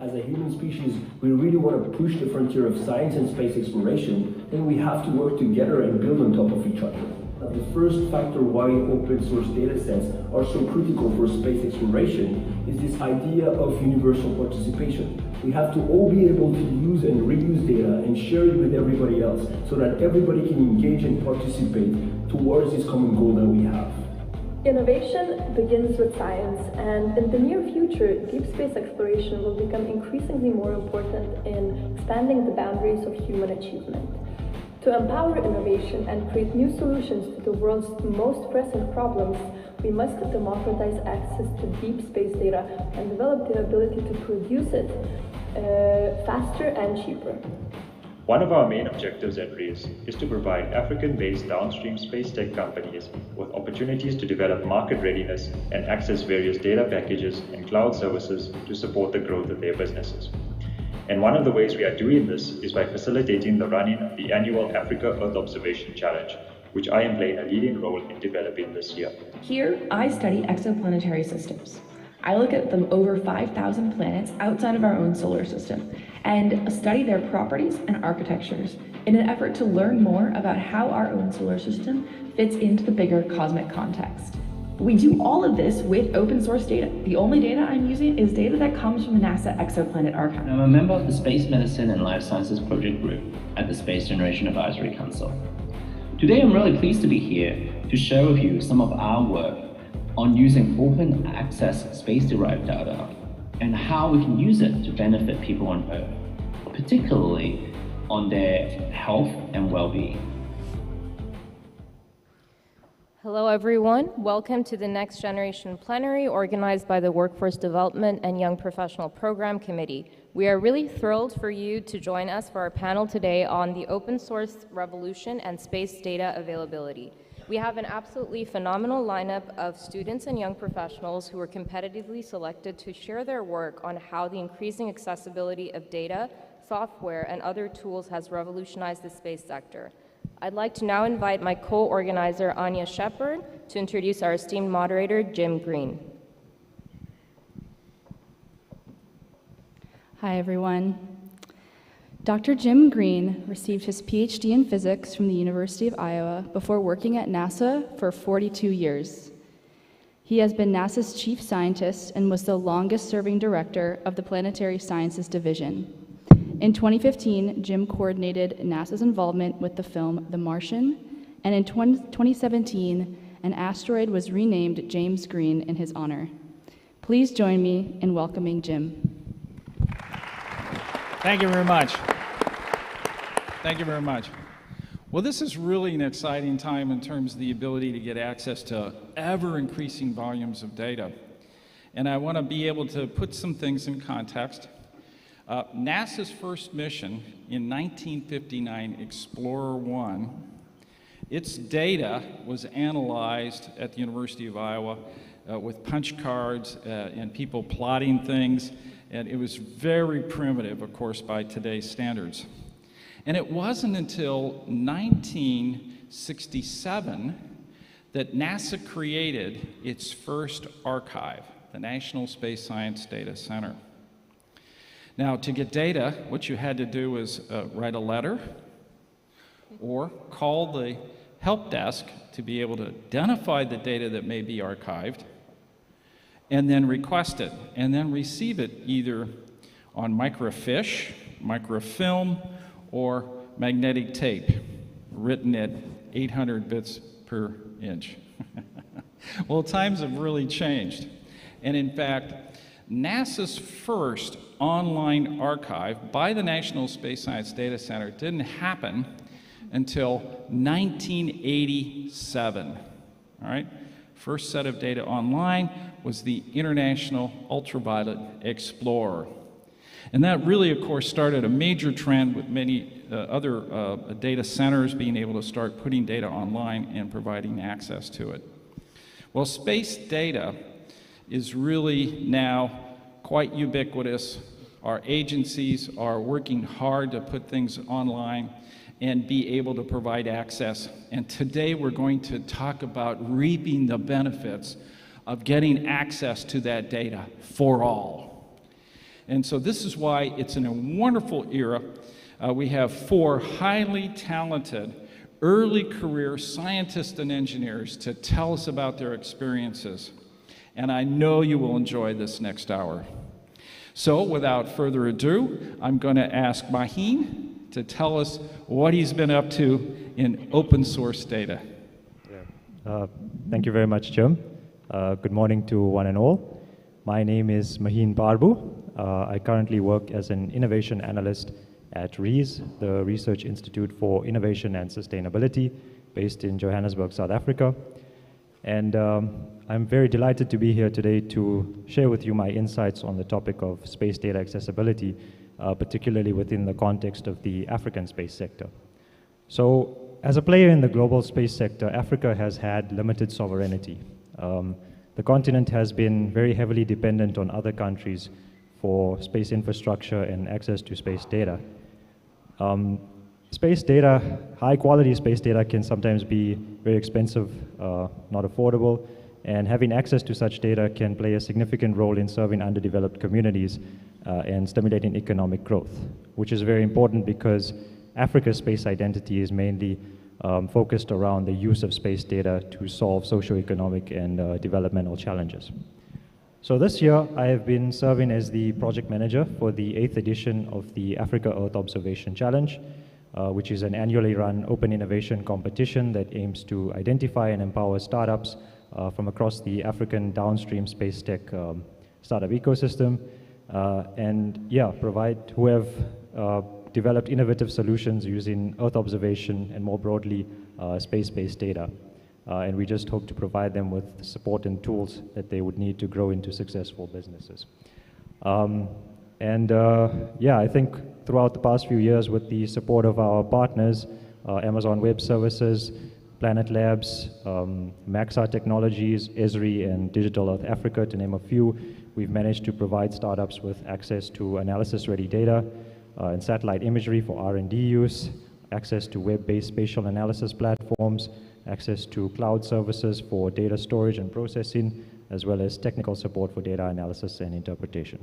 as a human species, we really want to push the frontier of science and space exploration, then we have to work together and build on top of each other. The first factor why open source data sets are so critical for space exploration is this idea of universal participation. We have to all be able to use and reuse data and share it with everybody else so that everybody can engage and participate towards this common goal that we have. Innovation begins with science, and in the near future, deep space exploration will become increasingly more important in expanding the boundaries of human achievement. To empower innovation and create new solutions to the world's most pressing problems, we must democratize access to deep space data and develop the ability to produce it faster and cheaper. One of our main objectives at RIS is to provide African-based downstream space tech companies with opportunities to develop market readiness and access various data packages and cloud services to support the growth of their businesses. And one of the ways we are doing this is by facilitating the running of the annual Africa Earth Observation Challenge, which I am playing a leading role in developing this year. Here, I study exoplanetary systems. I look at the over 5,000 planets outside of our own solar system and study their properties and architectures in an effort to learn more about how our own solar system fits into the bigger cosmic context. We do all of this with open source data. The only data I'm using is data that comes from the NASA Exoplanet Archive. I'm a member of the Space Medicine and Life Sciences Project Group at the Space Generation Advisory Council. Today I'm really pleased to be here to share with you some of our work on using open access space-derived data and how we can use it to benefit people on Earth, particularly on their health and well-being. Hello everyone, welcome to the Next Generation Plenary organized by the Workforce Development and Young Professional Program Committee. We are really thrilled for you to join us for our panel today on the open source revolution and space data availability. We have an absolutely phenomenal lineup of students and young professionals who were competitively selected to share their work on how the increasing accessibility of data, software, and other tools has revolutionized the space sector. I'd like to now invite my co-organizer, Anya Shepard, to introduce our esteemed moderator, Jim Green. Hi, everyone. Dr. Jim Green received his PhD in physics from the University of Iowa before working at NASA for 42 years. He has been NASA's chief scientist and was the longest-serving director of the Planetary Sciences Division. In 2015, Jim coordinated NASA's involvement with the film The Martian, and in 2017, an asteroid was renamed James Green in his honor. Please join me in welcoming Jim. Thank you very much. Thank you very much. Well, this is really an exciting time in terms of the ability to get access to ever-increasing volumes of data. And I want to be able to put some things in context. NASA's first mission in 1959, Explorer 1, its data was analyzed at the University of Iowa with punch cards and people plotting things, and it was very primitive, of course, by today's standards. And it wasn't until 1967 that NASA created its first archive, the National Space Science Data Center. Now, to get data, what you had to do was write a letter or call the help desk to be able to identify the data that may be archived, and then request it, and then receive it either on microfiche, microfilm, or magnetic tape, written at 800 bits per inch. Well, times have really changed. And in fact, NASA's first online archive by the National Space Science Data Center didn't happen until 1987, all right? First set of data online was the International Ultraviolet Explorer. And that really, of course, started a major trend with many other data centers being able to start putting data online and providing access to it. Well, space data is really now quite ubiquitous. Our agencies are working hard to put things online and be able to provide access. And today we're going to talk about reaping the benefits of getting access to that data for all. And so this is why it's in a wonderful era. We have 4 highly talented early career scientists and engineers to tell us about their experiences. And I know you will enjoy this next hour. So without further ado, I'm going to ask Maheen to tell us what he's been up to in open source data. Thank you very much, Jim. Good morning to one and all. My name is Maheen Barbu. I currently work as an innovation analyst at RISE, the Research Institute for Innovation and Sustainability, based in Johannesburg, South Africa. And I'm very delighted to be here today to share with you my insights on the topic of space data accessibility, particularly within the context of the African space sector. So, as a player in the global space sector, Africa has had limited sovereignty. The continent has been very heavily dependent on other countries for space infrastructure and access to space data. Space data, high quality space data can sometimes be very expensive, not affordable, and having access to such data can play a significant role in serving underdeveloped communities and stimulating economic growth, which is very important because Africa's space identity is mainly focused around the use of space data to solve socioeconomic and developmental challenges. So this year, I have been serving as the project manager for the 8th edition of the Africa Earth Observation Challenge, which is an annually run open innovation competition that aims to identify and empower startups from across the African downstream space tech startup ecosystem, provide who have developed innovative solutions using Earth observation and more broadly space-based data. And we just hope to provide them with the support and tools that they would need to grow into successful businesses. I think throughout the past few years, with the support of our partners, Amazon Web Services, Planet Labs, Maxar Technologies, Esri, and Digital Earth Africa, to name a few, we've managed to provide startups with access to analysis-ready data and satellite imagery for R&D use, access to web-based spatial analysis platforms, access to cloud services for data storage and processing, as well as technical support for data analysis and interpretation.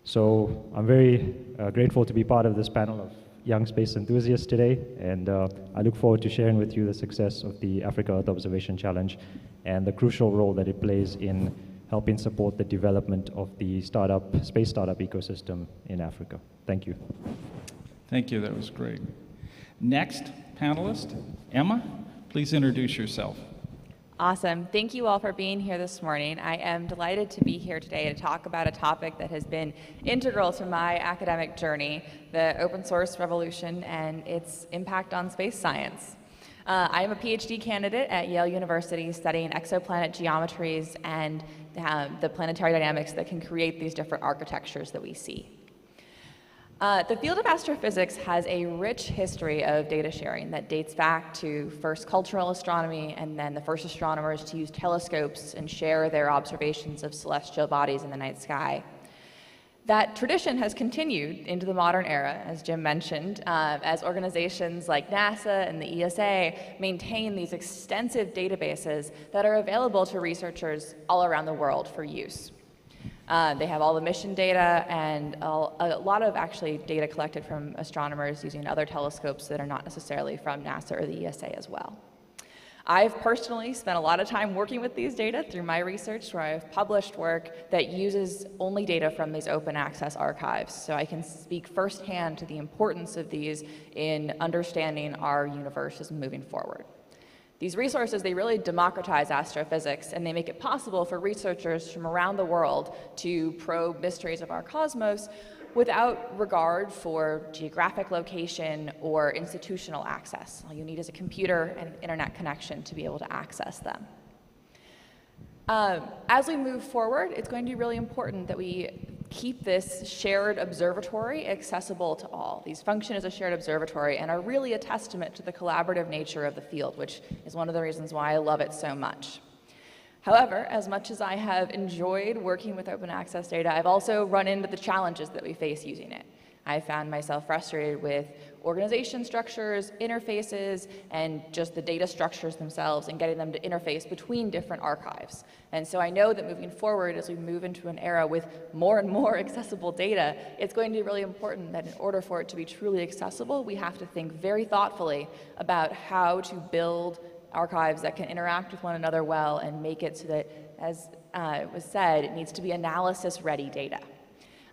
So I'm very grateful to be part of this panel of young space enthusiasts today, and I look forward to sharing with you the success of the Africa Earth Observation Challenge and the crucial role that it plays in helping support the development of the space startup ecosystem in Africa. Thank you. Thank you, that was great. Next panelist, Emma, please introduce yourself. Awesome. Thank you all for being here this morning. I am delighted to be here today to talk about a topic that has been integral to my academic journey, the open source revolution and its impact on space science. I am a PhD candidate at Yale University studying exoplanet geometries and the planetary dynamics that can create these different architectures that we see. The field of astrophysics has a rich history of data sharing that dates back to first cultural astronomy and then the first astronomers to use telescopes and share their observations of celestial bodies in the night sky. That tradition has continued into the modern era, as Jim mentioned, as organizations like NASA and the ESA maintain these extensive databases that are available to researchers all around the world for use. They have all the mission data and a lot of actually data collected from astronomers using other telescopes that are not necessarily from NASA or the ESA as well. I've personally spent a lot of time working with these data through my research, where I've published work that uses only data from these open access archives, so I can speak firsthand to the importance of these in understanding our universe as moving forward. These resources, they really democratize astrophysics, and they make it possible for researchers from around the world to probe mysteries of our cosmos without regard for geographic location or institutional access. All you need is a computer and an internet connection to be able to access them. As we move forward, it's going to be really important that we keep this shared observatory accessible to all. These function as a shared observatory and are really a testament to the collaborative nature of the field, which is one of the reasons why I love it so much. However, as much as I have enjoyed working with open access data, I've also run into the challenges that we face using it. I found myself frustrated with organization structures, interfaces, and just the data structures themselves, and getting them to interface between different archives. And so I know that moving forward, as we move into an era with more and more accessible data, it's going to be really important that in order for it to be truly accessible, we have to think very thoughtfully about how to build archives that can interact with one another well and make it so that, as was said, it needs to be analysis-ready data.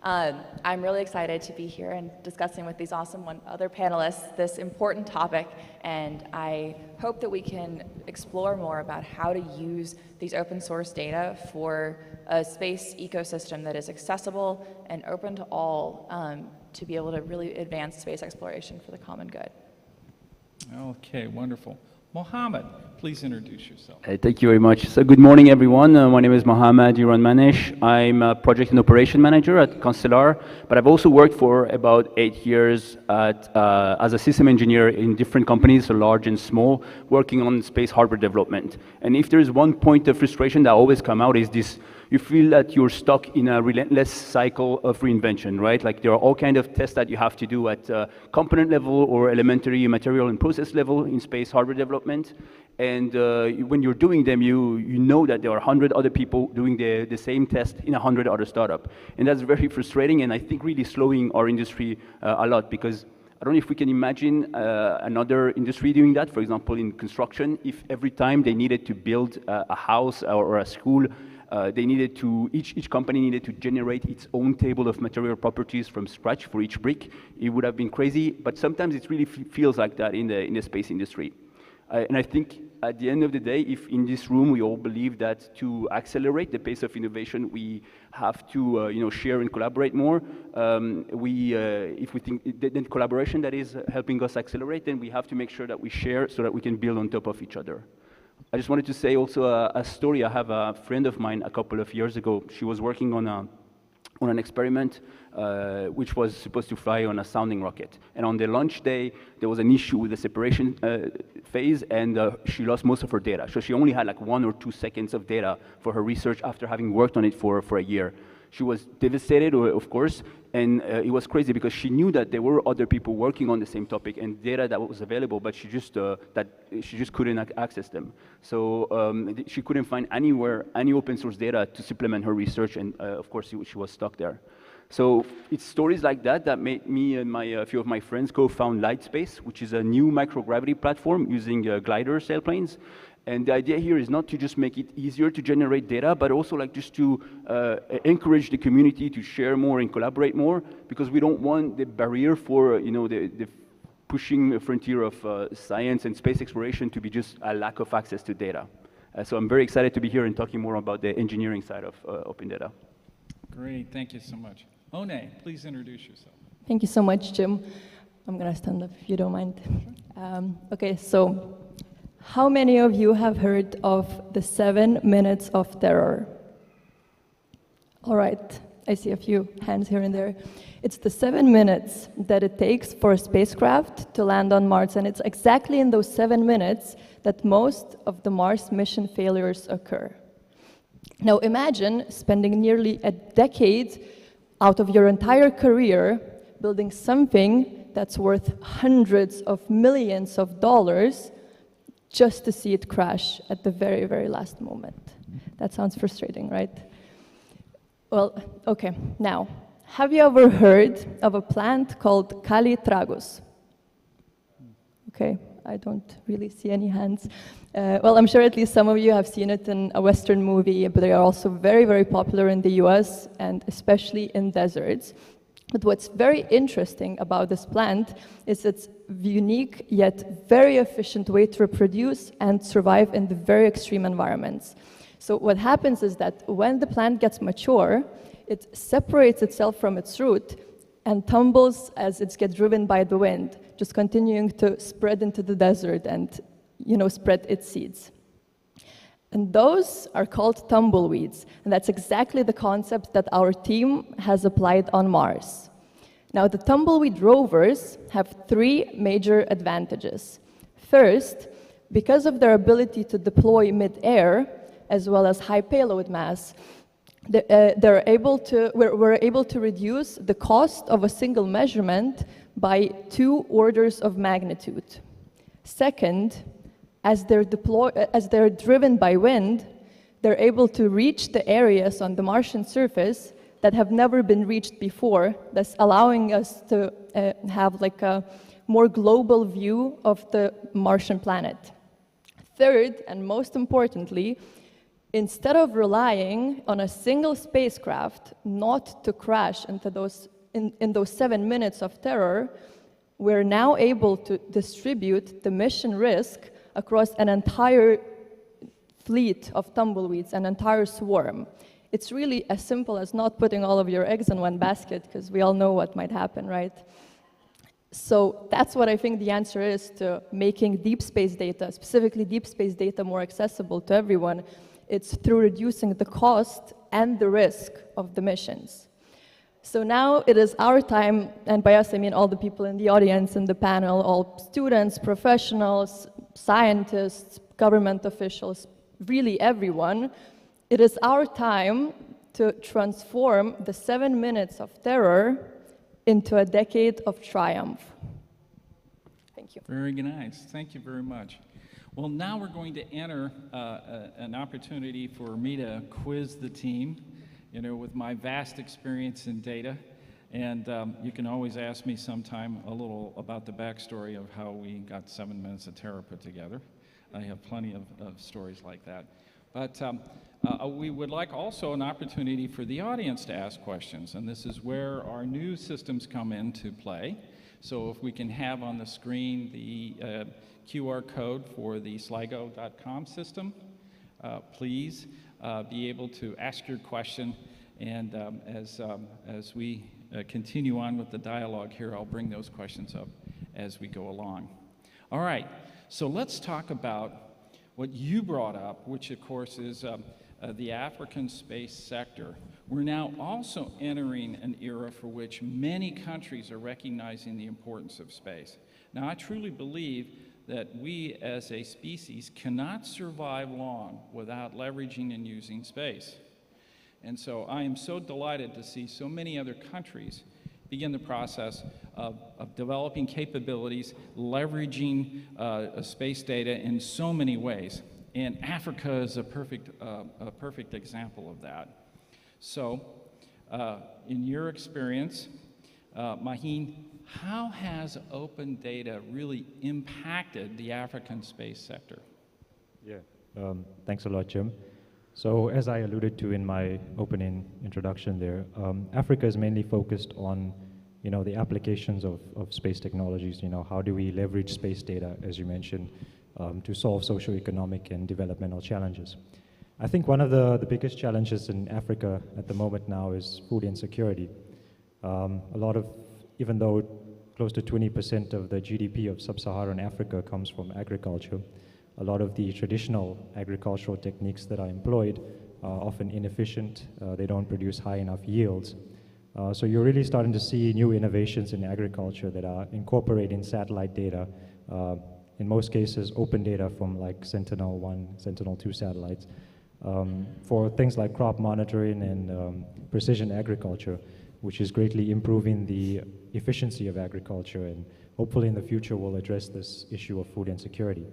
I'm really excited to be here and discussing with these awesome other panelists this important topic, and I hope that we can explore more about how to use these open source data for a space ecosystem that is accessible and open to all to be able to really advance space exploration for the common good. Okay, wonderful. Mohammed, please introduce yourself. Thank you very much. So good morning, everyone. My name is Mohammed Iranmanesh. I'm a project and operation manager at Constellar, but I've also worked for about 8 years as a system engineer in different companies, so large and small, working on space hardware development. And if there's one point of frustration that always come out is this: you feel that you're stuck in a relentless cycle of reinvention, right? Like there are all kinds of tests that you have to do at component level or elementary material and process level in space hardware development. And when you're doing them, you know that there are 100 other people doing the same test in 100 other startups. And that's very frustrating, and I think really slowing our industry a lot, because I don't know if we can imagine another industry doing that. For example, in construction, if every time they needed to build a house or a school, they needed to, each company needed to generate its own table of material properties from scratch for each brick. It would have been crazy, but sometimes it really feels like that in the space industry. And I think at the end of the day, if in this room we all believe that to accelerate the pace of innovation, we have to share and collaborate more. If we think that collaboration that is helping us accelerate, then we have to make sure that we share so that we can build on top of each other. I just wanted to say also a story. I have a friend of mine a couple of years ago. She was working on an experiment which was supposed to fly on a sounding rocket. And on the launch day, there was an issue with the separation phase, and she lost most of her data. So she only had like 1 or 2 seconds of data for her research after having worked on it for a year. She was devastated, of course, and it was crazy because she knew that there were other people working on the same topic and data that was available, but she just couldn't access them. So she couldn't find anywhere any open source data to supplement her research, and of course she was stuck there. So it's stories like that that made me and a few of my friends co-found Lightspace, which is a new microgravity platform using glider sailplanes. And the idea here is not to just make it easier to generate data, but also like just to encourage the community to share more and collaborate more, because we don't want the barrier for the pushing frontier of science and space exploration to be just a lack of access to data. So I'm very excited to be here and talking more about the engineering side of open data. Great, thank you so much. One, please introduce yourself. Thank you so much, Jim. I'm going to stand up if you don't mind. Okay, so how many of you have heard of the 7 minutes of terror? All right, I see a few hands here and there. It's the 7 minutes that it takes for a spacecraft to land on Mars, and it's exactly in those 7 minutes that most of the Mars mission failures occur. Now imagine spending nearly a decade out of your entire career building something that's worth hundreds of millions of dollars just to see it crash at the very, very last moment. That sounds frustrating, right? Well, okay, now, have you ever heard of a plant called Kali tragus? Okay, I don't really see any hands. Well, I'm sure at least some of you have seen it in a Western movie, but they are also very, very popular in the US and especially in deserts. But what's very interesting about this plant is its unique yet very efficient way to reproduce and survive in the very extreme environments. So what happens is that when the plant gets mature, it separates itself from its root and tumbles as it gets driven by the wind, just continuing to spread into the desert and spread its seeds. And those are called tumbleweeds, and that's exactly the concept that our team has applied on Mars. Now, the tumbleweed rovers have 3 major advantages. First, because of their ability to deploy mid-air, as well as high payload mass, we're able to reduce the cost of a single measurement by 2 orders of magnitude. Second, as they're driven by wind, they're able to reach the areas on the Martian surface that have never been reached before, thus allowing us to have like a more global view of the Martian planet. Third, and most importantly, instead of relying on a single spacecraft not to crash into in those 7 minutes of terror, we're now able to distribute the mission risk across an entire fleet of tumbleweeds, an entire swarm. It's really as simple as not putting all of your eggs in one basket, because we all know what might happen, right? So that's what I think the answer is to making deep space data, specifically deep space data, more accessible to everyone. It's through reducing the cost and the risk of the missions. So now it is our time, and by us I mean all the people in the audience and the panel, all students, professionals, scientists, government officials, really everyone. It is our time to transform the 7 minutes of terror into a decade of triumph. Thank you. Very nice. Thank you very much. Well, now we're going to enter an opportunity for me to quiz the team, you know, with my vast experience in data. And you can always ask me sometime a little about the backstory of how we got 7 minutes of terror put together. I have plenty of stories like that. But we would like also an opportunity for the audience to ask questions, and this is where our new systems come into play. So if we can have on the screen the QR code for the sligo.com system, please be able to ask your question, and as we continue on with the dialogue here, I'll bring those questions up as we go along. All right, so let's talk about what you brought up, which of course is the African space sector. We're now also entering an era for which many countries are recognizing the importance of space. Now, I truly believe that we as a species cannot survive long without leveraging and using space. And so I am so delighted to see so many other countries begin the process of developing capabilities, leveraging space data in so many ways. And Africa is a perfect example of that. So, in your experience, Maheen, how has open data really impacted the African space sector? Yeah, thanks a lot, Jim. So, as I alluded to in my opening introduction there, Africa is mainly focused on, you know, the applications of space technologies. You know, how do we leverage space data, as you mentioned, to solve socioeconomic and developmental challenges. I think one of the biggest challenges in Africa at the moment now is food insecurity. Even though close to 20% of the GDP of sub-Saharan Africa comes from agriculture, a lot of the traditional agricultural techniques that are employed are often inefficient. They don't produce high enough yields. So you're really starting to see new innovations in agriculture that are incorporating satellite data, in most cases open data from like Sentinel-1, Sentinel-2 satellites, for things like crop monitoring and precision agriculture, which is greatly improving the efficiency of agriculture, and hopefully in the future will address this issue of food insecurity.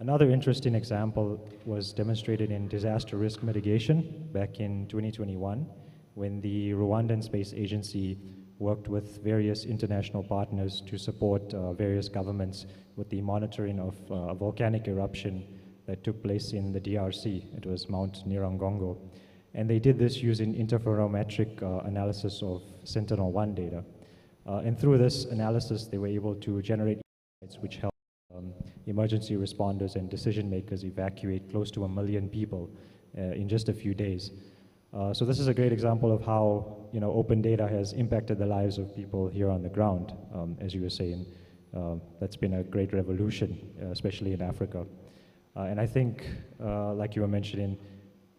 Another interesting example was demonstrated in disaster risk mitigation back in 2021, when the Rwandan Space Agency worked with various international partners to support various governments with the monitoring of a volcanic eruption that took place in the DRC. It was Mount Nyiragongo. And they did this using interferometric analysis of Sentinel-1 data. And through this analysis, they were able to generate insights which helped emergency responders and decision makers evacuate close to 1 million people in just a few days. So this is a great example of how, you know, open data has impacted the lives of people here on the ground. As you were saying, that's been a great revolution, especially in Africa. And I think, like you were mentioning,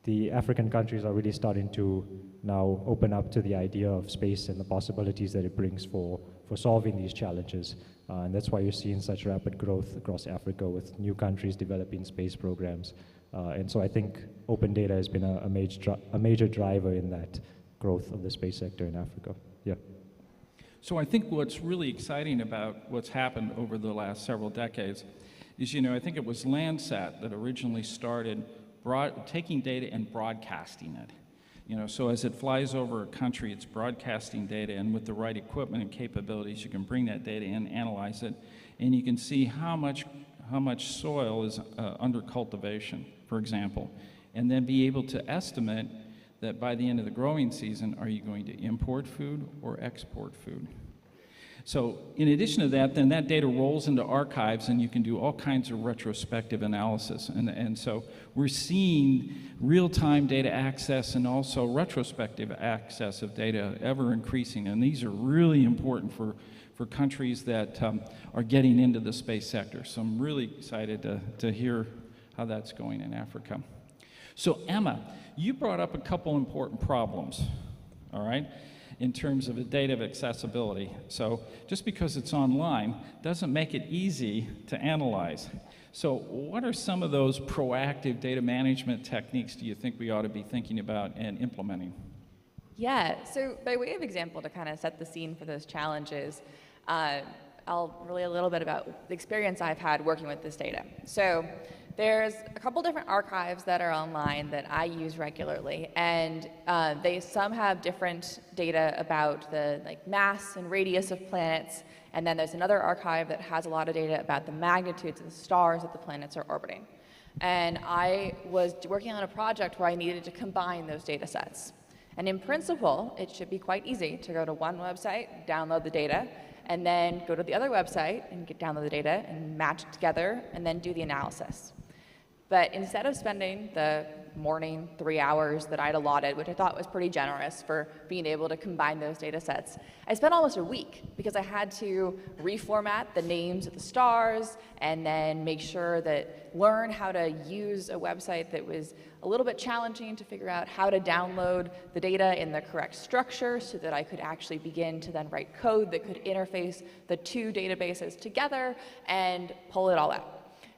the African countries are really starting to now open up to the idea of space and the possibilities that it brings for solving these challenges. And that's why you're seeing such rapid growth across Africa with new countries developing space programs, And so I think open data has been a major driver in that growth of the space sector in Africa. Yeah. So I think what's really exciting about what's happened over the last several decades is, you know, I think it was Landsat that originally started taking data and broadcasting it. You know, so as it flies over a country, it's broadcasting data, and with the right equipment and capabilities, you can bring that data in, analyze it, and you can see how much soil is under cultivation, for example, and then be able to estimate that by the end of the growing season, are you going to import food or export food? So in addition to that, then that data rolls into archives, and you can do all kinds of retrospective analysis. And so we're seeing real-time data access and also retrospective access of data ever increasing. And these are really important for countries that are getting into the space sector. So I'm really excited to hear how that's going in Africa. So Emma, you brought up a couple important problems, all right, in terms of the data of accessibility. So just because it's online doesn't make it easy to analyze. So what are some of those proactive data management techniques do you think we ought to be thinking about and implementing? Yeah, so by way of example, to kind of set the scene for those challenges, I'll relay a little bit about the experience I've had working with this data. So there's a couple different archives that are online that I use regularly, and some have different data about the mass and radius of planets, and then there's another archive that has a lot of data about the magnitudes of the stars that the planets are orbiting. And I was working on a project where I needed to combine those data sets. And in principle, it should be quite easy to go to one website, download the data, and then go to the other website and download the data and match it together, and then do the analysis. But instead of spending the morning 3 hours that I'd allotted, which I thought was pretty generous for being able to combine those data sets, I spent almost a week because I had to reformat the names of the stars and then make sure learn how to use a website that was a little bit challenging to figure out how to download the data in the correct structure so that I could actually begin to then write code that could interface the two databases together and pull it all out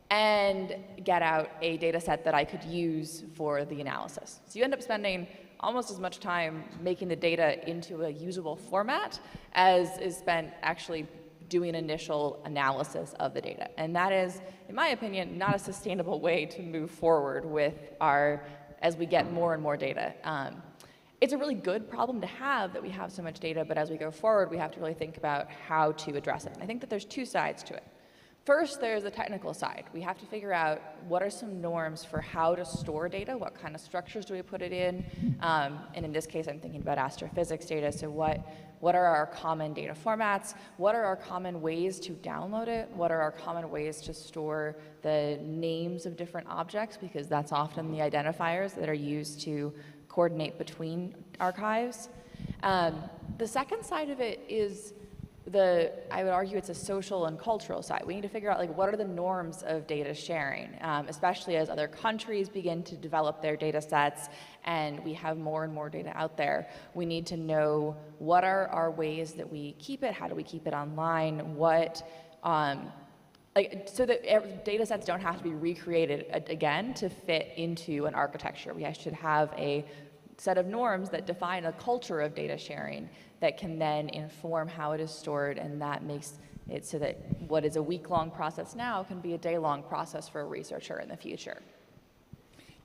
and get out a data set that I could use for the analysis. So you end up spending almost as much time making the data into a usable format as is spent actually doing initial analysis of the data. And that is, in my opinion, not a sustainable way to move forward with as we get more and more data. It's a really good problem to have that we have so much data, but as we go forward, we have to really think about how to address it. And I think that there's two sides to it. First, there's the technical side. We have to figure out what are some norms for how to store data, what kind of structures do we put it in, and in this case I'm thinking about astrophysics data, so what are our common data formats, what are our common ways to download it, what are our common ways to store the names of different objects, because that's often the identifiers that are used to coordinate between archives. The second side of it is I would argue it's a social and cultural side. We need to figure out what are the norms of data sharing, especially as other countries begin to develop their data sets and we have more and more data out there. We need to know what are our ways that we keep it, how do we keep it online, so that data sets don't have to be recreated again to fit into an architecture. We should have a set of norms that define a culture of data sharing that can then inform how it is stored, and that makes it so that what is a week-long process now can be a day-long process for a researcher in the future.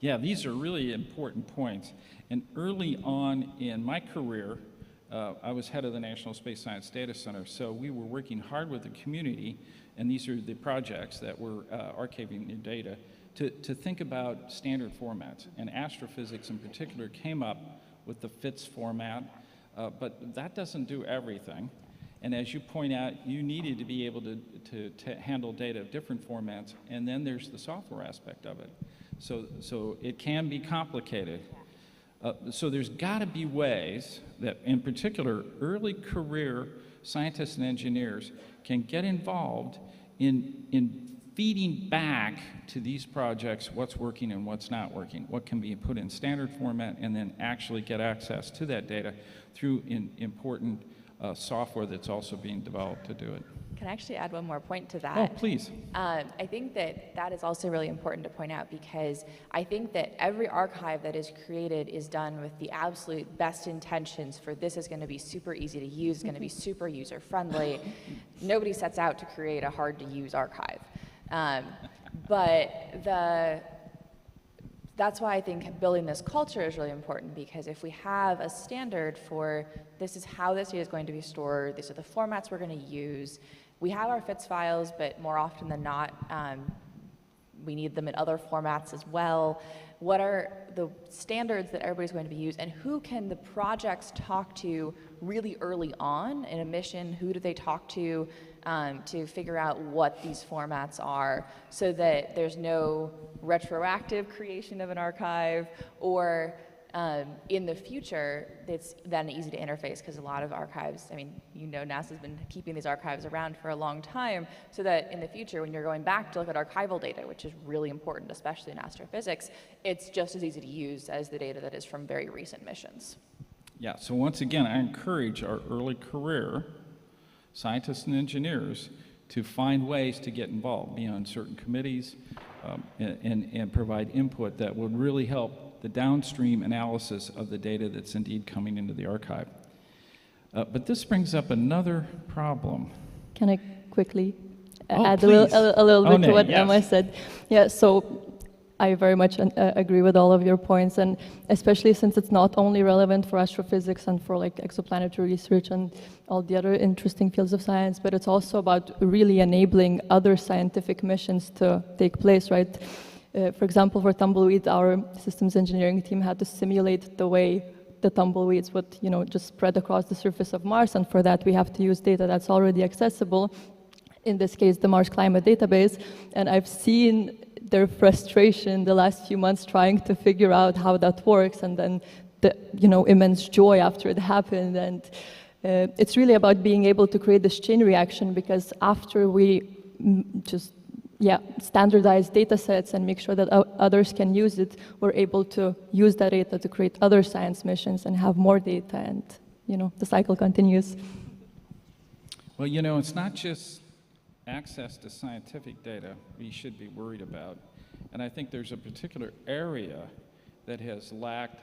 Yeah, these are really important points. And early on in my career, I was head of the National Space Science Data Center, so we were working hard with the community, and these are the projects that were archiving their data, to think about standard formats. And astrophysics in particular came up with the FITS format, but that doesn't do everything. And as you point out, you needed to be able to handle data of different formats, and then there's the software aspect of it. So it can be complicated. So there's got to be ways that, in particular, early career scientists and engineers can get involved in feeding back to these projects what's working and what's not working, what can be put in standard format, and then actually get access to that data through important software that's also being developed to do it. Can I actually add one more point to that? Oh, please. I think that is also really important to point out, because I think that every archive that is created is done with the absolute best intentions for this is going to be super easy to use, it's going to be super user-friendly. Nobody sets out to create a hard-to-use archive. That's why I think building this culture is really important, because if we have a standard for this is how this data is going to be stored, these are the formats we're going to use, we have our FITS files, but more often than not, we need them in other formats as well. What are the standards that everybody's going to be used, and who can the projects talk to really early on in a mission? Who do they talk to figure out what these formats are, so that there's no retroactive creation of an archive, or in the future, it's then easy to interface, because a lot of archives, I mean, you know, NASA's been keeping these archives around for a long time, so that in the future, when you're going back to look at archival data, which is really important, especially in astrophysics, it's just as easy to use as the data that is from very recent missions. Yeah, so once again, I encourage our early career scientists and engineers to find ways to get involved, be on certain committees, and provide input that would really help the downstream analysis of the data that's indeed coming into the archive. But this brings up another problem. Can I quickly add please. a little bit to what Yes. Emma said? Yeah, so I very much agree with all of your points, and especially since it's not only relevant for astrophysics and for like exoplanetary research and all the other interesting fields of science, but it's also about really enabling other scientific missions to take place, right? For example, for tumbleweeds, our systems engineering team had to simulate the way the tumbleweeds would, you know, just spread across the surface of Mars, and for that we have to use data that's already accessible, in this case the Mars Climate Database, and I've seen their frustration the last few months trying to figure out how that works, and then the, you know, immense joy after it happened. And it's really about being able to create this chain reaction, because after we just standardize data sets and make sure that others can use it, we're able to use that data to create other science missions and have more data, and, you know, the cycle continues. Well, you know, it's not just access to scientific data we should be worried about. And I think there's a particular area that has lacked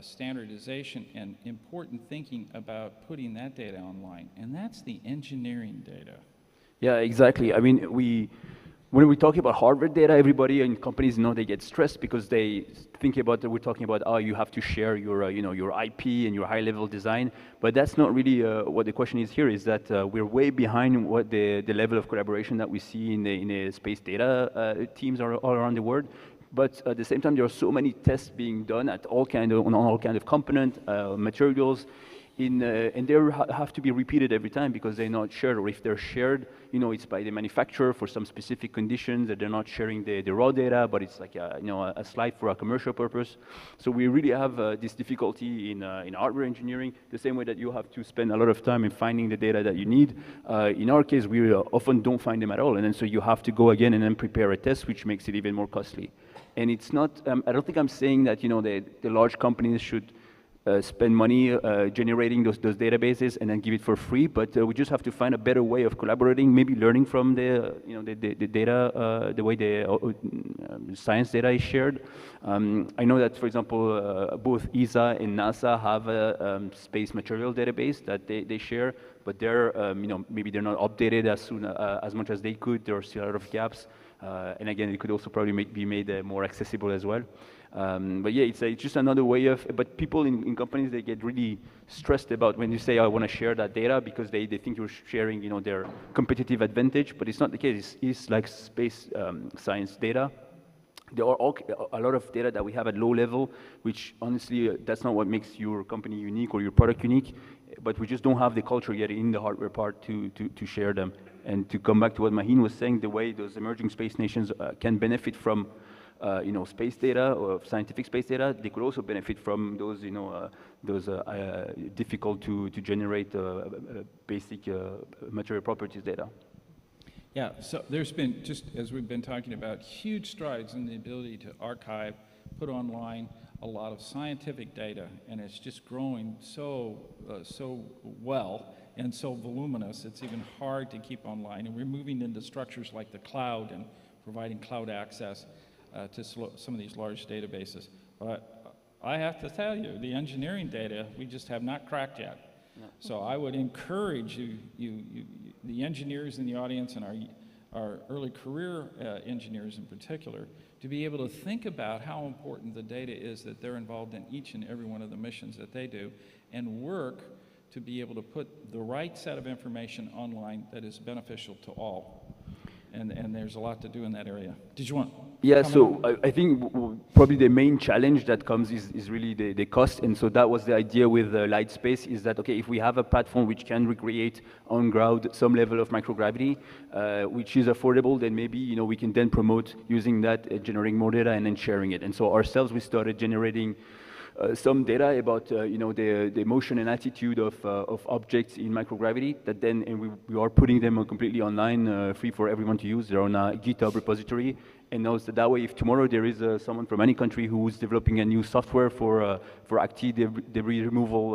standardization and important thinking about putting that data online, and that's the engineering data. Yeah, exactly. I mean, when we talk about hardware data, everybody in companies know they get stressed because they think about we're talking about, oh, you have to share your your IP and your high-level design, but that's not really what the question is here. Is that we're way behind what the level of collaboration that we see in the space data teams all around the world. But at the same time, there are so many tests being done at on all kind of component materials. And they have to be repeated every time because they're not shared, or if they're shared, you know, it's by the manufacturer for some specific conditions that they're not sharing the raw data, but it's like a slide for a commercial purpose. So we really have this difficulty in hardware engineering, the same way that you have to spend a lot of time in finding the data that you need. In our case, we often don't find them at all, and then so you have to go again and then prepare a test, which makes it even more costly. And it's not, I don't think I'm saying that, you know, the large companies should spend money generating those databases and then give it for free, but we just have to find a better way of collaborating, maybe learning from the data, the way the science data is shared. I know that, for example, both ESA and NASA have a space material database that they share, but they're maybe they're not updated as much as they could. There are still a lot of gaps, and again, it could also probably be made more accessible as well. But yeah, it's just another way of, but people in companies, they get really stressed about when you say, I want to share that data, because they think you're sharing, you know, their competitive advantage, but it's not the case. It's like space science data. There are a lot of data that we have at low level, which honestly, that's not what makes your company unique or your product unique, but we just don't have the culture yet in the hardware part to share them. And to come back to what Maheen was saying, the way those emerging space nations can benefit from space data or scientific space data, they could also benefit from those, those difficult to generate basic material properties data. Yeah, so there's been, just as we've been talking about, huge strides in the ability to archive, put online a lot of scientific data, and it's just growing so well. and so voluminous, it's even hard to keep online. And we're moving into structures like the cloud and providing cloud access to some of these large databases. But I have to tell you, the engineering data, we just have not cracked yet. No. So I would encourage the engineers in the audience and our early career engineers in particular, to be able to think about how important the data is that they're involved in each and every one of the missions that they do, and work to be able to put the right set of information online that is beneficial to all. And there's a lot to do in that area. Did you want? Yeah, so I think probably the main challenge that comes is really the cost. And so that was the idea with Lightspace, is that, okay, if we have a platform which can recreate on ground some level of microgravity, which is affordable, then maybe we can then promote using that, generating more data and then sharing it. And so ourselves, we started generating some data about the motion and attitude of objects in microgravity, that then, and we are putting them completely online, free for everyone to use. They're on a GitHub repository, and knows that way if tomorrow there is someone from any country who's developing a new software for active debris removal,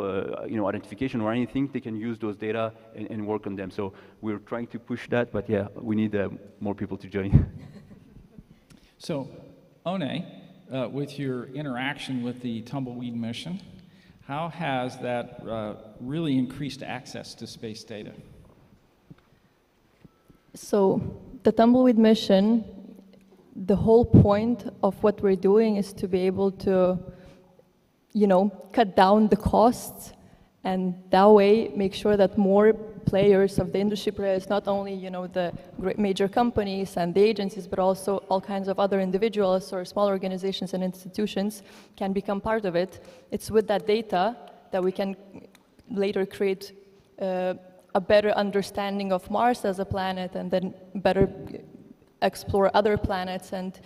identification or anything, they can use those data and work on them. So we're trying to push that, but yeah, we need more people to join. So, One, with your interaction with the Tumbleweed mission, how has that really increased access to space data? So the Tumbleweed mission, the whole point of what we're doing is to be able to, cut down the costs, and that way make sure that more players of the industry players, not only the great major companies and the agencies, but also all kinds of other individuals or small organizations and institutions can become part of it. It's with that data that we can later create a better understanding of Mars as a planet, and then better explore other planets, and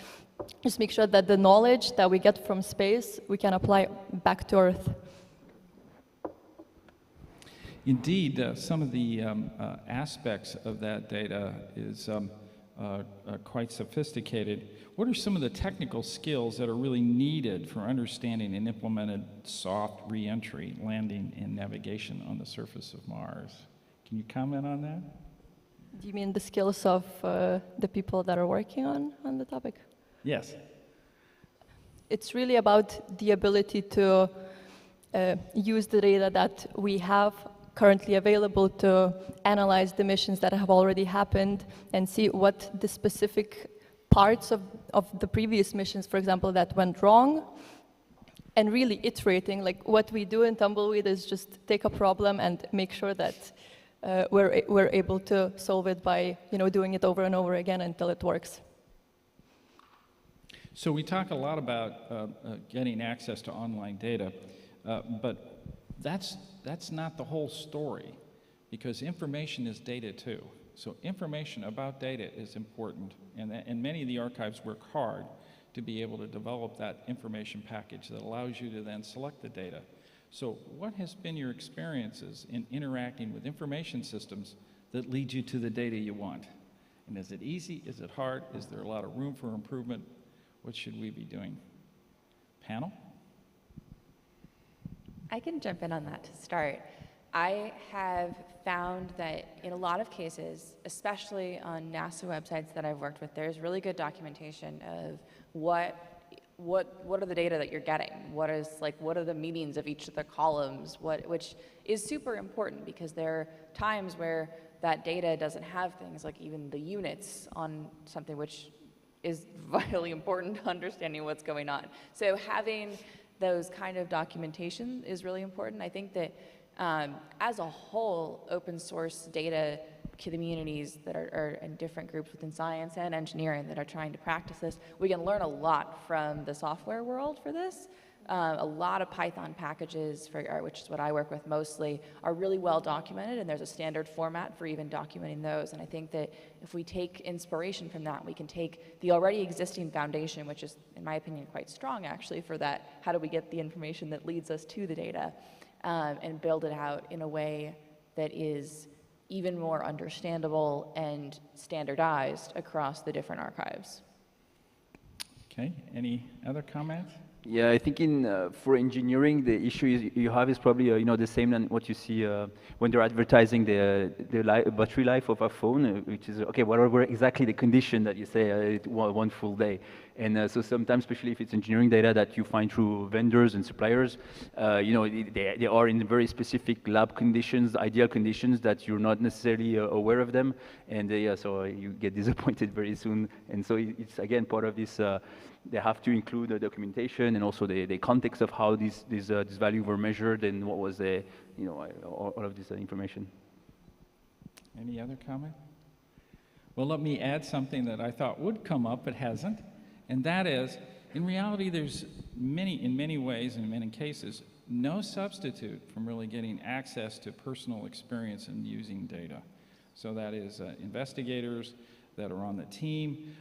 just make sure that the knowledge that we get from space we can apply back to Earth. Indeed, some of the aspects of that data is quite sophisticated. What are some of the technical skills that are really needed for understanding and implemented soft re-entry, landing, and navigation on the surface of Mars? Can you comment on that? Do you mean the skills of the people that are working on the topic? Yes. It's really about the ability to use the data that we have currently available to analyze the missions that have already happened and see what the specific parts of the previous missions, for example, that went wrong, and really iterating. Like what we do in Tumbleweed is just take a problem and make sure that we're able to solve it by doing it over and over again until it works. So we talk a lot about getting access to online data, but that's not the whole story, because information is data too. So information about data is important, and many of the archives work hard to be able to develop that information package that allows you to then select the data. So what has been your experiences in interacting with information systems that lead you to the data you want? And is it easy? Is it hard? Is there a lot of room for improvement? What should we be doing? Panel? I can jump in on that to start. I have found that in a lot of cases, especially on NASA websites that I've worked with, there's really good documentation of what are the data that you're getting? What are the meanings of each of the columns? Which is super important, because there are times where that data doesn't have things like even the units on something, which is vitally important to understanding what's going on. So having those kind of documentation is really important. I think that as a whole, open source data communities that are in different groups within science and engineering that are trying to practice this, we can learn a lot from the software world for this. A lot of Python packages, which is what I work with mostly, are really well documented, and there's a standard format for even documenting those. And I think that if we take inspiration from that, we can take the already existing foundation, which is, in my opinion, quite strong actually for that, how do we get the information that leads us to the data, and build it out in a way that is even more understandable and standardized across the different archives. Okay, any other comments? Yeah, I think for engineering, the issue you have is probably the same than what you see when they're advertising the battery life of a phone, which is okay. What are exactly the condition that you say one full day? And so sometimes, especially if it's engineering data that you find through vendors and suppliers, they are in very specific lab conditions, ideal conditions that you're not necessarily aware of them, and so you get disappointed very soon. And so it's again part of this. They have to include the documentation and also the context of how these values were measured and what was all of this information. Any other comment? Well, let me add something that I thought would come up but hasn't, and that is, in reality, there's in many ways, and in many cases, no substitute from really getting access to personal experience in using data. So that is investigators that are on the team,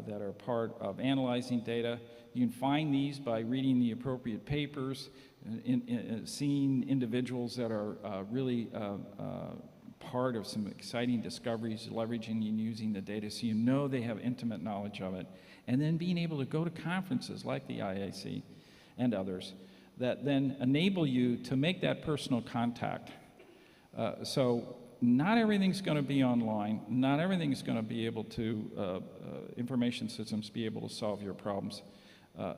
that are part of analyzing data. You can find these by reading the appropriate papers, seeing individuals that are really part of some exciting discoveries, leveraging and using the data, so you know they have intimate knowledge of it. And then being able to go to conferences like the IAC and others that then enable you to make that personal contact. So not everything's going to be online. Not everything's going to be able to, information systems be able to solve your problems.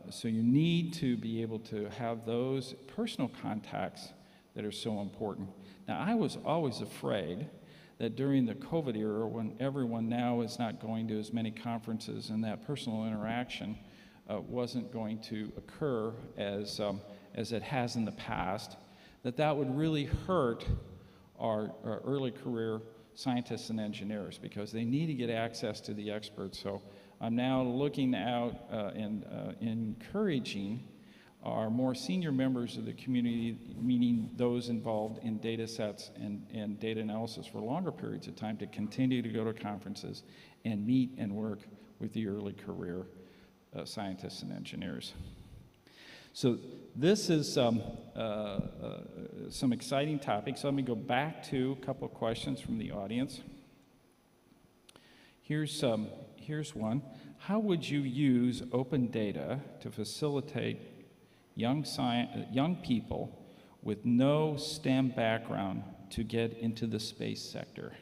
So you need to be able to have those personal contacts that are so important. Now, I was always afraid that during the COVID era, when everyone now is not going to as many conferences and that personal interaction wasn't going to occur as it has in the past, that would really hurt our early career scientists and engineers, because they need to get access to the experts. So I'm now looking out and encouraging our more senior members of the community, meaning those involved in data sets and data analysis for longer periods of time, to continue to go to conferences and meet and work with the early career scientists and engineers. So this is some exciting topics. Let me go back to a couple of questions from the audience. Here's one. How would you use open data to facilitate young people with no STEM background to get into the space sector?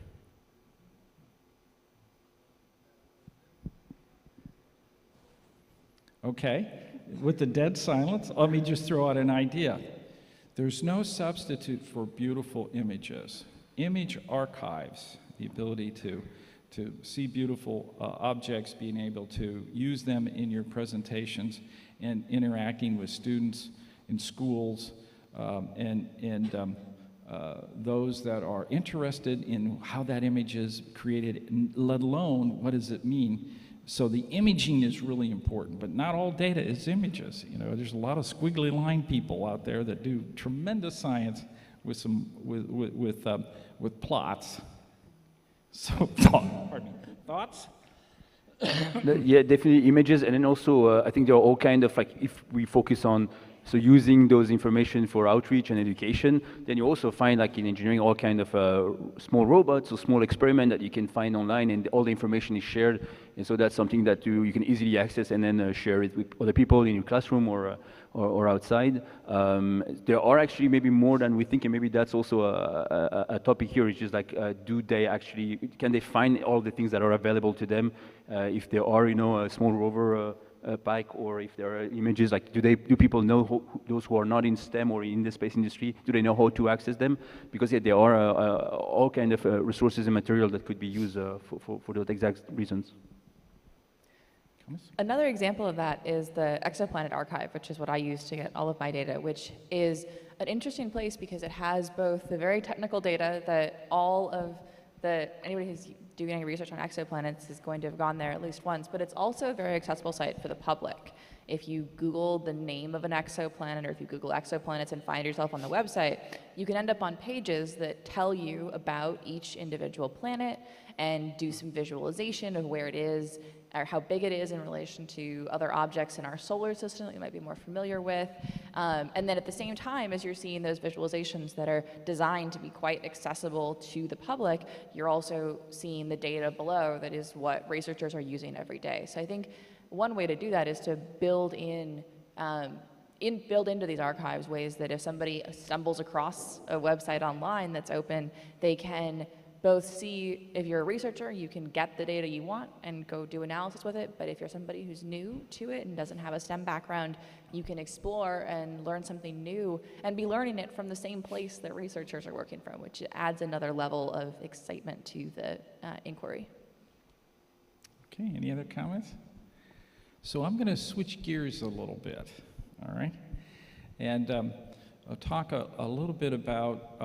Okay. With the dead silence, let me just throw out an idea. There's no substitute for beautiful images. Image archives, the ability to see beautiful objects, being able to use them in your presentations and interacting with students in schools and those that are interested in how that image is created, let alone what does it mean. So the imaging is really important, but not all data is images. There's a lot of squiggly line people out there that do tremendous science with with plots. So, pardon me, thoughts? Yeah, definitely images, and then also I think there are all kind of, like, if we focus on using those information for outreach and education, then you also find, like in engineering, all kind of small robots or small experiment that you can find online, and all the information is shared, and so that's something that you can easily access and then share it with other people in your classroom or outside. There are actually maybe more than we think, and maybe that's also a topic here, which is like, can they find all the things that are available to them if there are, a small rover bike, or if there are images, like do people know those who are not in STEM or in the space industry, do they know how to access them? Because there are all kind of resources and material that could be used for those exact reasons. Another example of that is the Exoplanet Archive, which is what I use to get all of my data, which is an interesting place because it has both the very technical data that anybody who's doing any research on exoplanets is going to have gone there at least once, but it's also a very accessible site for the public. If you Google the name of an exoplanet, or if you Google exoplanets and find yourself on the website, you can end up on pages that tell you about each individual planet and do some visualization of where it is, or how big it is in relation to other objects in our solar system that you might be more familiar with. And then at the same time, as you're seeing those visualizations that are designed to be quite accessible to the public, you're also seeing the data below that is what researchers are using every day. So I think one way to do that is to build in build into these archives ways that if somebody stumbles across a website online that's open, they can both see, if you're a researcher, you can get the data you want and go do analysis with it, but if you're somebody who's new to it and doesn't have a STEM background, you can explore and learn something new and be learning it from the same place that researchers are working from, which adds another level of excitement to the inquiry. Okay, any other comments? So I'm going to switch gears a little bit, all right? And I'll talk a little bit about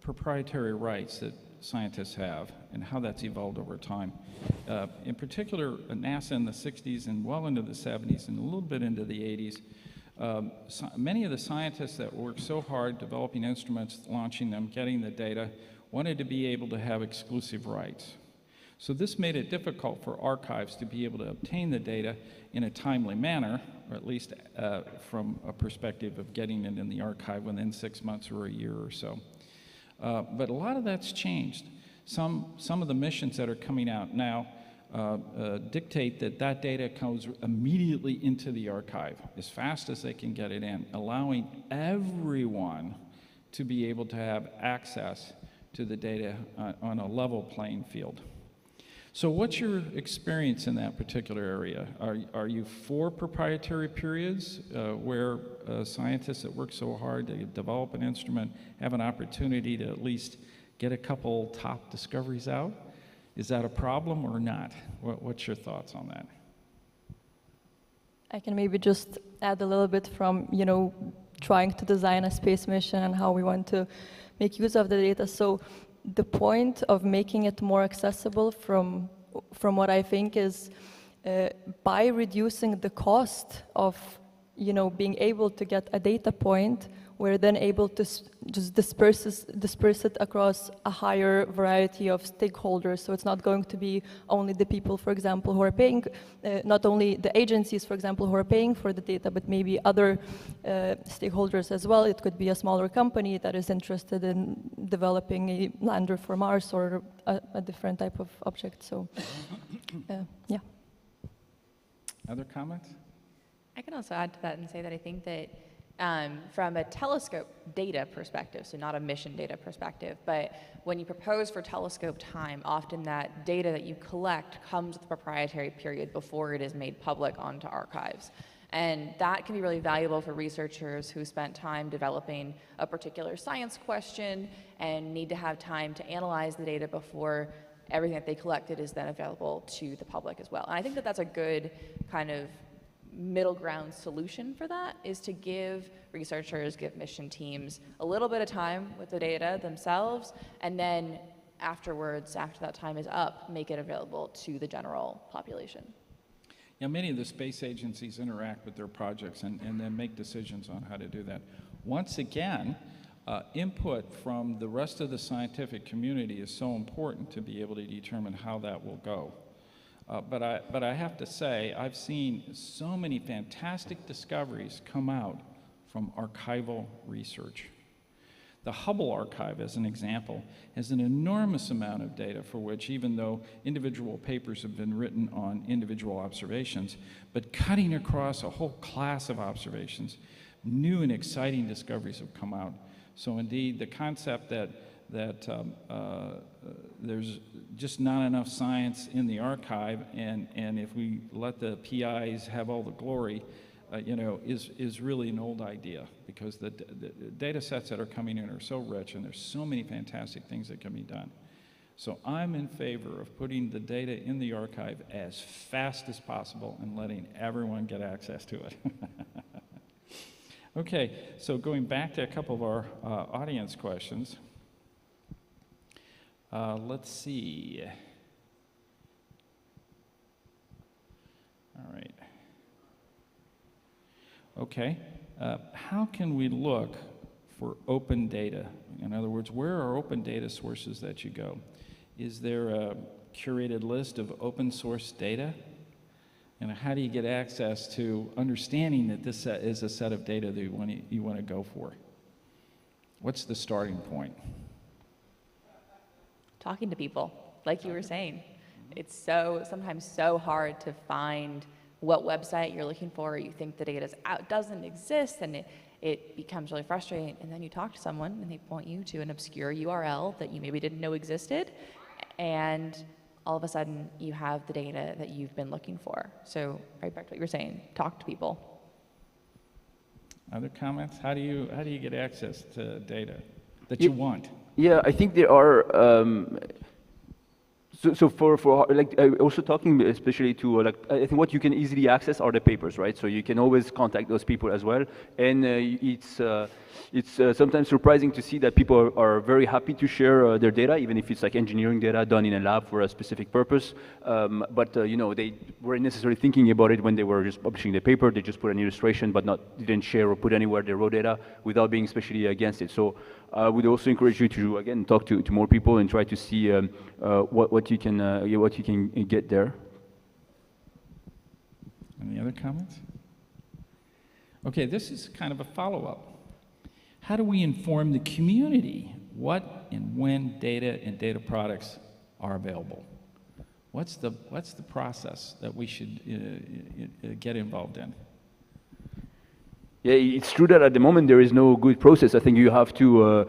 proprietary rights that scientists have and how that's evolved over time. In particular, NASA in the 60s and well into the 70s and a little bit into the 80s, many of the scientists that worked so hard developing instruments, launching them, getting the data, wanted to be able to have exclusive rights. So this made it difficult for archives to be able to obtain the data in a timely manner, or at least from a perspective of getting it in the archive within 6 months or a year or so. But a lot of that's changed. Some of the missions that are coming out now dictate that that data comes immediately into the archive as fast as they can get it in, allowing everyone to be able to have access to the data on a level playing field. So what's your experience in that particular area? Are you for proprietary periods where scientists that work so hard to develop an instrument have an opportunity to at least get a couple top discoveries out? Is that a problem or not? What's your thoughts on that? I can maybe just add a little bit from, trying to design a space mission and how we want to make use of the data. So the point of making it more accessible from what I think is by reducing the cost of being able to get a data point, we're then able to just disperse it across a higher variety of stakeholders. So it's not going to be only the people, for example, who are paying, not only the agencies, for example, who are paying for the data, but maybe other stakeholders as well. It could be a smaller company that is interested in developing a lander for Mars or a different type of object. So, yeah. Other comments? I can also add to that and say that I think that from a telescope data perspective, so not a mission data perspective, but when you propose for telescope time, often that data that you collect comes with a proprietary period before it is made public onto archives. And that can be really valuable for researchers who spent time developing a particular science question and need to have time to analyze the data before everything that they collected is then available to the public as well. And I think that that's a good kind of middle ground solution for that, is to give researchers, give mission teams a little bit of time with the data themselves, and then afterwards, after that time is up, make it available to the general population. Yeah, many of the space agencies interact with their projects and then make decisions on how to do that. Once again, input from the rest of the scientific community is so important to be able to determine how that will go. But I have to say, I've seen so many fantastic discoveries come out from archival research. The Hubble archive, as an example, has an enormous amount of data for which, even though individual papers have been written on individual observations, but cutting across a whole class of observations, new and exciting discoveries have come out. So indeed, the concept that there's just not enough science in the archive, and if we let the PIs have all the glory, is really an old idea, because the data sets that are coming in are so rich, and there's so many fantastic things that can be done. So I'm in favor of putting the data in the archive as fast as possible and letting everyone get access to it. Okay, so going back to a couple of our audience questions. Let's see. All right. Okay. How can we look for open data? In other words, where are open data sources that you go? Is there a curated list of open source data? And how do you get access to understanding that this is a set of data that you want to go for? What's the starting point? Talking to people, like you were saying. It's sometimes so hard to find what website you're looking for, or you think the data doesn't exist, and it becomes really frustrating. And then you talk to someone and they point you to an obscure URL that you maybe didn't know existed, and all of a sudden you have the data that you've been looking for. So right back to what you were saying, talk to people. Other comments? How do you get access to data that you want? Yeah, I think there are. So for like also talking especially to like, I think what you can easily access are the papers, right? So you can always contact those people as well, and it's sometimes surprising to see that people are very happy to share their data, even if it's like engineering data done in a lab for a specific purpose. But you know, they weren't necessarily thinking about it when they were just publishing the paper. They just put an illustration, but didn't share or put anywhere their raw data without being especially against it. So I would also encourage you to again talk to more people and try to see what you can get there. Any other comments? Okay, this is kind of a follow-up. How do we inform the community what and when data and data products are available? What's the process that we should get involved in? Yeah, it's true that at the moment there is no good process. I think you have to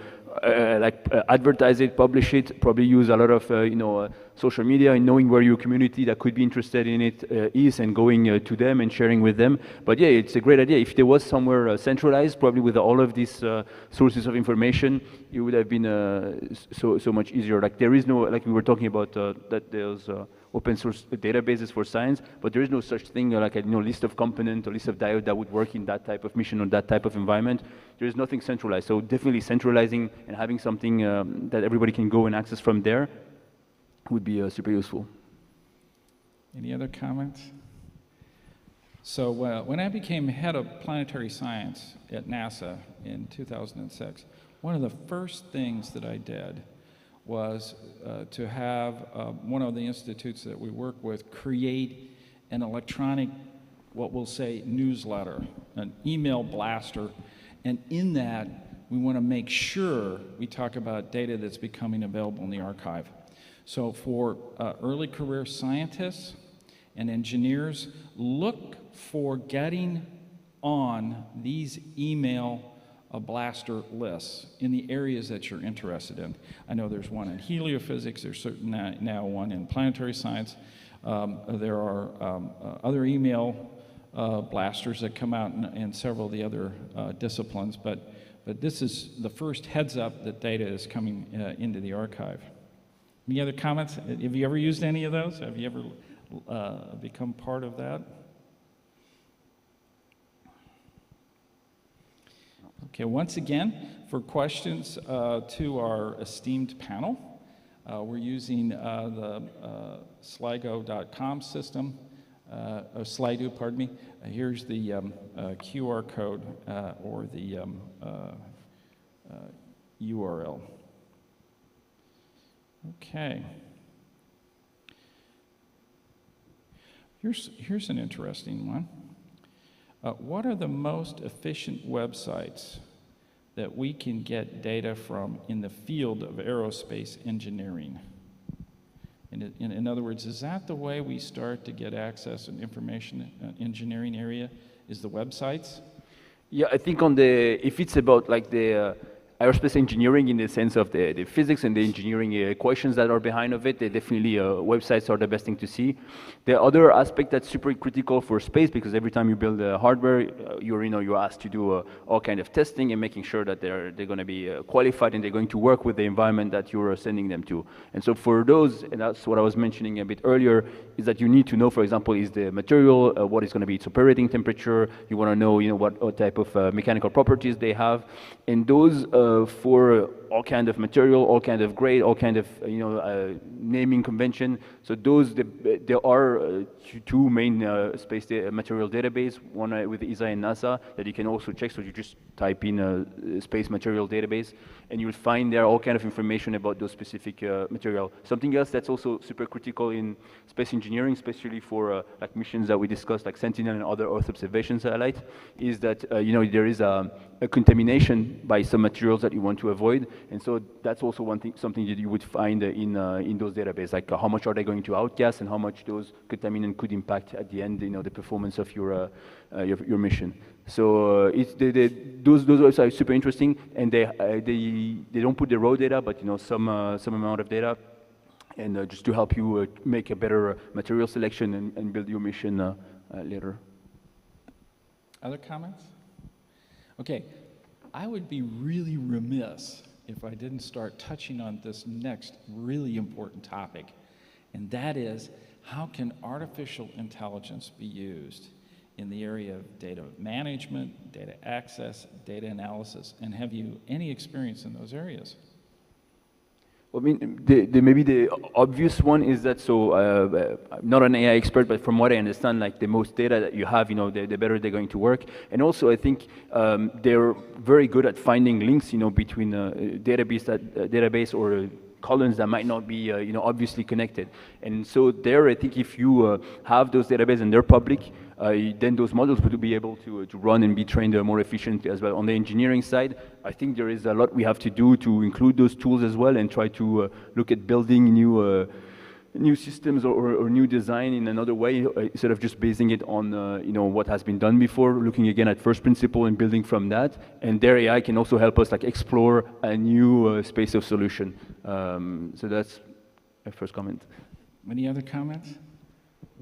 advertise it, publish it, probably use a lot of social media and knowing where your community that could be interested in it is, and going to them and sharing with them. But yeah, it's a great idea. If there was somewhere centralized, probably with all of these sources of information, it would have been so much easier. Like there is no, like we were talking about that there's open source databases for science, but there is no such thing like a list of component or list of diode that would work in that type of mission or that type of environment. There is nothing centralized. So definitely centralizing and having something that everybody can go and access from there would be super useful. Any other comments? So when I became head of planetary science at NASA in 2006, one of the first things that I did was to have one of the institutes that we work with create an electronic, what we'll say, newsletter, an email blaster, and in that we want to make sure we talk about data that's becoming available in the archive. So for early career scientists and engineers, look for getting on these email blaster lists in the areas that you're interested in. I know there's one in heliophysics, there's certainly now one in planetary science. There are other email blasters that come out in several of the other disciplines, but this is the first heads up that data is coming into the archive. Any other comments? Have you ever used any of those? Have you ever become part of that? Okay, once again, for questions to our esteemed panel, we're using the sligo.com system, Slido, pardon me. Here's the QR code or the URL. Okay. Here's an interesting one. What are the most efficient websites that we can get data from in the field of aerospace engineering? In other words, is that the way we start to get access and information engineering area, is the websites? Yeah, I think if it's about like the aerospace engineering in the sense of the physics and the engineering equations that are behind of it, definitely websites are the best thing to see. The other aspect that's super critical for space, because every time you build hardware, you're asked to do all kind of testing and making sure that they're going to be qualified and they're going to work with the environment that you're sending them to. And so for those, and that's what I was mentioning a bit earlier, is that you need to know, for example, is the material, what is going to be its operating temperature. You want to know, what type of mechanical properties they have, and those for all kind of material, all kind of grade, all kind of naming convention. So those there are two main space material database. One with ESA and NASA that you can also check. So you just type in a space material database, and you'll find there all kind of information about those specific material. Something else that's also super critical in space engineering, especially for like missions that we discussed, like Sentinel and other Earth observation satellites, is that there is a contamination by some materials that you want to avoid. And so that's also something that you would find in those databases, like how much are they going to outgas and how much those contaminants could impact at the end, the performance of your mission. So those websites are super interesting, and they don't put the raw data, but some amount of data, and just to help you make a better material selection and build your mission later. Other comments? Okay, I would be really remiss if I didn't start touching on this next really important topic, and that is, how can artificial intelligence be used in the area of data management, data access, data analysis, and have you any experience in those areas? Well, I mean, maybe the obvious one is that, so I'm not an AI expert, but from what I understand, like the most data that you have, the better they're going to work. And also, I think they're very good at finding links, between database or columns that might not be, obviously connected. And so there, I think if you have those databases and they're public, then those models would be able to run and be trained more efficiently as well. On the engineering side, I think there is a lot we have to do to include those tools as well and try to look at building new systems or new design in another way, instead of just basing it on what has been done before, looking again at first principle and building from that. And their AI can also help us explore a new space of solution. So that's my first comment. Any other comments?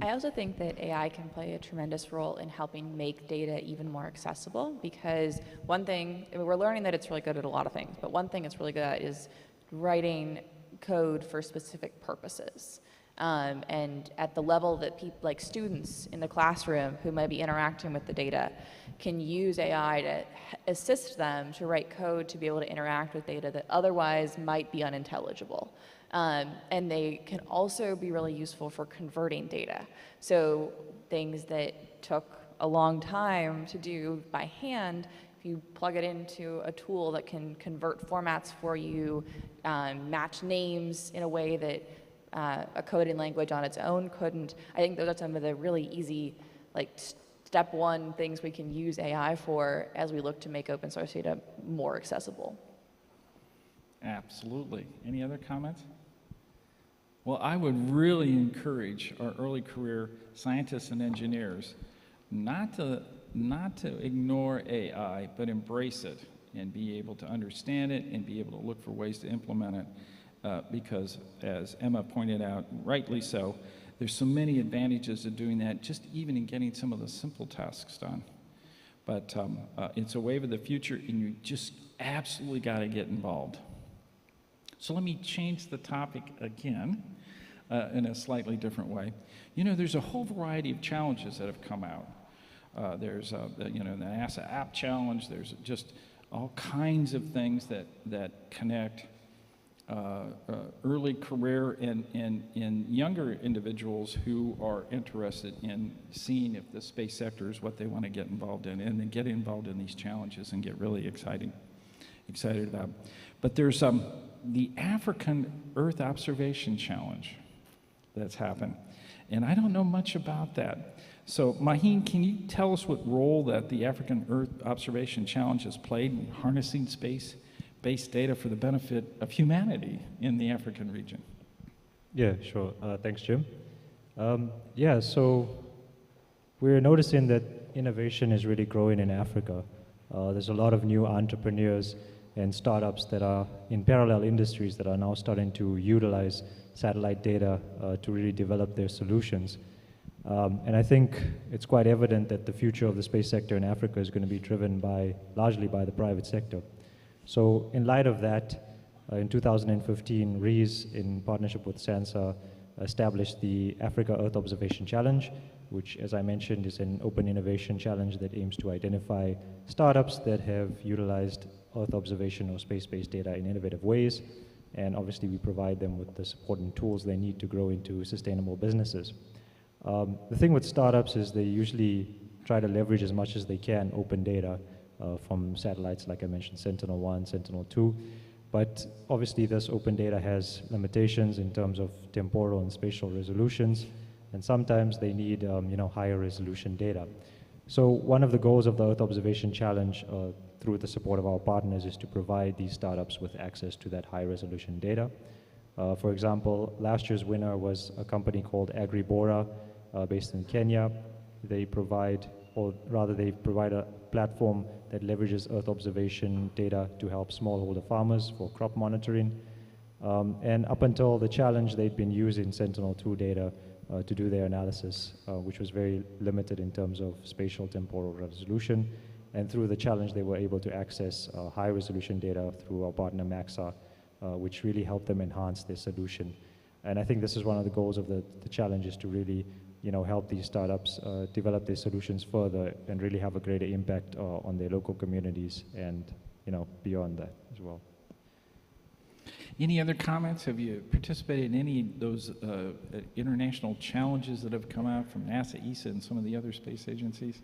I also think that AI can play a tremendous role in helping make data even more accessible, because one thing, we're learning that it's really good at a lot of things, but one thing it's really good at is writing code for specific purposes. And at the level that people, like students in the classroom who might be interacting with the data, can use AI to assist them to write code to be able to interact with data that otherwise might be unintelligible. And they can also be really useful for converting data. So things that took a long time to do by hand, if you plug it into a tool that can convert formats for you, match names in a way that a coding language on its own couldn't, I think those are some of the really easy, step one things we can use AI for as we look to make open source data more accessible. Absolutely. Any other comments? Well, I would really encourage our early career scientists and engineers not to ignore AI, but embrace it and be able to understand it and be able to look for ways to implement it, because as Emma pointed out, rightly so, there's so many advantages of doing that, just even in getting some of the simple tasks done. But it's a wave of the future, and you just absolutely got to get involved. So let me change the topic again in a slightly different way. There's a whole variety of challenges that have come out. There's the NASA App Challenge. There's just all kinds of things that connect early career and younger individuals who are interested in seeing if the space sector is what they want to get involved in, and then get involved in these challenges and get really excited about. But there's the African Earth Observation Challenge that's happened, and I don't know much about that. So Maheen, can you tell us what role that the African Earth Observation Challenge has played in harnessing space-based data for the benefit of humanity in the African region? Yeah, sure. Thanks, Jim. Yeah, so we're noticing that innovation is really growing in Africa. There's a lot of new entrepreneurs and startups that are in parallel industries that are now starting to utilize satellite data to really develop their solutions. And I think it's quite evident that the future of the space sector in Africa is going to be driven largely by the private sector. So in light of that, in 2015, REES, in partnership with SANSA, established the Africa Earth Observation Challenge, which, as I mentioned, is an open innovation challenge that aims to identify startups that have utilized Earth observation or space-based data in innovative ways. And obviously, we provide them with the support and tools they need to grow into sustainable businesses. The thing with startups is they usually try to leverage as much as they can open data from satellites, like I mentioned, Sentinel-1, Sentinel-2. But obviously, this open data has limitations in terms of temporal and spatial resolutions, and sometimes they need higher resolution data. So one of the goals of the Earth Observation Challenge through the support of our partners is to provide these startups with access to that high-resolution data. For example, last year's winner was a company called Agribora, based in Kenya. They provide a platform that leverages Earth observation data to help smallholder farmers for crop monitoring. And up until the challenge, they'd been using Sentinel-2 data to do their analysis, which was very limited in terms of spatial temporal resolution. And through the challenge, they were able to access high-resolution data through our partner Maxa, which really helped them enhance their solution. And I think this is one of the goals of the challenge, is to really help these startups develop their solutions further and really have a greater impact on their local communities and beyond that as well. Any other comments? Have you participated in any of those international challenges that have come out from NASA, ESA, and some of the other space agencies?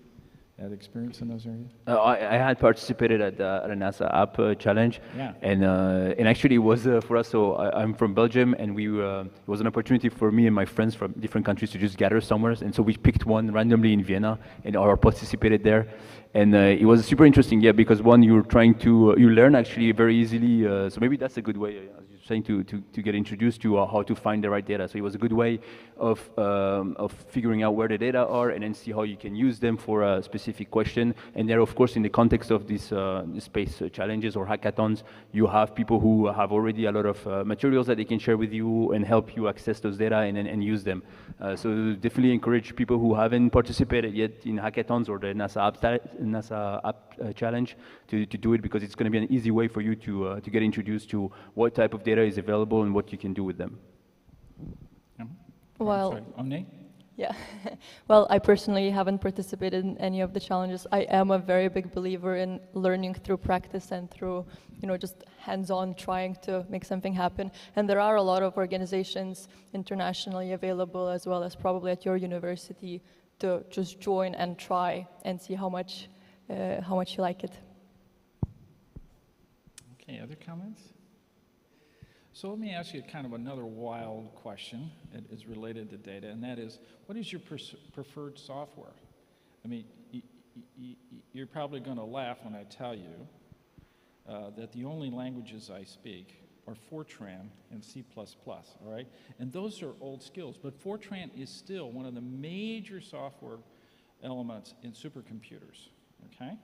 Had experience in those areas? I had participated at the NASA App Challenge, yeah. And actually it was for us. So I'm from Belgium, and it was an opportunity for me and my friends from different countries to just gather somewhere. And so we picked one randomly in Vienna, and participated there. And it was super interesting, yeah, because one, you learn actually very easily. So maybe that's a good way, as you're saying, to get introduced to how to find the right data. So it was a good way of figuring out where the data are, and then see how you can use them for a specific question. And there, of course, in the context of these space challenges or hackathons, you have people who have already a lot of materials that they can share with you and help you access those data and use them. So definitely encourage people who haven't participated yet in hackathons or the NASA App Challenge to do it, because it's going to be an easy way for you to get introduced to what type of data is available and what you can do with them. Well, Omne? Yeah, well, I personally haven't participated in any of the challenges. I am a very big believer in learning through practice and through, just hands-on trying to make something happen. And there are a lot of organizations internationally available, as well as probably at your university, to just join and try and see how much you like it. Okay, other comments? So let me ask you kind of another wild question that is related to data, and that is, what is your preferred software? I mean, you're probably going to laugh when I tell you that the only languages I speak are Fortran and C++, all right? And those are old skills, but Fortran is still one of the major software elements in supercomputers, okay?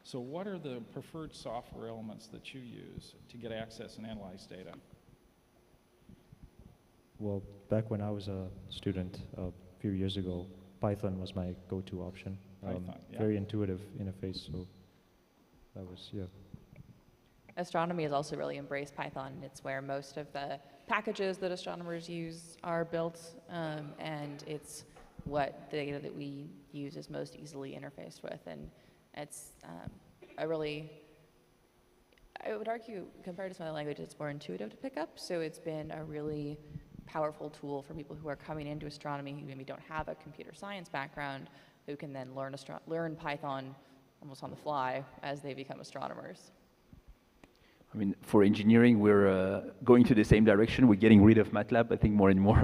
So what are the preferred software elements that you use to get access and analyze data? Well, back when I was a student a few years ago, Python was my go-to option. Python, yeah. Very intuitive interface, so that was, yeah. Astronomy has also really embraced Python. It's where most of the packages that astronomers use are built, and it's what the data that we use is most easily interfaced with. And it's I would argue, compared to some other languages, it's more intuitive to pick up. So it's been a really powerful tool for people who are coming into astronomy who maybe don't have a computer science background, who can then learn Python almost on the fly as they become astronomers. I mean, for engineering, we're going to the same direction. We're getting rid of MATLAB. I think more and more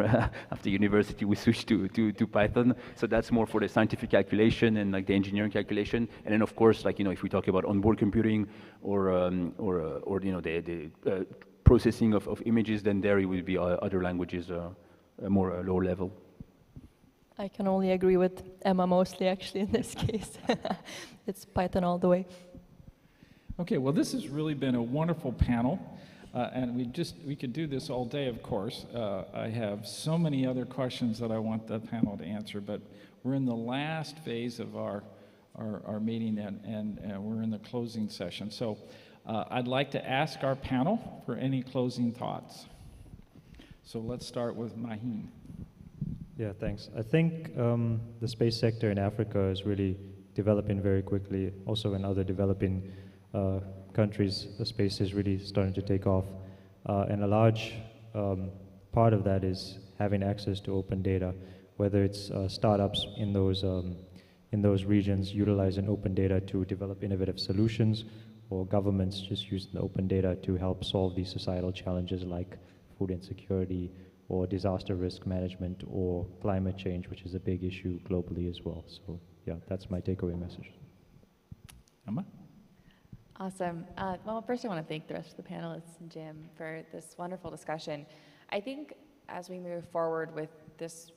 after university, we switched to Python. So that's more for the scientific calculation and like the engineering calculation. And then of course, like, if we talk about onboard computing or the processing of images, then there it will be other languages, more low level. I can only agree with Emma mostly, actually, in this case. It's Python all the way. Okay, well, this has really been a wonderful panel, and we could do this all day, of course. I have so many other questions that I want the panel to answer, but we're in the last phase of our meeting, and we're in the closing session. So I'd like to ask our panel for any closing thoughts. So let's start with Mahim. Yeah, thanks. I think the space sector in Africa is really developing very quickly. Also in other developing countries, the space is really starting to take off. And a large part of that is having access to open data, whether it's startups in those regions utilizing open data to develop innovative solutions, or governments just using the open data to help solve these societal challenges like food insecurity or disaster risk management, or climate change, which is a big issue globally as well. So yeah, that's my takeaway message. Emma? Awesome. Well, first I want to thank the rest of the panelists and Jim for this wonderful discussion. I think as we move forward with this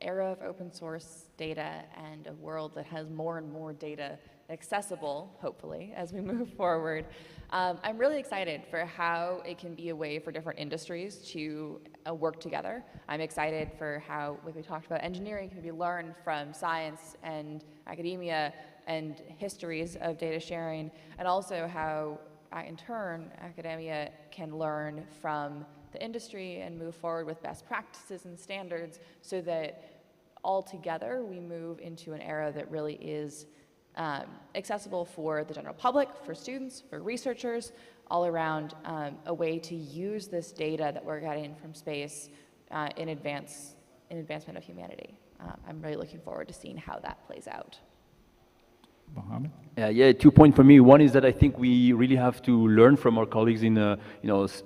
era of open source data and a world that has more and more data accessible, hopefully, as we move forward, I'm really excited for how it can be a way for different industries to work together. I'm excited for how, like we talked about, engineering can be learned from science and academia and histories of data sharing, and also how, in turn, academia can learn from the industry and move forward with best practices and standards so that all together we move into an era that really is accessible for the general public, for students, for researchers, all around, a way to use this data that we're getting from space in advancement of humanity. I'm really looking forward to seeing how that plays out. Mohammed? Yeah, 2 points for me. One is that I think we really have to learn from our colleagues in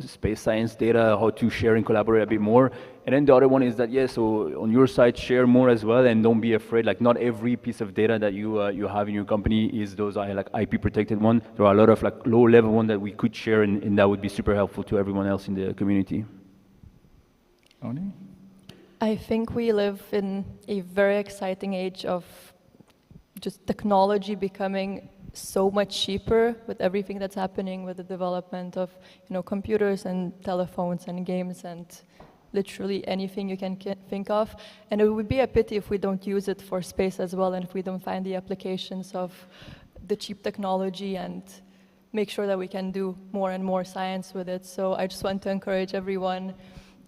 space science data, how to share and collaborate a bit more. And then the other one is that, yeah, so on your side, share more as well, and don't be afraid. Like, not every piece of data that you have in your company is those like IP protected one. There are a lot of like low level one that we could share, and that would be super helpful to everyone else in the community. Oni? I think we live in a very exciting age of just technology becoming so much cheaper with everything that's happening with the development of computers and telephones and games and literally anything you can think of. And it would be a pity if we don't use it for space as well, and if we don't find the applications of the cheap technology and make sure that we can do more and more science with it. So I just want to encourage everyone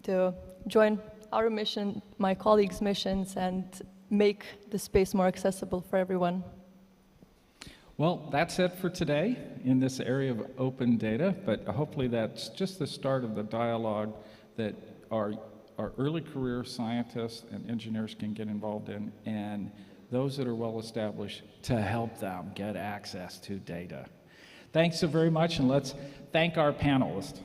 to join our mission, my colleagues' missions, and make the space more accessible for everyone. Well, that's it for today in this area of open data, but hopefully that's just the start of the dialogue that our early career scientists and engineers can get involved in, and those that are well established to help them get access to data. Thanks so very much, and let's thank our panelists.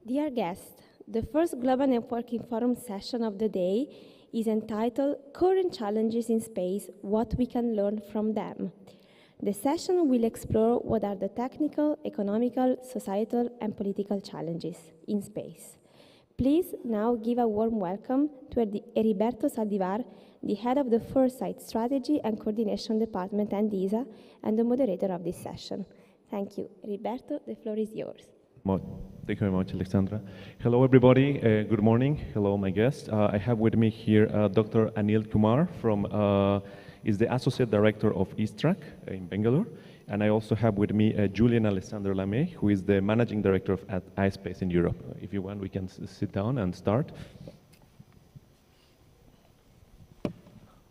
Dear guests, the first Global Networking Forum session of the day is entitled Current Challenges in Space, What We Can Learn from Them. The session will explore what are the technical, economical, societal, and political challenges in space. Please now give a warm welcome to Heriberto Saldivar, the head of the Foresight Strategy and Coordination Department at ESA, and the moderator of this session. Thank you. Heriberto, the floor is yours. Thank you very much, Alexandra. Hello, everybody. Good morning. Hello, my guest. I have with me here Dr. Anil Kumar is the Associate Director of ISTRAC in Bangalore. And I also have with me Julian Alexander Lamé, who is the Managing Director at iSpace in Europe. If you want, we can sit down and start.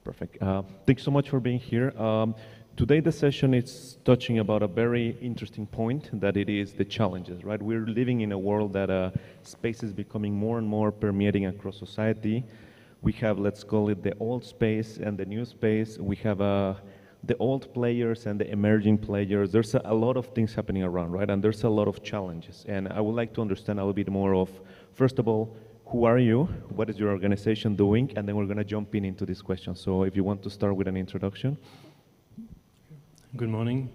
Perfect. Thanks so much for being here. Today the session is touching about a very interesting point, that it is the challenges, right? We're living in a world that space is becoming more and more permeating across society. We have, let's call it the old space and the new space. We have the old players and the emerging players. There's a lot of things happening around, right? And there's a lot of challenges. And I would like to understand a little bit more of, first of all, who are you? What is your organization doing? And then we're going to jump into this question. So if you want to start with an introduction. Good morning.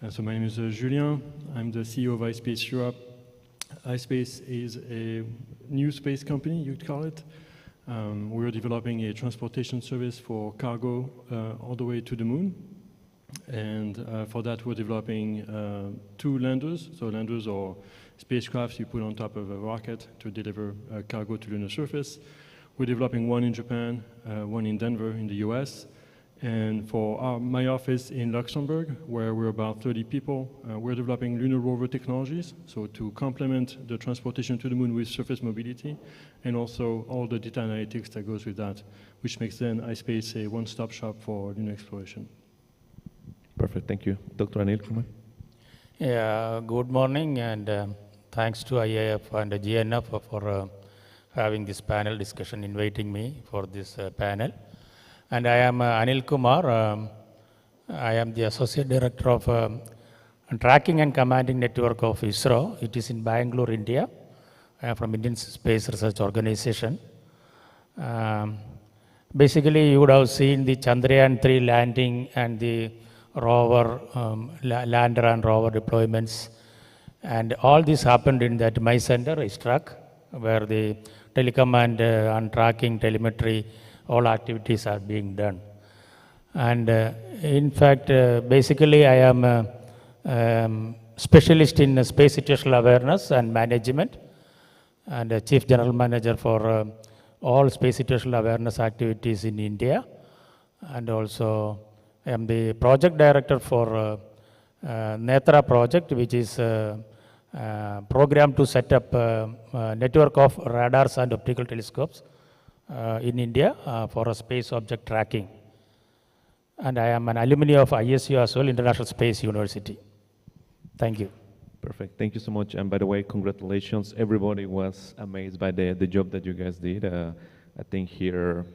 So my name is Julien. I'm the CEO of iSpace Europe. iSpace is a new space company, you'd call it. We're developing a transportation service for cargo all the way to the moon. And for that, we're developing 2 landers. So landers are spacecrafts you put on top of a rocket to deliver cargo to the lunar surface. We're developing 1 in Japan, 1 in Denver in the US. And for my office in Luxembourg, where we're about 30 people, we're developing lunar rover technologies, so to complement the transportation to the moon with surface mobility, and also all the data analytics that goes with that, which makes then iSpace a one-stop shop for lunar exploration. Perfect, thank you. Dr. Anil Kumar. Yeah, good morning, and thanks to IAF and GNF for having this panel discussion, inviting me for this panel. And I am Anil Kumar. I am the Associate Director of Tracking and Commanding Network of ISRO. It is in Bangalore, India. I am from Indian Space Research Organization. Basically, you would have seen the Chandrayaan-3 landing and the rover, lander and rover deployments. And all this happened in that my center, ISTRAC, where the telecommand and tracking, telemetry, all activities are being done. And in fact, basically I am a specialist in space situational awareness and management, and a Chief General Manager for all space situational awareness activities in India. And also I am the Project Director for Netra project, which is a program to set up a network of radars and optical telescopes in India for a space object tracking. And I am an alumni of ISU as well, International Space University. Thank you. Perfect. Thank you so much. And by the way, congratulations. Everybody was amazed by the job that you guys did. I think here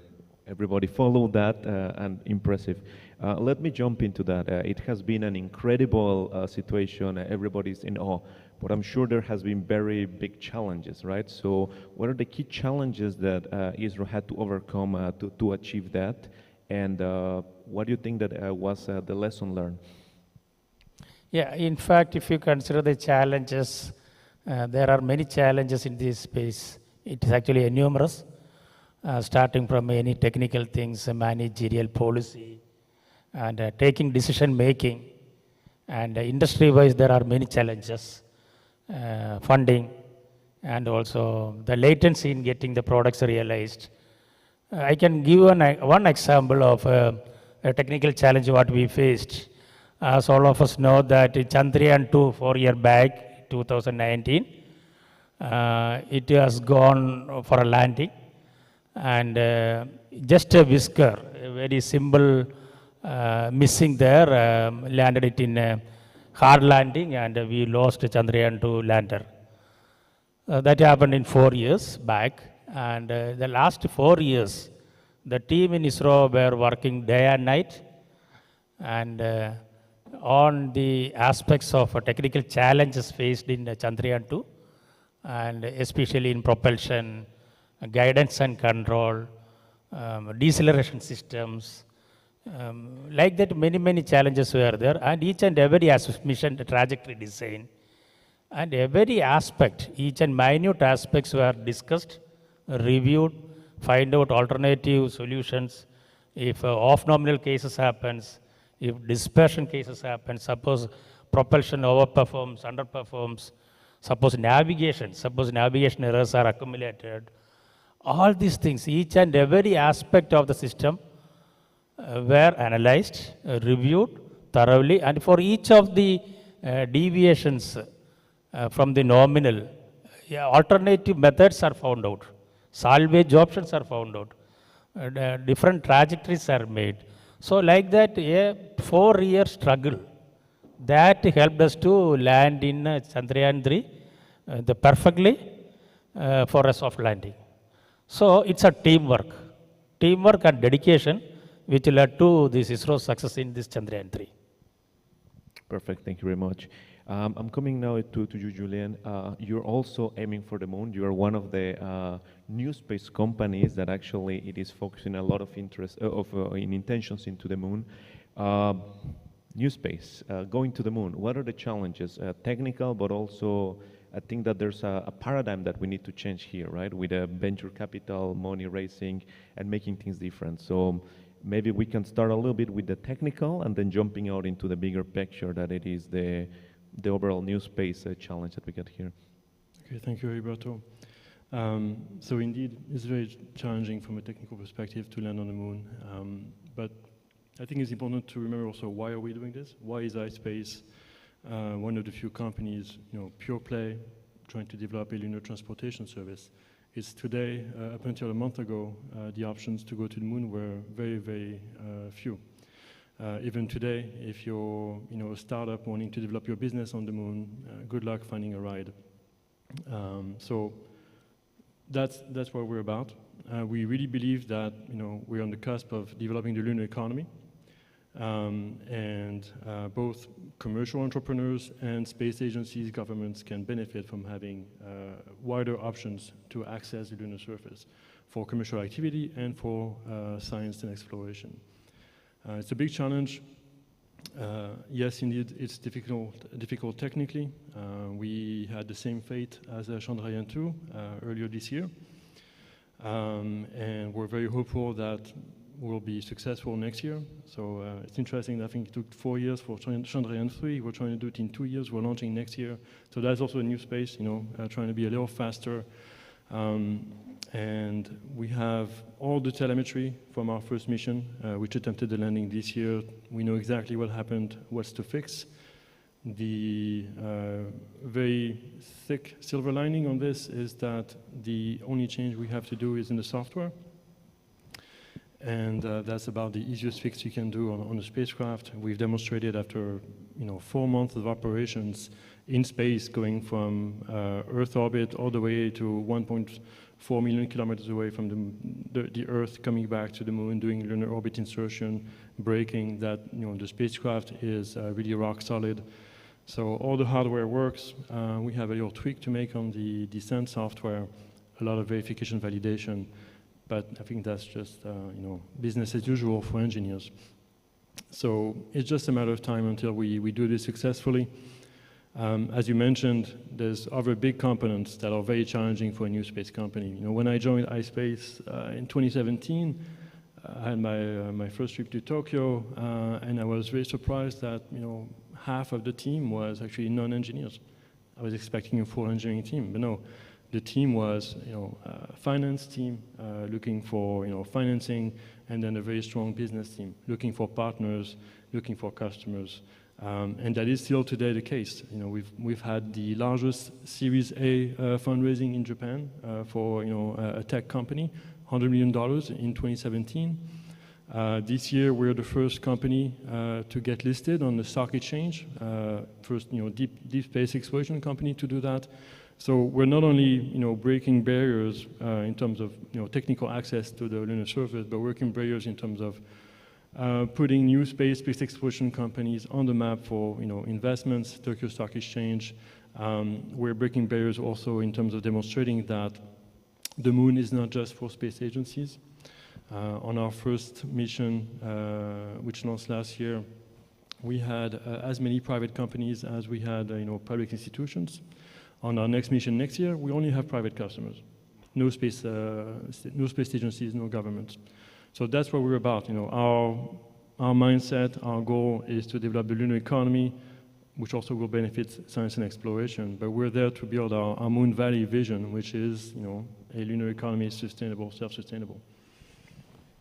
everybody followed that and impressive. Let me jump into that. It has been an incredible situation. Everybody's in awe. But I'm sure there has been very big challenges, right? So what are the key challenges that ISRO had to overcome to achieve that? And what do you think that was the lesson learned? Yeah, in fact, if you consider the challenges, there are many challenges in this space. It is actually numerous, starting from any technical things, managerial policy, and taking decision making. And industry-wise, there are many challenges, funding, and also the latency in getting the products realized. I can give one example of a technical challenge what we faced. As all of us know that Chandrayaan-2 4 years back, 2019, it has gone for a landing, and just a whisker, a very simple missing there, landed it in a hard landing, and we lost Chandrayaan-2 lander. That happened in 4 years back, and the last 4 years, the team in ISRO were working day and night, and on the aspects of technical challenges faced in Chandrayaan-2, and especially in propulsion, guidance and control, deceleration systems, like that many challenges were there, and each and every mission trajectory design, and every aspect, each and minute aspects were discussed, reviewed, find out alternative solutions. If off-nominal cases happens, if dispersion cases happen, suppose propulsion overperforms, underperforms, suppose navigation errors are accumulated, all these things, each and every aspect of the system were analyzed, reviewed thoroughly, and for each of the deviations from the nominal, alternative methods are found out, salvage options are found out, different trajectories are made. So like that, a 4-year struggle, that helped us to land in Chandrayaan-3 perfectly for a soft landing. So it's a teamwork and dedication which led to this ISRO success in this Chandrayaan-3. Perfect, thank you very much. I'm coming now to you, Julian. You're also aiming for the moon. You are one of the new space companies that actually it is focusing a lot of interest in intentions into the moon. New space, going to the moon. What are the challenges? Technical, but also I think that there's a paradigm that we need to change here, right? With venture capital, money raising, and making things different. So maybe we can start a little bit with the technical and then jumping out into the bigger picture that it is the overall new space challenge that we get here. Okay, thank you, Roberto. So indeed, it's very challenging from a technical perspective to land on the moon. But I think it's important to remember also why are we doing this? Why is iSpace one of the few companies, pure play, trying to develop a lunar transportation service? It's today, up until a month ago, the options to go to the moon were very few. Even today, if you're a startup wanting to develop your business on the moon, good luck finding a ride. So that's what we're about. We really believe that we're on the cusp of developing the lunar economy, and both commercial entrepreneurs and space agencies, governments can benefit from having wider options to access the lunar surface for commercial activity and for science and exploration. It's a big challenge. Yes, indeed, it's difficult technically. We had the same fate as Chandrayaan-2 earlier this year. And we're very hopeful that we'll be successful next year. So it's interesting, I think it took 4 years for Chandrayaan-3. We're trying to do it in 2 years. We're launching next year. So that's also a new space, trying to be a little faster. And we have all the telemetry from our first mission, which attempted the landing this year. We know exactly what happened, what's to fix. The very thick silver lining on this is that the only change we have to do is in the software. And that's about the easiest fix you can do on a spacecraft. We've demonstrated after 4 months of operations in space, going from Earth orbit all the way to 1.4 million kilometers away from the Earth, coming back to the moon, doing lunar orbit insertion, braking, that the spacecraft is really rock solid. So all the hardware works. We have a little tweak to make on the descent software, a lot of verification, validation, but I think that's just business as usual for engineers. So it's just a matter of time until we do this successfully. As you mentioned, there's other big components that are very challenging for a new space company. When I joined iSpace in 2017, I had my first trip to Tokyo, and I was very surprised that half of the team was actually non-engineers. I was expecting a full engineering team, but no. The team was a finance team looking for financing, and then a very strong business team looking for partners, looking for customers. And that is still today the case. We've had the largest Series A fundraising in Japan for a tech company, $100 million in 2017. This year we're the first company to get listed on the stock exchange, first deep space exploration company to do that. So we're not only breaking barriers in terms of technical access to the lunar surface, but working barriers in terms of putting new space exploration companies on the map for investments, Tokyo Stock Exchange. We're breaking barriers also in terms of demonstrating that the moon is not just for space agencies. On our first mission, which launched last year, we had as many private companies as we had public institutions. On our next mission next year, we only have private customers. No space agencies, no governments. So that's what we're about. Our mindset, our goal is to develop the lunar economy, which also will benefit science and exploration. But we're there to build our Moon Valley vision, which is a lunar economy, sustainable, self-sustainable.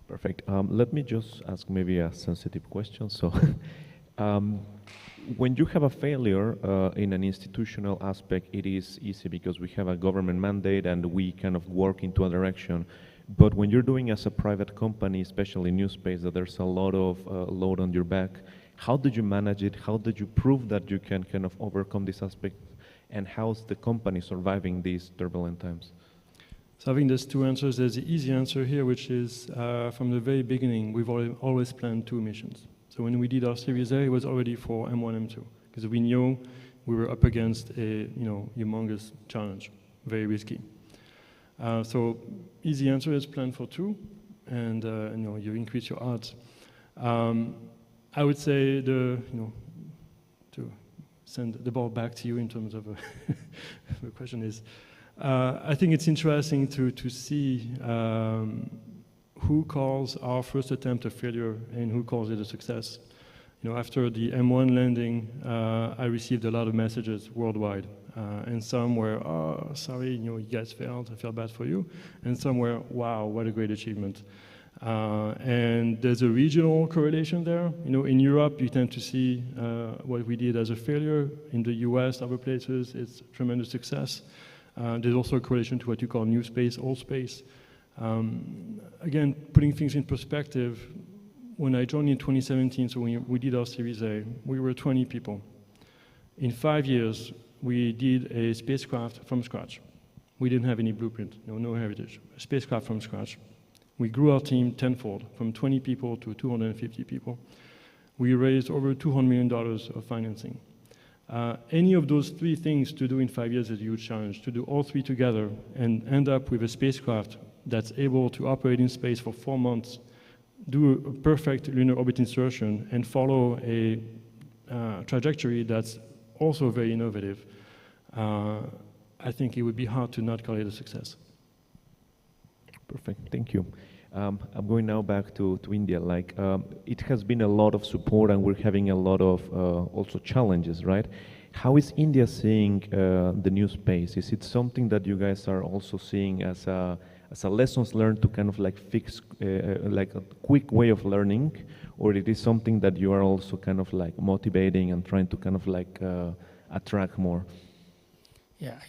Perfect. Let me just ask maybe a sensitive question. So, when you have a failure in an institutional aspect, it is easy because we have a government mandate and we kind of work into a direction. But when you're doing as a private company, especially new space, that there's a lot of load on your back, how did you manage it? How did you prove that you can kind of overcome this aspect? And how's the company surviving these turbulent times? So I think there's two answers. There's the easy answer here, which is from the very beginning, we've always planned 2 missions. So when we did our Series A, it was already for M1, M2, because we knew we were up against a humongous challenge, very risky. So easy answer is plan for 2, and you increase your odds. I would say to send the ball back to you in terms of the question is, I think it's interesting to see who calls our first attempt a failure and who calls it a success. After the M1 landing, I received a lot of messages worldwide. And some were, oh, sorry, you guys failed, I feel bad for you. And some were, wow, what a great achievement. And there's a regional correlation there. In Europe, you tend to see what we did as a failure. In the US, other places, it's a tremendous success. There's also a correlation to what you call new space, old space. Again, putting things in perspective, when I joined in 2017, so when we did our Series A, we were 20 people. In 5 years, we did a spacecraft from scratch. We didn't have any blueprint, no heritage, a spacecraft from scratch. We grew our team tenfold, from 20 people to 250 people. We raised over $200 million of financing. Any of those 3 things to do in 5 years is a huge challenge. To do all 3 together and end up with a spacecraft that's able to operate in space for 4 months, do a perfect lunar orbit insertion, and follow a trajectory that's also very innovative, I think it would be hard to not call it a success. Perfect, thank you. I'm going now back to India. It has been a lot of support and we're having a lot of also challenges, right? How is India seeing the new space? Is it something that you guys are also seeing as a lessons learned to kind of fix a quick way of learning, or it is something that you are also kind of motivating and trying to kind of attract more? Yeah,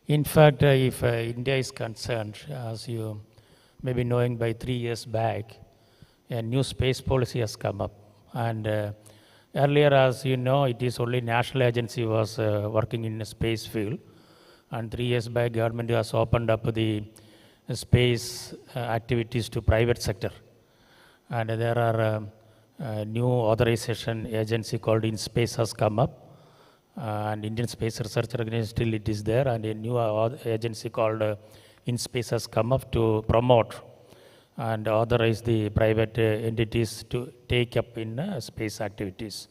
in fact, if India is concerned, as you may be knowing, by 3 years back, a new space policy has come up, and Earlier, as you know, it is only national agency was working in the space field. And 3 years back, government has opened up the space activities to private sector. And there are a new authorization agency called InSpace has come up. And Indian Space Research Organization, still it is there. And a new agency called InSpace has come up to promote and authorize the private entities to take up in space activities.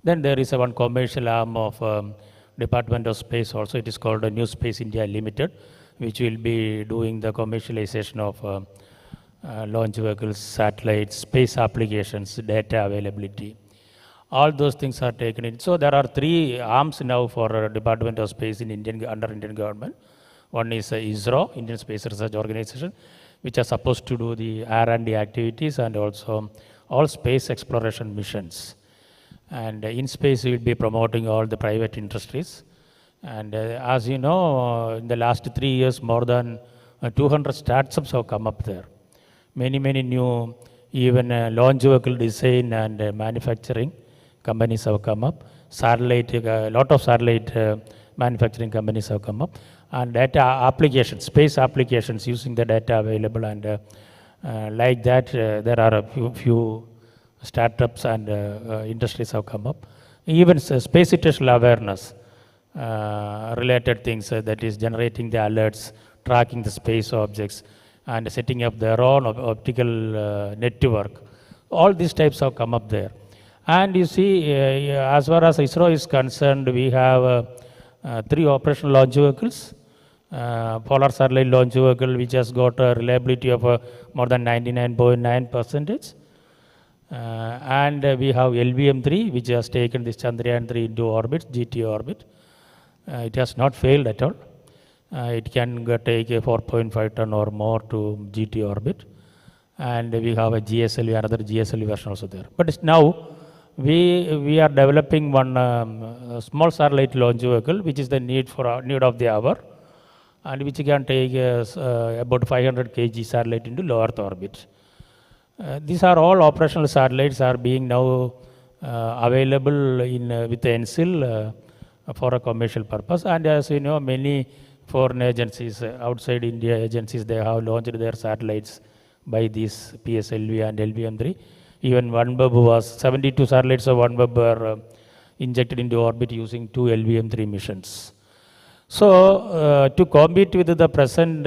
Then there is one commercial arm of Department of Space also. It is called New Space India Limited, which will be doing the commercialization of launch vehicles, satellites, space applications, data availability. All those things are taken in. So there are 3 arms now for Department of Space in under Indian government. One is ISRO, Indian Space Research Organization, which are supposed to do the R&D activities and also all space exploration missions. And InSpace will be promoting all the private industries. And as you know, in the last 3 years, more than 200 startups have come up there. Many new, even launch vehicle design and manufacturing companies have come up. Satellite, a lot of satellite manufacturing companies have come up. And data applications, space applications using the data available, and like that, there are a few startups and industries have come up. Even space situational awareness related things, that is generating the alerts, tracking the space objects, and setting up their own optical network. All these types have come up there. And you see, as far as ISRO is concerned, we have 3 operational launch vehicles. Polar satellite launch vehicle, which has got a reliability of more than 99.9%. And we have LVM-3, which has taken this Chandrayaan-3 into orbit, GT orbit. It has not failed at all. It can take a 4.5 ton or more to GT orbit. And we have a GSLV, another GSLV version also there. But now, we are developing one small satellite launch vehicle, which is the need of the hour, and which can take about 500 kg satellite into low Earth orbit. These are all operational satellites are being now available with the NCIL for a commercial purpose. And as you know, many foreign agencies, outside India agencies, they have launched their satellites by these PSLV and LVM-3. Even OneWeb was 72 satellites of OneWeb were injected into orbit using 2 LVM-3 missions. So to compete with the present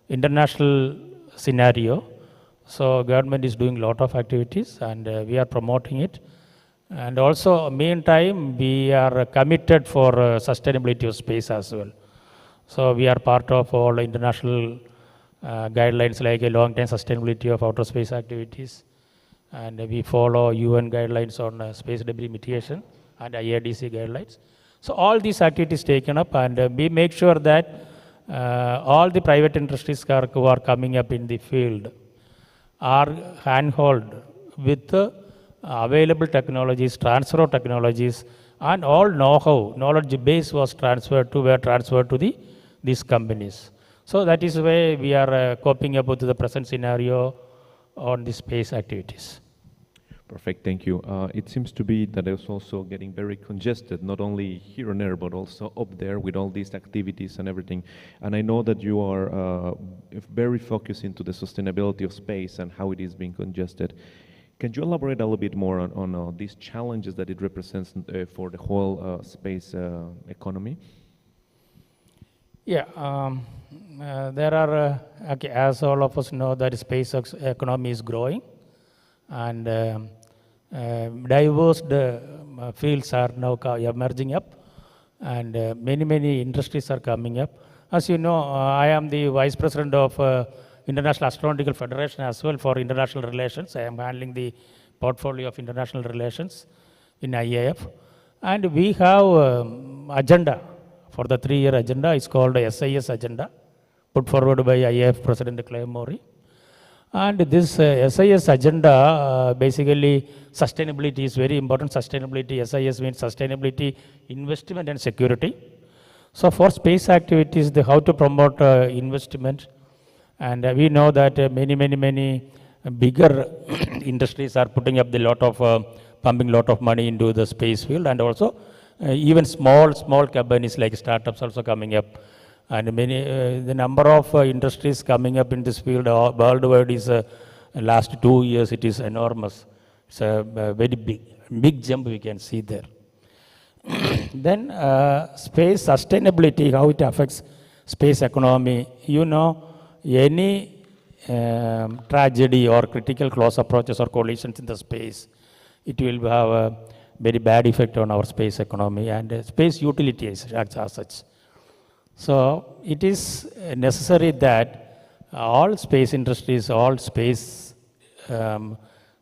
international scenario, so government is doing a lot of activities, and we are promoting it. And also, meantime, we are committed for sustainability of space as well. So we are part of all international guidelines like a long-term sustainability of outer space activities. And we follow UN guidelines on space debris mitigation and IADC guidelines. So all these activities taken up, and we make sure that all the private industries who are coming up in the field are handheld with available technologies, transfer of technologies, and all know-how, knowledge base were transferred to these companies. So that is why we are coping up with the present scenario on the space activities. Perfect, thank you. It seems to be that it's also getting very congested, not only here and there, but also up there with all these activities and everything. And I know that you are very focused into the sustainability of space and how it is being congested. Can you elaborate a little bit more on these challenges that it represents for the whole space economy? Yeah, there are, as all of us know, that space economy is growing, and diverse fields are now emerging up, and many industries are coming up. As you know, I am the Vice President of International Astronautical Federation as well for international relations. I am handling the portfolio of international relations in IAF, and we have agenda. For the 3-year agenda, it's called the SIS agenda, put forward by IAF President Claire Mori. And this SIS agenda, basically sustainability is very important. Sustainability, SIS means sustainability, investment and security. So for space activities, how to promote investment. And we know that many bigger industries are putting up a lot of pumping a lot of money into the space field, and also even small companies like startups also coming up. And many, the number of industries coming up in this field worldwide is, last 2 years, it is enormous. It's a very big jump we can see there. Then space sustainability, how it affects space economy. You know, any tragedy or critical close approaches or collisions in the space, it will have a very bad effect on our space economy and space utility as such. So it is necessary that all space industries, all space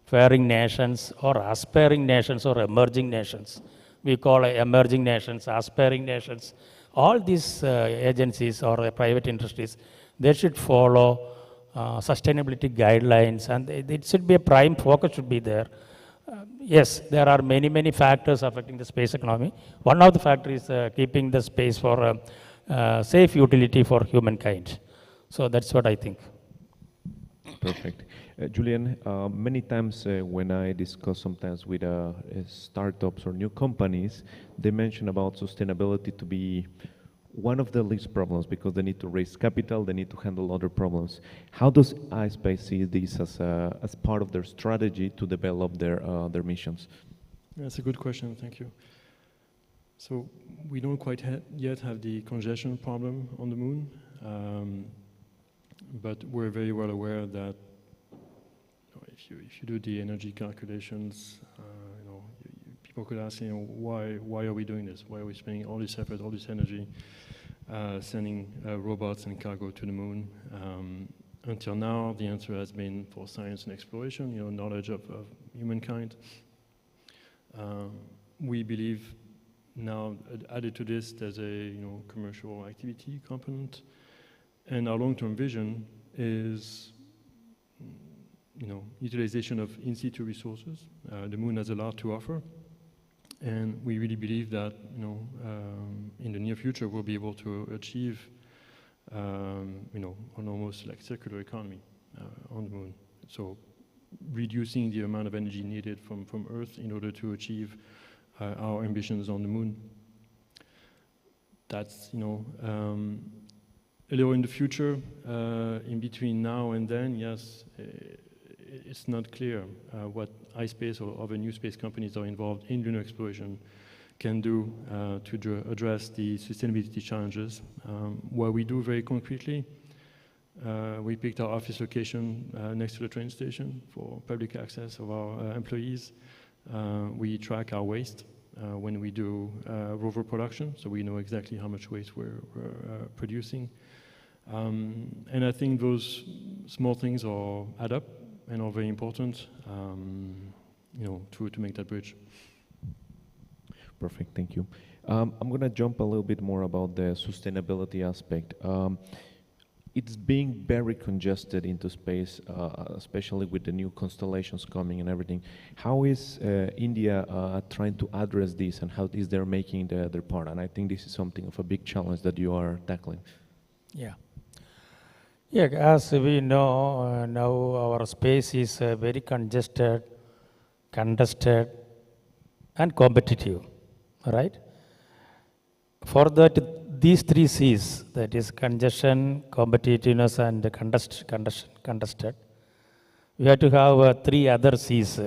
faring nations or aspiring nations or emerging nations, we call emerging nations, aspiring nations, all these agencies or private industries, they should follow sustainability guidelines, and it should be a prime focus should be there. Yes, there are many factors affecting the space economy. One of the factors is keeping the space for safe utility for humankind. So that's what I think. Perfect. Julian, many times when I discuss sometimes with startups or new companies, they mention about sustainability to be one of the least problems because they need to raise capital, they need to handle other problems. How does iSpace see this as part of their strategy to develop their missions? That's a good question, thank you. So we don't quite yet have the congestion problem on the moon, but we're very well aware that if you do the energy calculations, people could ask, why are we doing this? Why are we spending all this effort, all this energy, sending robots and cargo to the moon? Until now, the answer has been for science and exploration, knowledge of humankind. We believe now, added to this, there's a commercial activity component, and our long-term vision is utilization of in-situ resources. The moon has a lot to offer. And we really believe that, in the near future, we'll be able to achieve, an almost like circular economy on the moon. So reducing the amount of energy needed from Earth in order to achieve our ambitions on the moon. That's, a little in the future. In between now and then, yes, it's not clear what iSpace or other new space companies are involved in lunar exploration can do to address the sustainability challenges. What we do very concretely, we picked our office location next to the train station for public access of our employees. We track our waste when we do rover production, so we know exactly how much waste we're producing. And I think those small things add up and are very important, to make that bridge. Perfect, thank you. I'm going to jump a little bit more about the sustainability aspect. It's being very congested into space, especially with the new constellations coming and everything. How is India trying to address this, and how is they making their part? And I think this is something of a big challenge that you are tackling. Yeah. Yeah, as we know, now our space is very congested, contested, and competitive, right? For that, these three C's, that is congestion, competitiveness, and contested, we have to have three other C's,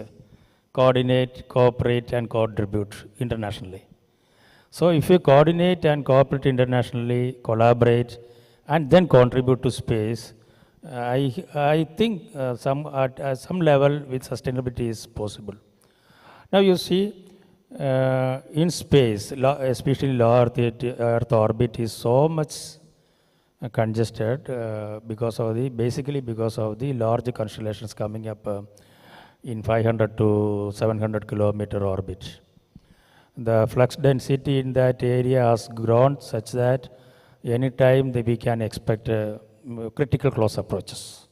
coordinate, cooperate, and contribute internationally. So if you coordinate and cooperate internationally, collaborate, and then contribute to space, I think at some level with sustainability is possible. Now you see, in space, especially low Earth orbit is so much congested basically because of the large constellations coming up in 500 to 700 kilometer orbit. The flux density in that area has grown such that anytime we can expect critical close approaches.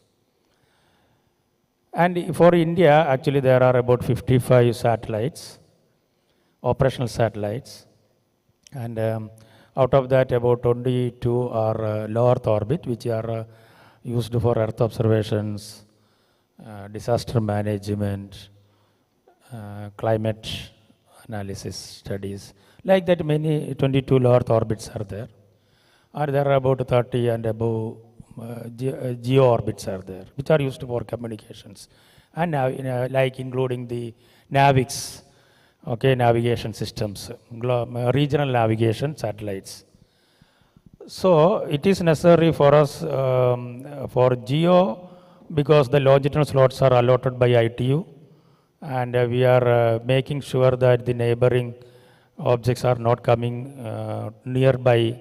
And for India, actually there are about 55 satellites, operational satellites, and out of that about 22 are low Earth orbit, which are used for Earth observations, disaster management, climate analysis studies. Like that, many 22 low Earth orbits are there. Or there are about 30 and above geo orbits are there, which are used for communications. And now, like including the NAVIX, okay, navigation systems, regional navigation satellites. So it is necessary for us for geo, because the longitudinal slots are allotted by ITU, and we are making sure that the neighboring objects are not coming nearby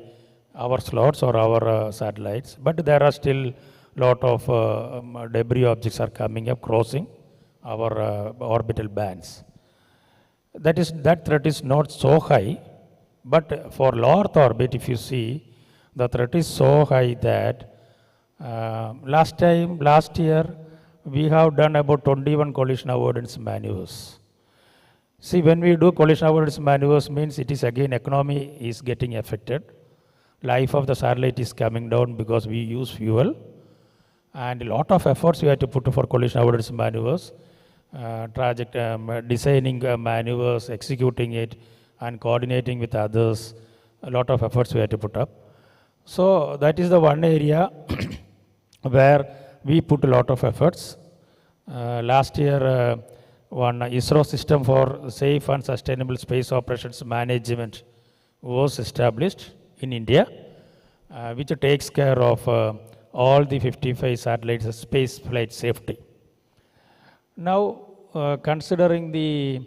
our slots or our satellites. But there are still lot of debris objects are coming up, crossing our orbital bands. That threat is not so high, but for low Earth orbit, if you see, the threat is so high that last year, we have done about 21 collision avoidance maneuvers. See, when we do collision avoidance maneuvers, means it is again economy is getting affected. Life of the satellite is coming down because we use fuel. And a lot of efforts we have to put for collision avoidance maneuvers, designing maneuvers, executing it, and coordinating with others. A lot of efforts we have to put up. So that is the one area where we put a lot of efforts. Last year, one ISRO system for safe and sustainable space operations management was established in India, which takes care of all the 55 satellites space flight safety. Now, considering the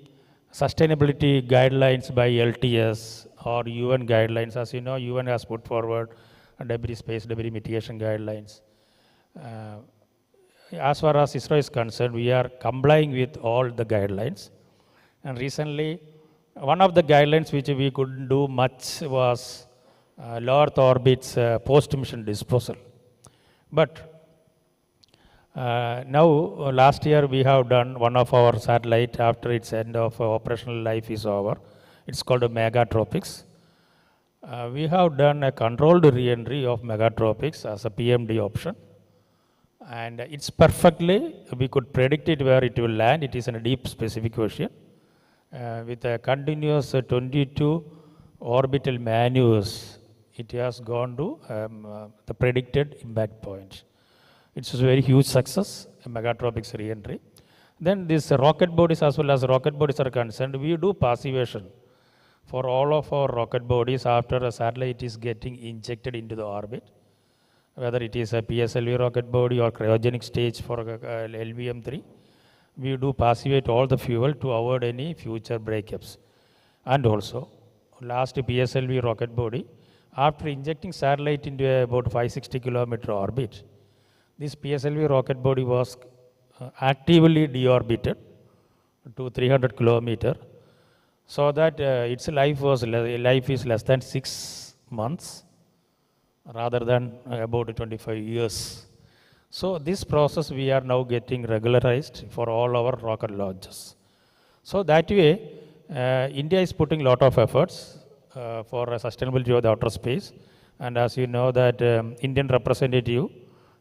sustainability guidelines by LTS or UN guidelines, as you know, UN has put forward space debris mitigation guidelines. As far as ISRO is concerned, we are complying with all the guidelines. And recently, one of the guidelines which we couldn't do much was low Earth orbit's post-mission disposal. But now, last year we have done one of our satellite after its end of operational life is over. It's called a Megatropics. We have done a controlled re-entry of Megatropics as a PMD option. And it's perfectly, we could predict it where it will land. It is in a deep Pacific Ocean with a continuous 22 orbital maneuvers. It has gone to the predicted impact point. It's a very huge success, a Megatropics re-entry. Then these rocket bodies, as well as rocket bodies are concerned, we do passivation for all of our rocket bodies after a satellite is getting injected into the orbit. Whether it is a PSLV rocket body or cryogenic stage for LVM-3, we do passivate all the fuel to avoid any future breakups. And also, last PSLV rocket body, after injecting satellite into about 560 kilometer orbit, this PSLV rocket body was actively deorbited to 300 kilometer, so that its life is less than 6 months, rather than about 25 years. So this process we are now getting regularized for all our rocket launches. So that way, India is putting a lot of efforts for sustainability of the outer space. And as you know that Indian representative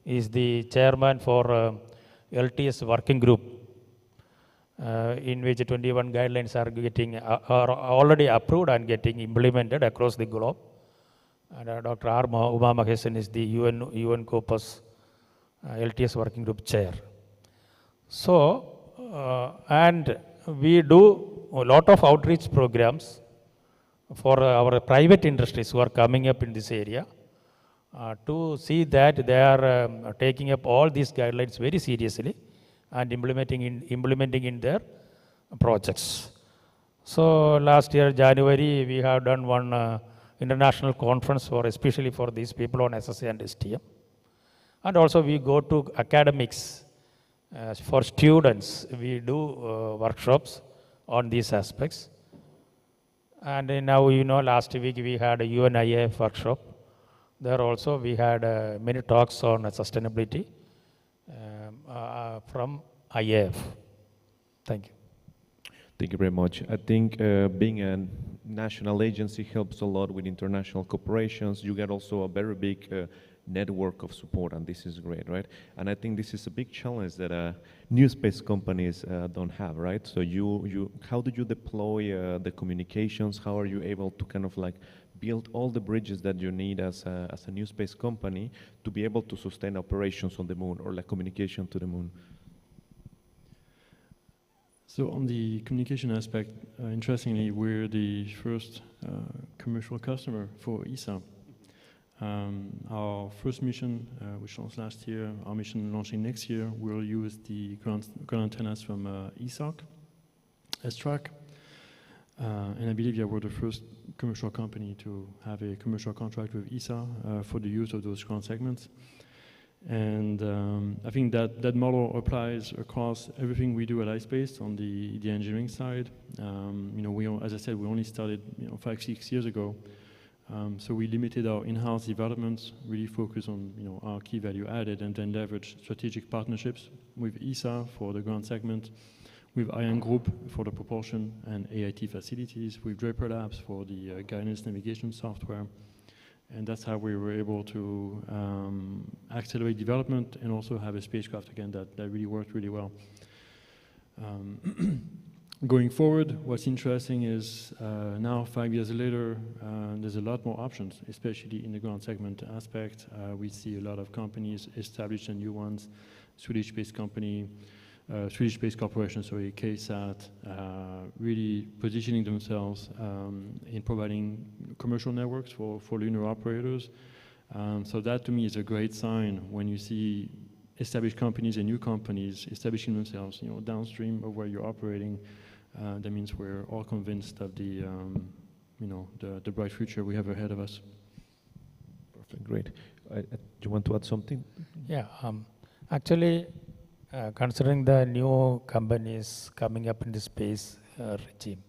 is the chairman for LTS working group, in which 21 guidelines are already approved and getting implemented across the globe. And Dr. R. Uma Mahesan is the UN COPUS LTS working group chair. So, and we do a lot of outreach programs for our private industries who are coming up in this area to see that they are taking up all these guidelines very seriously and implementing in their projects. So last year, January, we have done one international conference especially for these people on SSA and STM. And also we go to academics for students. We do workshops on these aspects. And now, you know, last week we had a UN IAF workshop. There also we had many talks on sustainability from IAF. Thank you. Thank you very much. I think being a national agency helps a lot with international cooperations. You get also a very big network of support, and this is great, right? And I think this is a big challenge that new space companies don't have, right? So how do you deploy the communications? How are you able to kind of like build all the bridges that you need as a new space company to be able to sustain operations on the moon or like communication to the moon? So on the communication aspect, interestingly, we're the first commercial customer for ESA. Our first mission, which launched last year, our mission launching next year, will use the ground antennas from ESOC, S-Track. And I believe we're the first commercial company to have a commercial contract with ESA for the use of those ground segments. And I think that model applies across everything we do at iSpace on the engineering side. As I said, we only started 5-6 years ago. So we limited our in-house developments, really focused on our key value added, and then leverage strategic partnerships with ESA for the ground segment, with IAN Group for the propulsion and AIT facilities, with Draper Labs for the guidance navigation software. And that's how we were able to accelerate development and also have a spacecraft again that really worked really well. Going forward, what's interesting is now 5 years later, there's a lot more options, especially in the ground segment aspect. We see a lot of companies establish new ones, Swedish Space Company, Swedish Space Corporation, sorry, KSAT, really positioning themselves in providing commercial networks for lunar operators. So that to me is a great sign when you see established companies and new companies establishing themselves, downstream of where you're operating. That means we're all convinced of the bright future we have ahead of us. Perfect, great. Do you want to add something? Yeah, actually, considering the new companies coming up in the space regime,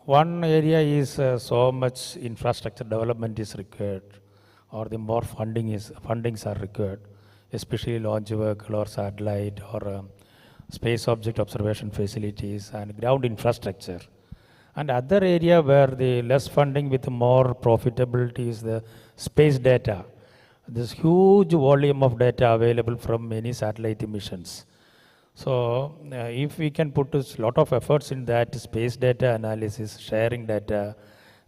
one area is so much infrastructure development is required, or the more fundings are required, especially launch vehicle or satellite or space object observation facilities and ground infrastructure. And other area where the less funding with more profitability is the space data. This huge volume of data available from many satellite missions. So if we can put a lot of efforts in that space data analysis, sharing data,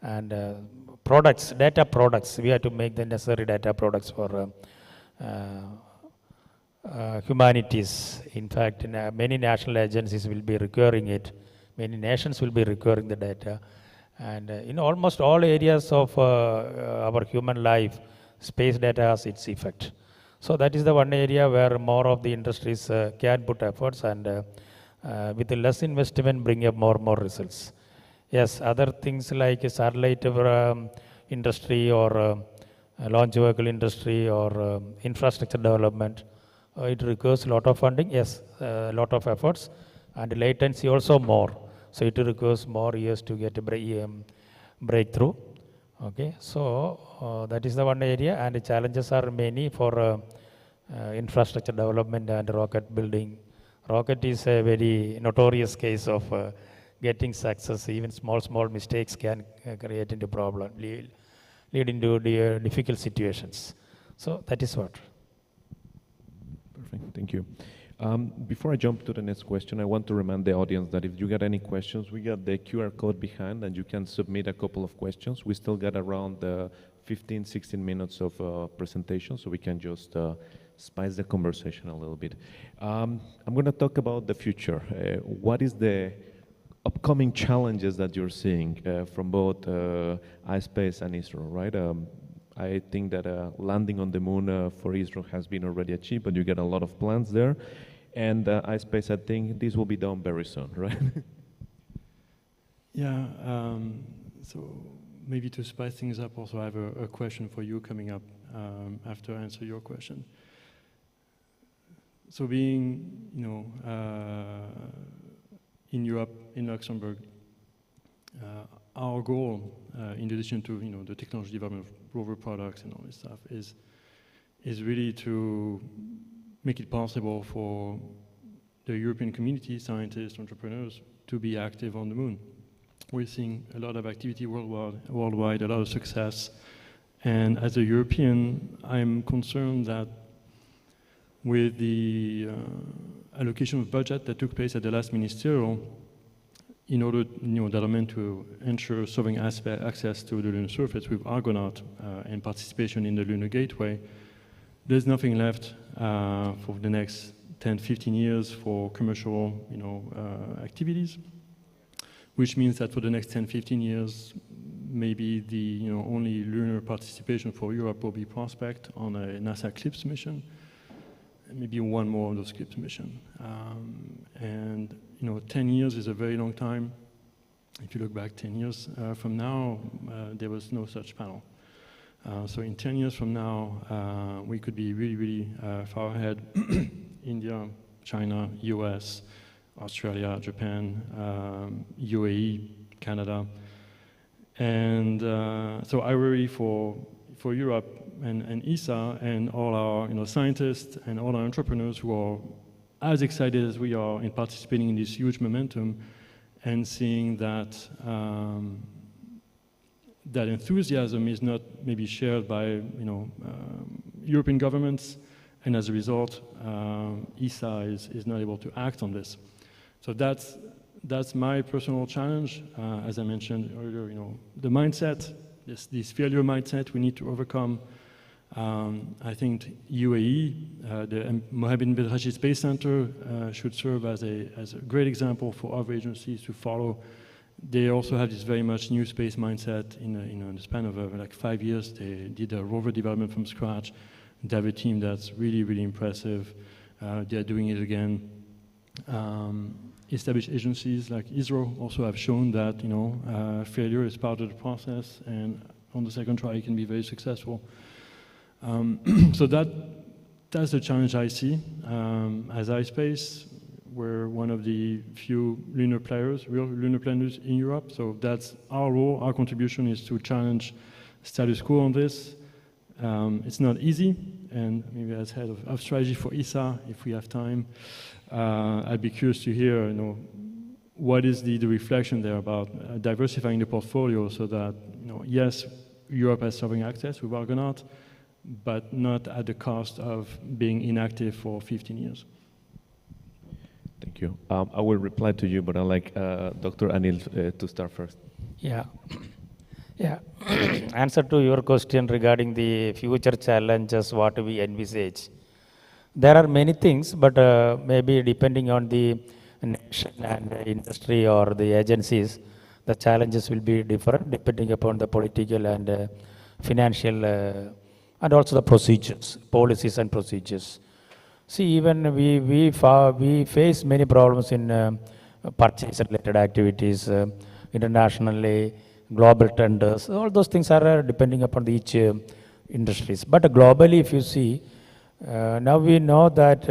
and data products, we have to make the necessary data products for humanities. In fact, many national agencies will be requiring it. Many nations will be requiring the data. And in almost all areas of our human life, space data has its effect. So that is the one area where more of the industries can put efforts and with less investment bring up more results. Yes, other things like satellite industry or launch vehicle industry or infrastructure development, it requires a lot of funding, yes, a lot of efforts, and latency also more. So it requires more years to get a breakthrough. Okay, so that is the one area, and the challenges are many for infrastructure development and rocket building. Rocket is a very notorious case of getting success. Even small mistakes can create into problem, lead into difficult situations. So that is what. Perfect, thank you. Before I jump to the next question, I want to remind the audience that if you got any questions, we got the QR code behind and you can submit a couple of questions. We still got around 15-16 minutes of presentation, so we can just spice the conversation a little bit. I'm going to talk about the future. What is the upcoming challenges that you're seeing from both iSpace and ISRO, right? I think that landing on the moon for ISRO has been already achieved, but you get a lot of plans there. And iSpace, I think this will be done very soon, right? Yeah, so maybe to spice things up also, I have a question for you coming up after I answer your question. So being, in Europe, in Luxembourg, our goal, in addition to the technology development of rover products and all this stuff, is really to make it possible for the European community, scientists, entrepreneurs, to be active on the moon. We're seeing a lot of activity worldwide, a lot of success, And as a European, I'm concerned that with the allocation of budget that took place at the last ministerial, in order, that meant to ensure sovereign access to the lunar surface with Argonaut and participation in the Lunar Gateway, there's nothing left for the next 10, 15 years for commercial, activities, which means that for the next 10, 15 years, maybe the only lunar participation for Europe will be Prospect on a NASA Eclipse mission, and maybe one more of those Eclipse missions. And 10 years is a very long time. If you look back 10 years from now, there was no such panel. So in 10 years from now, we could be really, really far ahead. India, China, US, Australia, Japan, UAE, Canada. And so I worry for Europe and ESA and all our scientists and all our entrepreneurs who are as excited as we are in participating in this huge momentum and seeing that that enthusiasm is not maybe shared by European governments, and as a result, ESA is not able to act on this. So that's my personal challenge. As I mentioned earlier, the mindset, this failure mindset we need to overcome. I think UAE, the Mohammed bin Rashid Space Center, should serve as a great example for other agencies to follow. They also have this very much new space mindset. In the span of like 5 years, they did a rover development from scratch. They have a team that's really, really impressive. They're doing it again. Established agencies like ISRO also have shown that failure is part of the process, and on the second try it can be very successful. So that's the challenge I see. As iSpace, we're one of the few lunar players, real lunar planners in Europe. So that's our role. Our contribution is to challenge status quo on this. It's not easy, and maybe as head of strategy for ESA, if we have time, I'd be curious to hear, what is the reflection there about diversifying the portfolio so that, yes, Europe has sovereign access with Argonaut, but not at the cost of being inactive for 15 years. Thank you. I will reply to you, but I'd like Dr. Anil to start first. Yeah. Answer to your question regarding the future challenges, what we envisage. There are many things, but maybe depending on the nation and the industry or the agencies, the challenges will be different depending upon the political and financial and also the procedures, policies and procedures. See, even we face many problems in purchase-related activities, internationally, global tenders. All those things are depending upon each industries. But globally, if you see, now we know that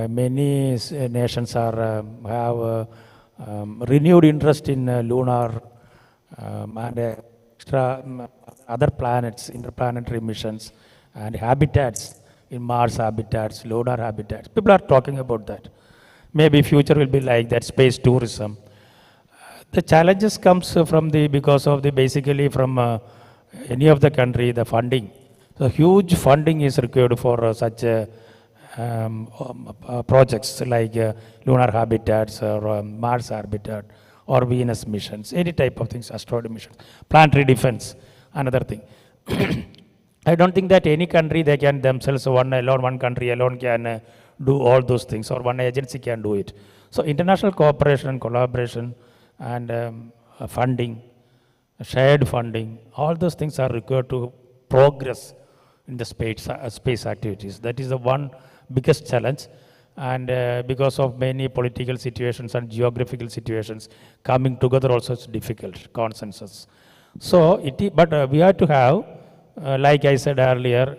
many nations have renewed interest in lunar and extra other planets, interplanetary missions, and habitats in Mars habitats, lunar habitats. People are talking about that. Maybe future will be like that, space tourism. The challenges comes from because of basically from any of the country, the funding. So huge funding is required for such projects like lunar habitats or Mars habitat or Venus missions, any type of things, asteroid missions, planetary defense, another thing. I don't think that any country, they can themselves, one country alone can do all those things, or one agency can do it. So international cooperation and collaboration and funding, shared funding, all those things are required to progress in the space activities. That is the one biggest challenge. And because of many political situations and geographical situations, coming together also is difficult, consensus. So, but we have to have, like I said earlier,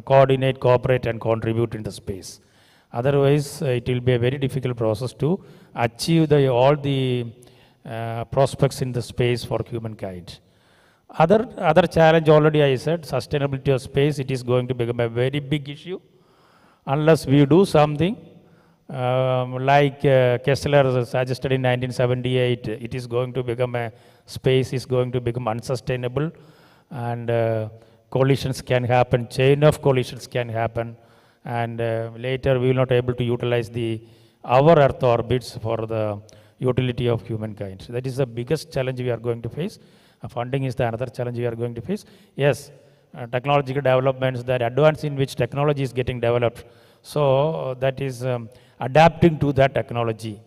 coordinate, cooperate and contribute in the space. Otherwise, it will be a very difficult process to achieve all the prospects in the space for humankind. Other challenge already I said, sustainability of space, it is going to become a very big issue. Unless we do something, like Kessler suggested in 1978, it is going to become space is going to become unsustainable and collisions can happen, chain of collisions can happen, and later we will not able to utilize our Earth orbits for the utility of humankind. So that is the biggest challenge we are going to face. Funding is the another challenge we are going to face. Yes, technological developments, that advance in which technology is getting developed. So that is adapting to that technology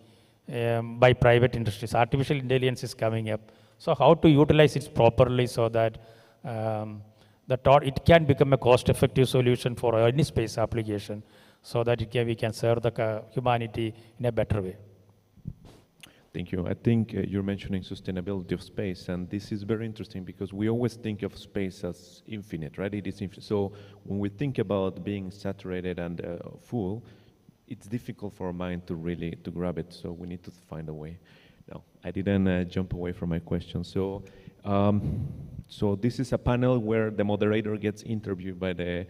by private industries. Artificial intelligence is coming up. So how to utilize it properly so that it can become a cost-effective solution for any space application, so that we can serve the humanity in a better way. Thank you. I think you're mentioning sustainability of space, and this is very interesting because we always think of space as infinite, right? It is infinite. So when we think about being saturated and full, it's difficult for our mind to really grab it. So we need to find a way. No, I didn't jump away from my question. So, so this is a panel where the moderator gets interviewed by the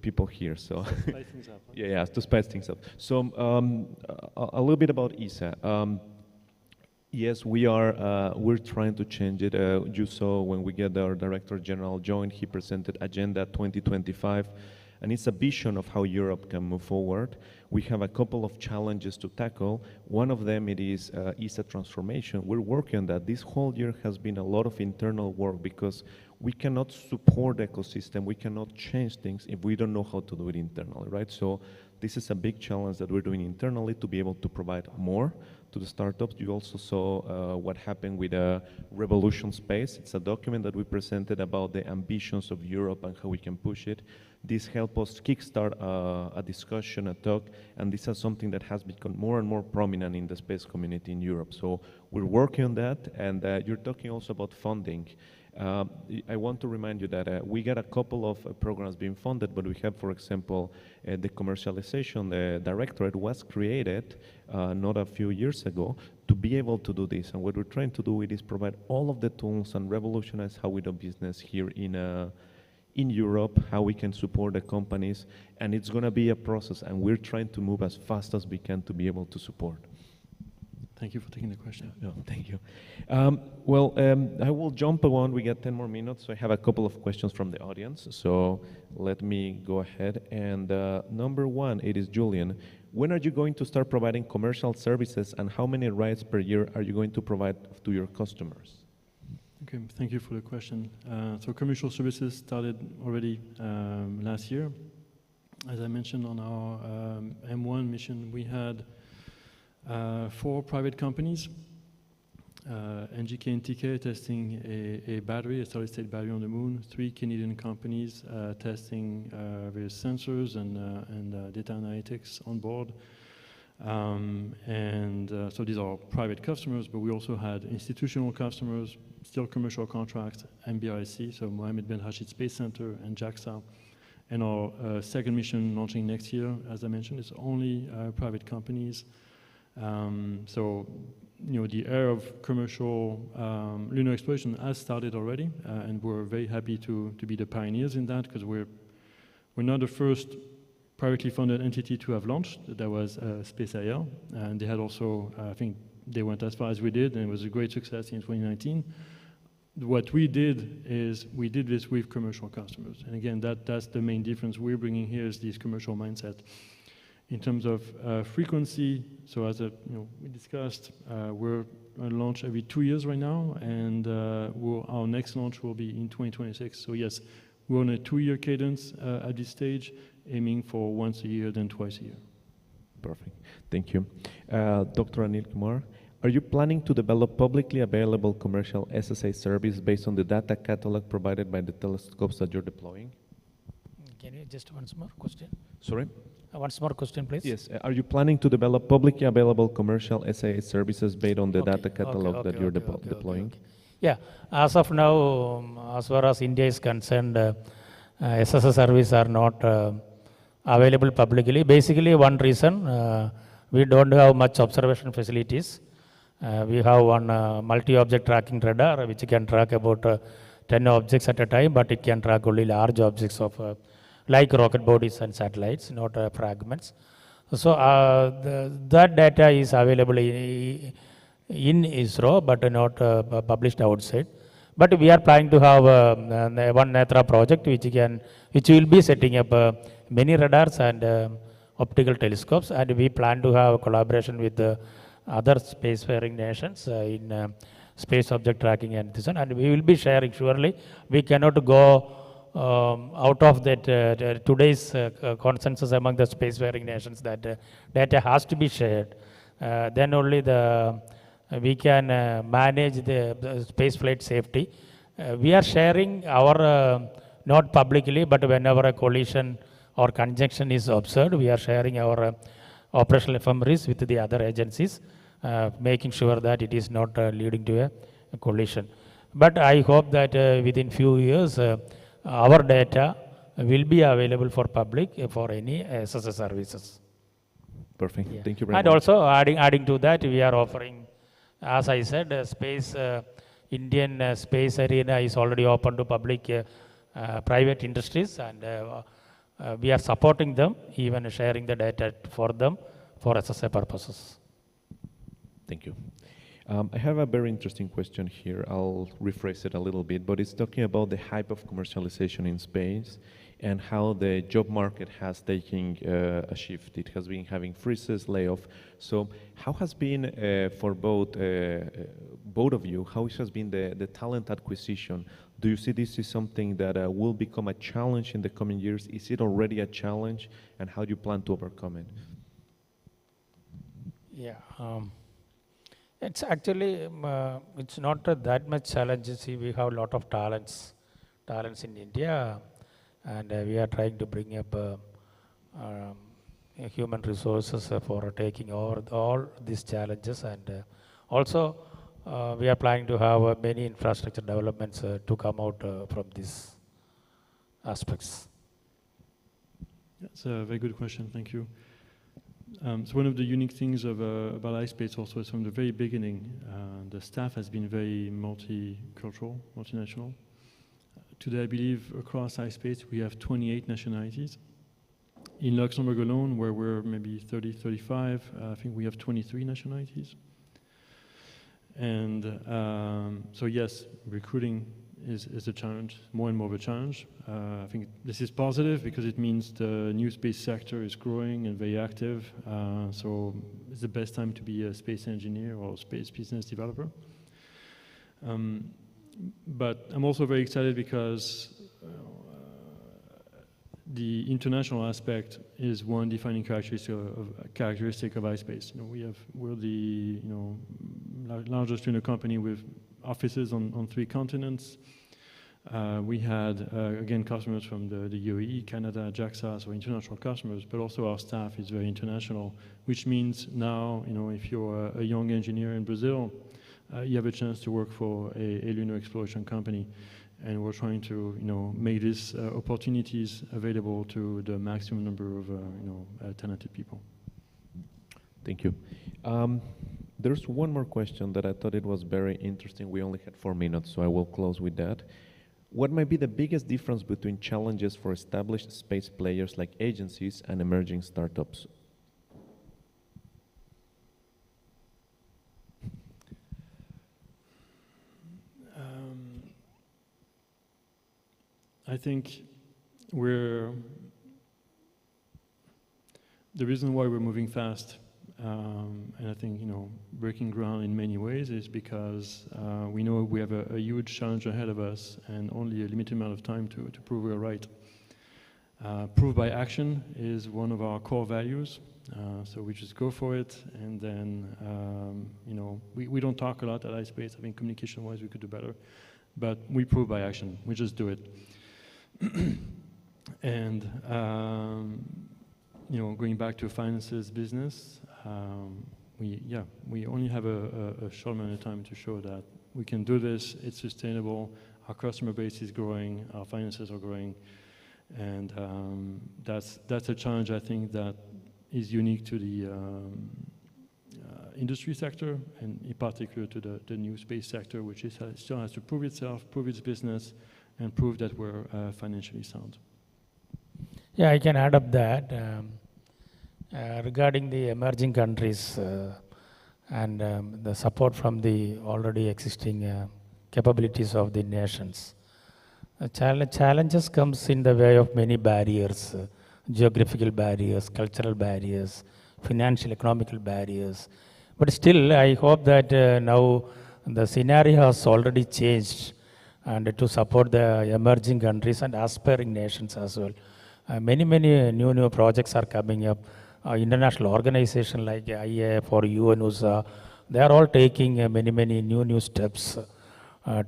people here. So to spice things up. yeah, to spice things up. So a little bit about ESA. Yes, we're trying to change it. You saw when we get our Director General joined, he presented Agenda 2025, and it's a vision of how Europe can move forward. We have a couple of challenges to tackle. One of them it is ESA transformation. We're working on that. This whole year has been a lot of internal work because we cannot support the ecosystem, we cannot change things if we don't know how to do it internally, right? So this is a big challenge that we're doing internally to be able to provide more to the startups. You also saw what happened with Revolution Space. It's a document that we presented about the ambitions of Europe and how we can push it. This helped us kickstart a discussion, a talk, and this is something that has become more and more prominent in the space community in Europe. So we're working on that, and you're talking also about funding. I want to remind you that we got a couple of programs being funded, but we have, for example, the commercialization directorate was created not a few years ago to be able to do this. And what we're trying to do is provide all of the tools and revolutionize how we do business here in Europe, how we can support the companies, and it's going to be a process, and we're trying to move as fast as we can to be able to support. Thank you for taking the question. No, thank you. I will jump on. We got 10 more minutes, so I have a couple of questions from the audience. So let me go ahead. And number one, it is Julian. When are you going to start providing commercial services, and how many rides per year are you going to provide to your customers? Okay, thank you for the question. So commercial services started already last year. As I mentioned on our M1 mission, we had 4 private companies, NGK and TK testing a battery, a solid-state battery on the moon, 3 Canadian companies testing various sensors and data analytics on board. So these are private customers, but we also had institutional customers, still commercial contracts, MBRC, so Mohammed bin Rashid Space Center, and JAXA. And our second mission launching next year, as I mentioned, is only private companies. So, you know, the era of commercial lunar exploration has started already, and we're very happy to be the pioneers in that, because we're not the first privately funded entity to have launched. That was Space IL, and they had also, I think they went as far as we did, and it was a great success in 2019. What we did is we did this with commercial customers, and again, that's the main difference we're bringing here is this commercial mindset. In terms of frequency, so as we discussed, we're going to launch every 2 years right now, and our next launch will be in 2026. So yes, we're on a 2-year cadence at this stage, aiming for once a year, then twice a year. Perfect. Thank you. Dr. Anil Kumar, are you planning to develop publicly available commercial SSA service based on the data catalog provided by the telescopes that you're deploying? Can you just once more question? Sorry? Once more question, please. Yes. Are you planning to develop publicly available commercial SSA services based on the data catalog that you're deploying? Yeah. As of now, as far as India is concerned, SSA services are not available publicly. Basically, one reason, we don't have much observation facilities. We have one multi-object tracking radar, which can track about 10 objects at a time, but it can track only large objects of like rocket bodies and satellites, not fragments. So that data is available in ISRO, but not published outside. But we are planning to have one Netra project which will be setting up many radars and optical telescopes, and we plan to have a collaboration with other spacefaring nations in space object tracking and this one, and we will be sharing. Surely we cannot go out of that today's consensus among the spacefaring nations that data has to be shared. Then only we can manage the space flight safety. We are sharing our, not publicly, but whenever a collision or conjunction is observed, we are sharing our operational ephemeris with the other agencies, making sure that it is not leading to a collision. But I hope that within few years, our data will be available for public for any SSS services. Perfect. Yeah. Thank you very much. And also adding to that, we are offering, as I said, space, Indian space arena is already open to public, private industries, and we are supporting them, even sharing the data for them for SSA purposes. Thank you. I have a very interesting question here. I'll rephrase it a little bit, but it's talking about the hype of commercialization in space and how the job market has taken a shift. It has been having freezes, layoff. So how has been for both of you, how has been the talent acquisition? Do you see this is something that will become a challenge in the coming years? Is it already a challenge, and how do you plan to overcome it? Yeah. It's actually, it's not that much challenge. See, we have a lot of talents in India, and we are trying to bring up human resources for taking over all these challenges, and also we are planning to have many infrastructure developments to come out from these aspects. That's a very good question, thank you. So one of the unique things about iSpace also is from the very beginning, the staff has been very multicultural, multinational. Today, I believe across iSpace we have 28 nationalities. In Luxembourg alone, where we're maybe 30, 35, I think we have 23 nationalities. And so yes, recruiting is a challenge, more and more of a challenge. I think this is positive because it means the new space sector is growing and very active. So it's the best time to be a space engineer or space business developer. But I'm also very excited because the international aspect is one defining characteristic of iSpace. You know, we're the largest junior company with offices on 3 continents. We had, again, customers from the UAE, Canada, JAXA, so international customers, but also our staff is very international, which means now, if you're a young engineer in Brazil, you have a chance to work for a lunar exploration company. And we're trying to, make these opportunities available to the maximum number of, talented people. Thank you. There's one more question that I thought it was very interesting. We only had 4 minutes, so I will close with that. What might be the biggest difference between challenges for established space players like agencies and emerging startups? I think the reason why we're moving fast, and I think, breaking ground in many ways is because we know we have a huge challenge ahead of us and only a limited amount of time to prove we're right. Prove by action is one of our core values, so we just go for it, and then, we don't talk a lot at iSpace. I think communication-wise we could do better, but we prove by action. We just do it. And going back to finances business, we only have a short amount of time to show that we can do this. It's sustainable. Our customer base is growing. Our finances are growing, and that's a challenge I think that is unique to the industry sector, and in particular to the new space sector, which still has to prove itself, prove its business, and prove that we're financially sound. Yeah, I can add up that. Regarding the emerging countries and the support from the already existing capabilities of the nations. Challenges comes in the way of many barriers, geographical barriers, cultural barriers, financial, economical barriers. But still, I hope that now the scenario has already changed, and to support the emerging countries and aspiring nations as well. Many new projects are coming up. International organizations like IAF or UNUSA, they are all taking many new steps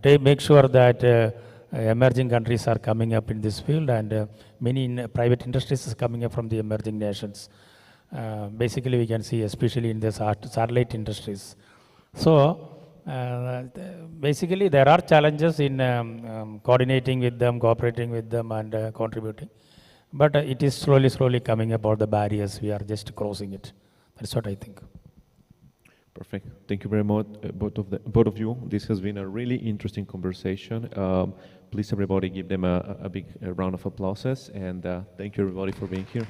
to make sure that emerging countries are coming up in this field, and many private industries is coming up from the emerging nations. Basically, we can see, especially in the satellite industries. So, basically, there are challenges in coordinating with them, cooperating with them, and contributing. But it is slowly coming about the barriers. We are just crossing it. That's what I think. Perfect. Thank you very much, both of you. This has been a really interesting conversation. Please, everybody, give them a big round of applause. And thank you, everybody, for being here.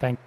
Thank you.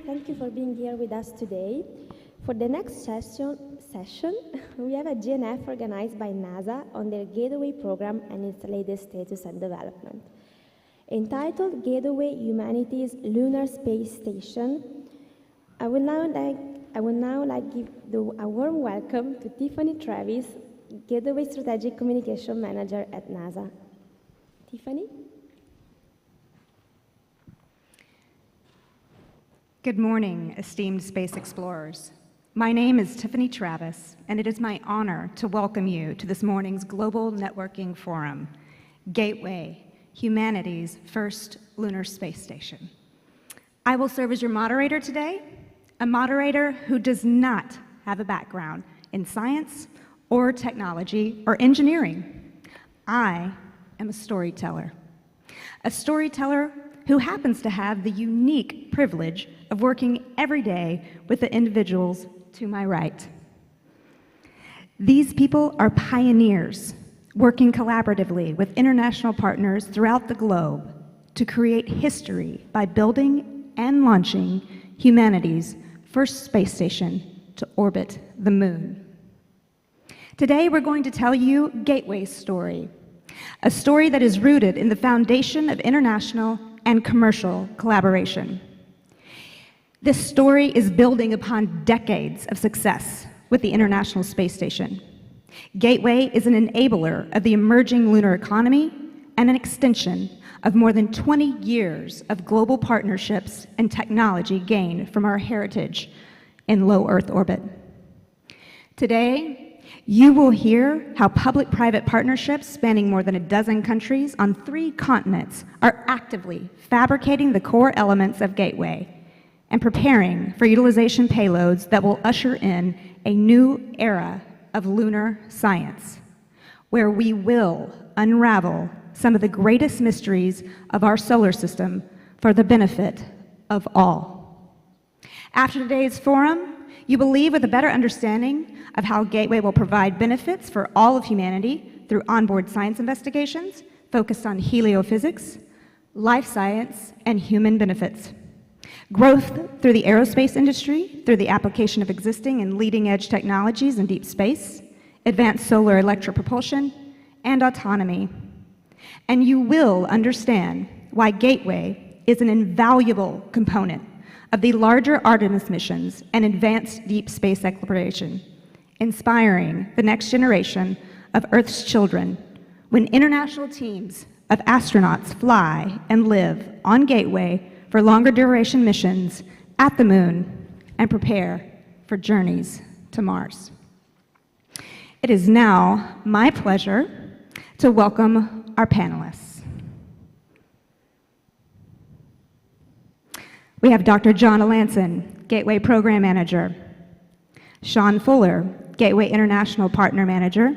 Thank you for being here with us today. For the next session, we have a GNF organized by NASA on their Gateway program and its latest status and development. Entitled Gateway Humanity's Lunar Space Station, I would now like give a warm welcome to Tiffany Travis, Gateway Strategic Communication Manager at NASA. Tiffany? Good morning, esteemed space explorers. My name is Tiffany Travis, and it is my honor to welcome you to this morning's Global Networking Forum, Gateway, Humanity's first lunar space station. I will serve as your moderator today, a moderator who does not have a background in science or technology or engineering. I am a storyteller who happens to have the unique privilege of working every day with the individuals to my right. These people are pioneers working collaboratively with international partners throughout the globe to create history by building and launching humanity's first space station to orbit the moon. Today, we're going to tell you Gateway's story, a story that is rooted in the foundation of international and commercial collaboration. This story is building upon decades of success with the International Space Station. Gateway is an enabler of the emerging lunar economy and an extension of more than 20 years of global partnerships and technology gained from our heritage in low Earth orbit. Today, you will hear how public-private partnerships spanning more than a dozen countries on 3 continents are actively fabricating the core elements of Gateway and preparing for utilization payloads that will usher in a new era of lunar science, where we will unravel some of the greatest mysteries of our solar system for the benefit of all. After today's forum, you will leave with a better understanding of how Gateway will provide benefits for all of humanity through onboard science investigations focused on heliophysics, life science, and human benefits. Growth through the aerospace industry, through the application of existing and leading-edge technologies in deep space, advanced solar electric propulsion, and autonomy. And you will understand why Gateway is an invaluable component of the larger Artemis missions and advanced deep space exploration, inspiring the next generation of Earth's children when international teams of astronauts fly and live on Gateway for longer duration missions at the moon and prepare for journeys to Mars. It is now my pleasure to welcome our panelists. We have Dr. John Alanson, Gateway Program Manager. Sean Fuller, Gateway International Partner Manager.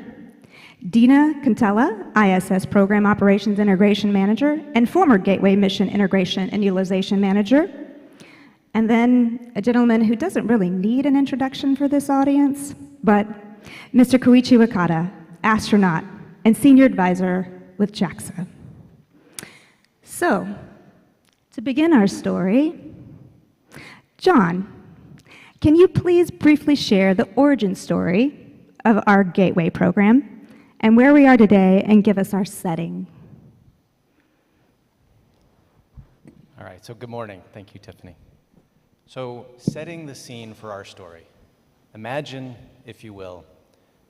Dina Cantella, ISS Program Operations Integration Manager and former Gateway Mission Integration and Utilization Manager. And then a gentleman who doesn't really need an introduction for this audience, but Mr. Koichi Wakata, astronaut and senior advisor with JAXA. So, to begin our story, John, can you please briefly share the origin story of our Gateway program and where we are today and give us our setting? All right, so good morning. Thank you, Tiffany. So, setting the scene for our story. Imagine, if you will,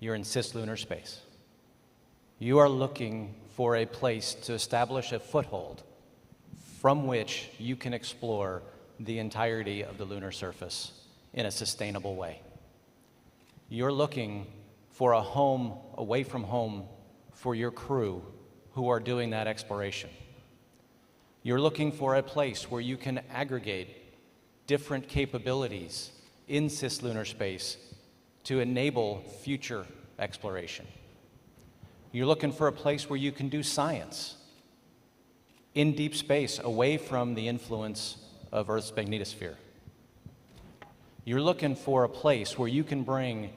you're in cislunar space. You are looking for a place to establish a foothold from which you can explore the entirety of the lunar surface in a sustainable way. You're looking for a home away from home for your crew who are doing that exploration. You're looking for a place where you can aggregate different capabilities in cislunar space to enable future exploration. You're looking for a place where you can do science in deep space away from the influence of Earth's magnetosphere. You're looking for a place where you can bring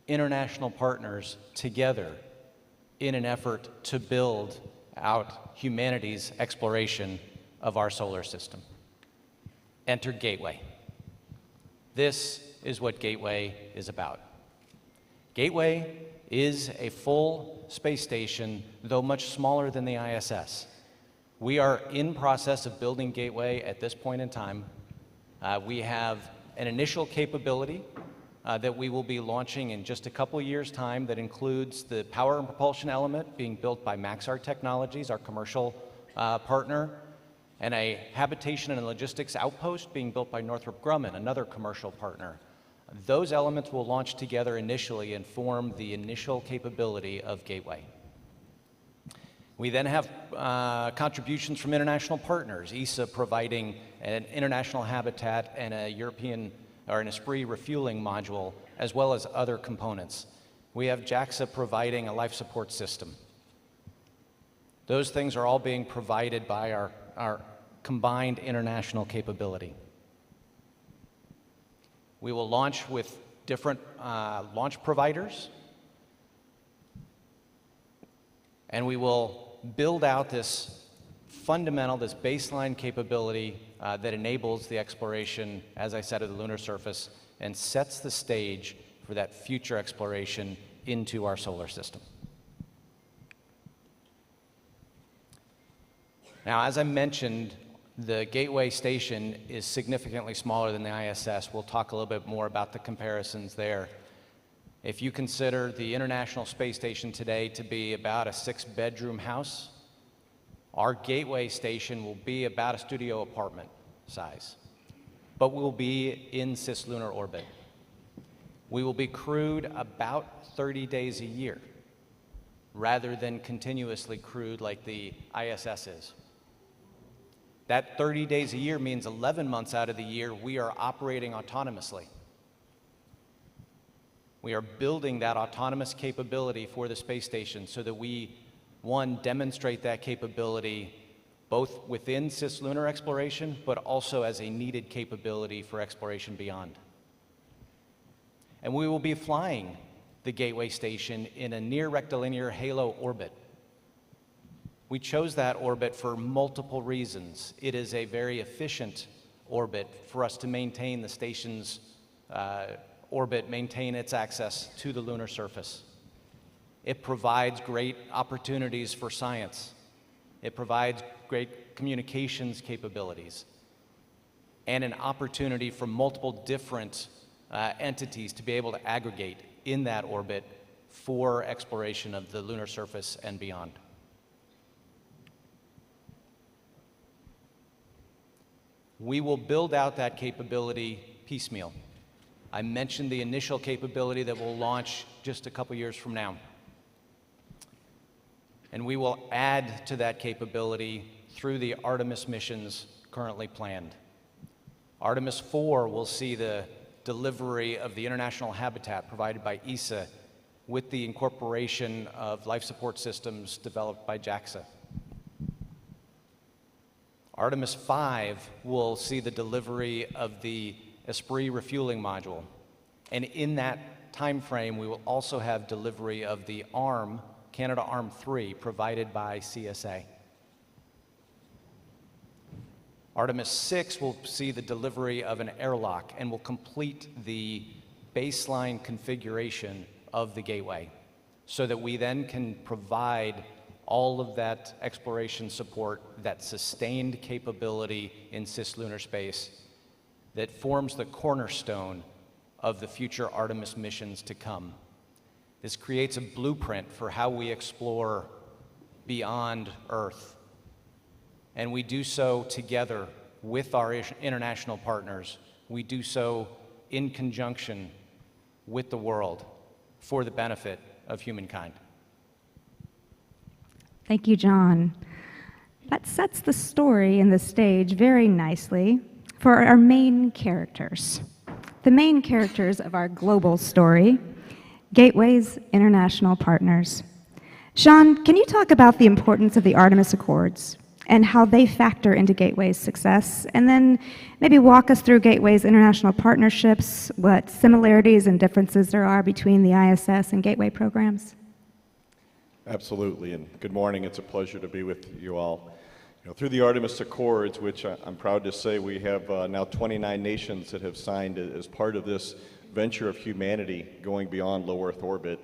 international partners together in an effort to build out humanity's exploration of our solar system. Enter Gateway. This is what Gateway is about. Gateway is a full space station, though much smaller than the ISS. We are in process of building Gateway at this point in time. We have an initial capability that we will be launching in just a couple years' time that includes the power and propulsion element being built by Maxar Technologies, our commercial partner, and a habitation and logistics outpost being built by Northrop Grumman, another commercial partner. Those elements will launch together initially and form the initial capability of Gateway. We then have contributions from international partners, ESA providing an international habitat and a European or an Esprit refueling module, as well as other components. We have JAXA providing a life support system. Those things are all being provided by our combined international capability. We will launch with different launch providers, and we will build out this fundamental, this baseline capability that enables the exploration, as I said, of the lunar surface and sets the stage for that future exploration into our solar system. Now, as I mentioned, the Gateway station is significantly smaller than the ISS. We'll talk a little bit more about the comparisons there. If you consider the International Space Station today to be about a 6-bedroom house, our Gateway station will be about a studio apartment size, but we'll be in cislunar orbit. We will be crewed about 30 days a year, rather than continuously crewed like the ISS is. That 30 days a year means 11 months out of the year we are operating autonomously. We are building that autonomous capability for the space station so that we, one, demonstrate that capability both within cislunar exploration, but also as a needed capability for exploration beyond. And we will be flying the Gateway station in a near rectilinear halo orbit. We chose that orbit for multiple reasons. It is a very efficient orbit for us to maintain the station's orbit, maintain its access to the lunar surface. It provides great opportunities for science. It provides great communications capabilities and an opportunity for multiple different entities to be able to aggregate in that orbit for exploration of the lunar surface and beyond. We will build out that capability piecemeal. I mentioned the initial capability that will launch just a couple years from now. And we will add to that capability through the Artemis missions currently planned. Artemis 4 will see the delivery of the international habitat provided by ESA with the incorporation of life support systems developed by JAXA. Artemis 5 will see the delivery of the Esprit refueling module. And in that time frame, we will also have delivery of the ARM, Canadarm3, provided by CSA. Artemis 6 will see the delivery of an airlock and will complete the baseline configuration of the gateway so that we then can provide all of that exploration support, that sustained capability in cislunar space that forms the cornerstone of the future Artemis missions to come. This creates a blueprint for how we explore beyond Earth. And we do so together with our international partners. We do so in conjunction with the world for the benefit of humankind. Thank you, John. That sets the story and the stage very nicely for our main characters. The main characters of our global story, Gateway's international partners. Sean, can you talk about the importance of the Artemis Accords and how they factor into Gateway's success? And then maybe walk us through Gateway's international partnerships, what similarities and differences there are between the ISS and Gateway programs. Absolutely, and good morning. It's a pleasure to be with you all. Through the Artemis Accords, which I'm proud to say we have now 29 nations that have signed as part of this venture of humanity going beyond low Earth orbit,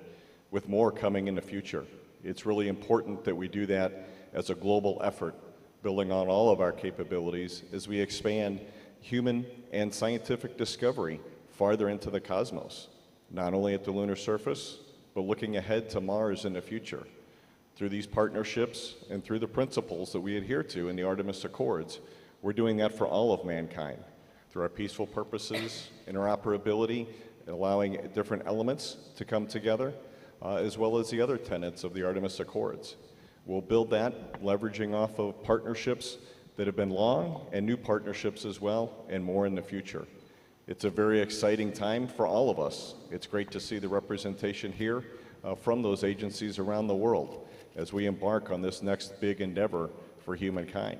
with more coming in the future. It's really important that we do that as a global effort, building on all of our capabilities as we expand human and scientific discovery farther into the cosmos, not only at the lunar surface, but looking ahead to Mars in the future. Through these partnerships and through the principles that we adhere to in the Artemis Accords, we're doing that for all of mankind, through our peaceful purposes, interoperability, and allowing different elements to come together, as well as the other tenets of the Artemis Accords. We'll build that, leveraging off of partnerships that have been long, and new partnerships as well, and more in the future. It's a very exciting time for all of us. It's great to see the representation here from those agencies around the world as we embark on this next big endeavor for humankind.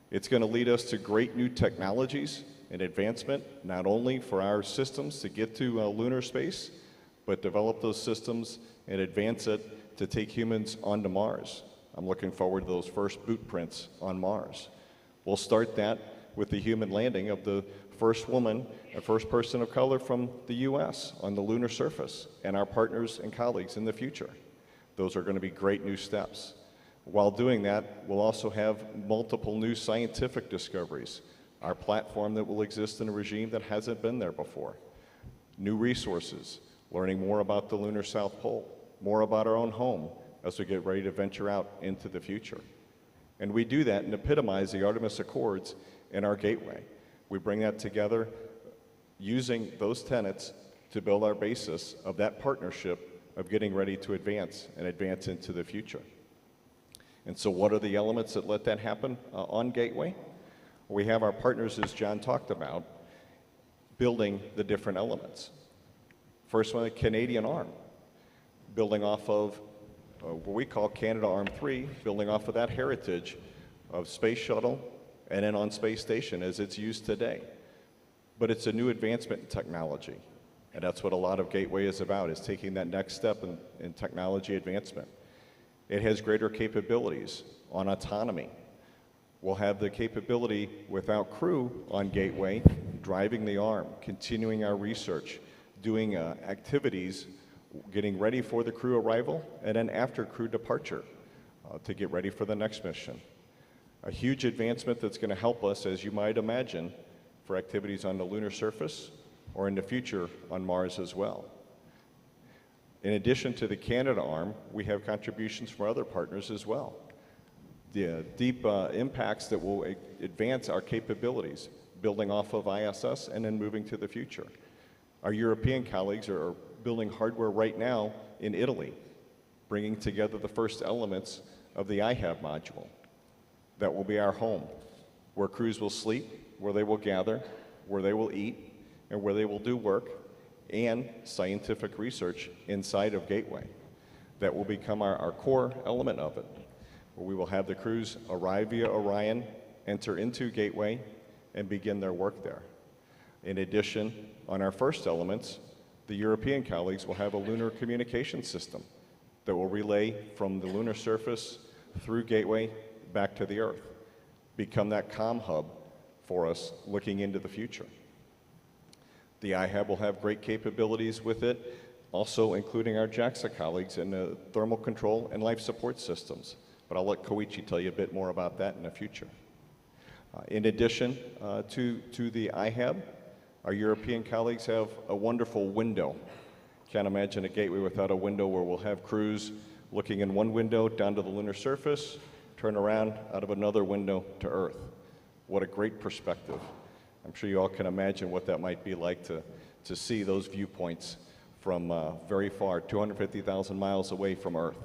It's going to lead us to great new technologies and advancement, not only for our systems to get to lunar space, but develop those systems and advance it to take humans onto Mars. I'm looking forward to those first boot prints on Mars. We'll start that with the human landing of the first woman, a first person of color from the US on the lunar surface, and our partners and colleagues in the future. Those are going to be great new steps. While doing that, we'll also have multiple new scientific discoveries, our platform that will exist in a regime that hasn't been there before, new resources, learning more about the lunar South Pole, more about our own home as we get ready to venture out into the future. And we do that and epitomize the Artemis Accords in our gateway. We bring that together using those tenets to build our basis of that partnership of getting ready to advance and advance into the future. And so what are the elements that let that happen on Gateway? We have our partners, as John talked about, building the different elements. First one, the Canadian arm, building off of what we call Canadarm3, building off of that heritage of space shuttle and then on space station as it's used today. But it's a new advancement in technology. And that's what a lot of Gateway is about, is taking that next step in technology advancement. It has greater capabilities on autonomy. We'll have the capability without crew on Gateway, driving the arm, continuing our research, doing activities, getting ready for the crew arrival, and then after crew departure to get ready for the next mission. A huge advancement that's going to help us, as you might imagine, for activities on the lunar surface, or in the future on Mars as well. In addition to the Canadarm, we have contributions from other partners as well. The deep impacts that will advance our capabilities, building off of ISS and then moving to the future. Our European colleagues are building hardware right now in Italy, bringing together the first elements of the IAF module. That will be our home, where crews will sleep, where they will gather, where they will eat and where they will do work, and scientific research inside of Gateway. That will become our core element of it, where we will have the crews arrive via Orion, enter into Gateway, and begin their work there. In addition, on our first elements, the European colleagues will have a lunar communication system that will relay from the lunar surface through Gateway back to the Earth, become that comm hub for us looking into the future. The IHAB will have great capabilities with it, also including our JAXA colleagues in the thermal control and life support systems. But I'll let Koichi tell you a bit more about that in the future. In addition to the IHAB, our European colleagues have a wonderful window. Can't imagine a Gateway without a window where we'll have crews looking in one window down to the lunar surface, turn around out of another window to Earth. What a great perspective. I'm sure you all can imagine what that might be like to see those viewpoints from very far, 250,000 miles away from Earth.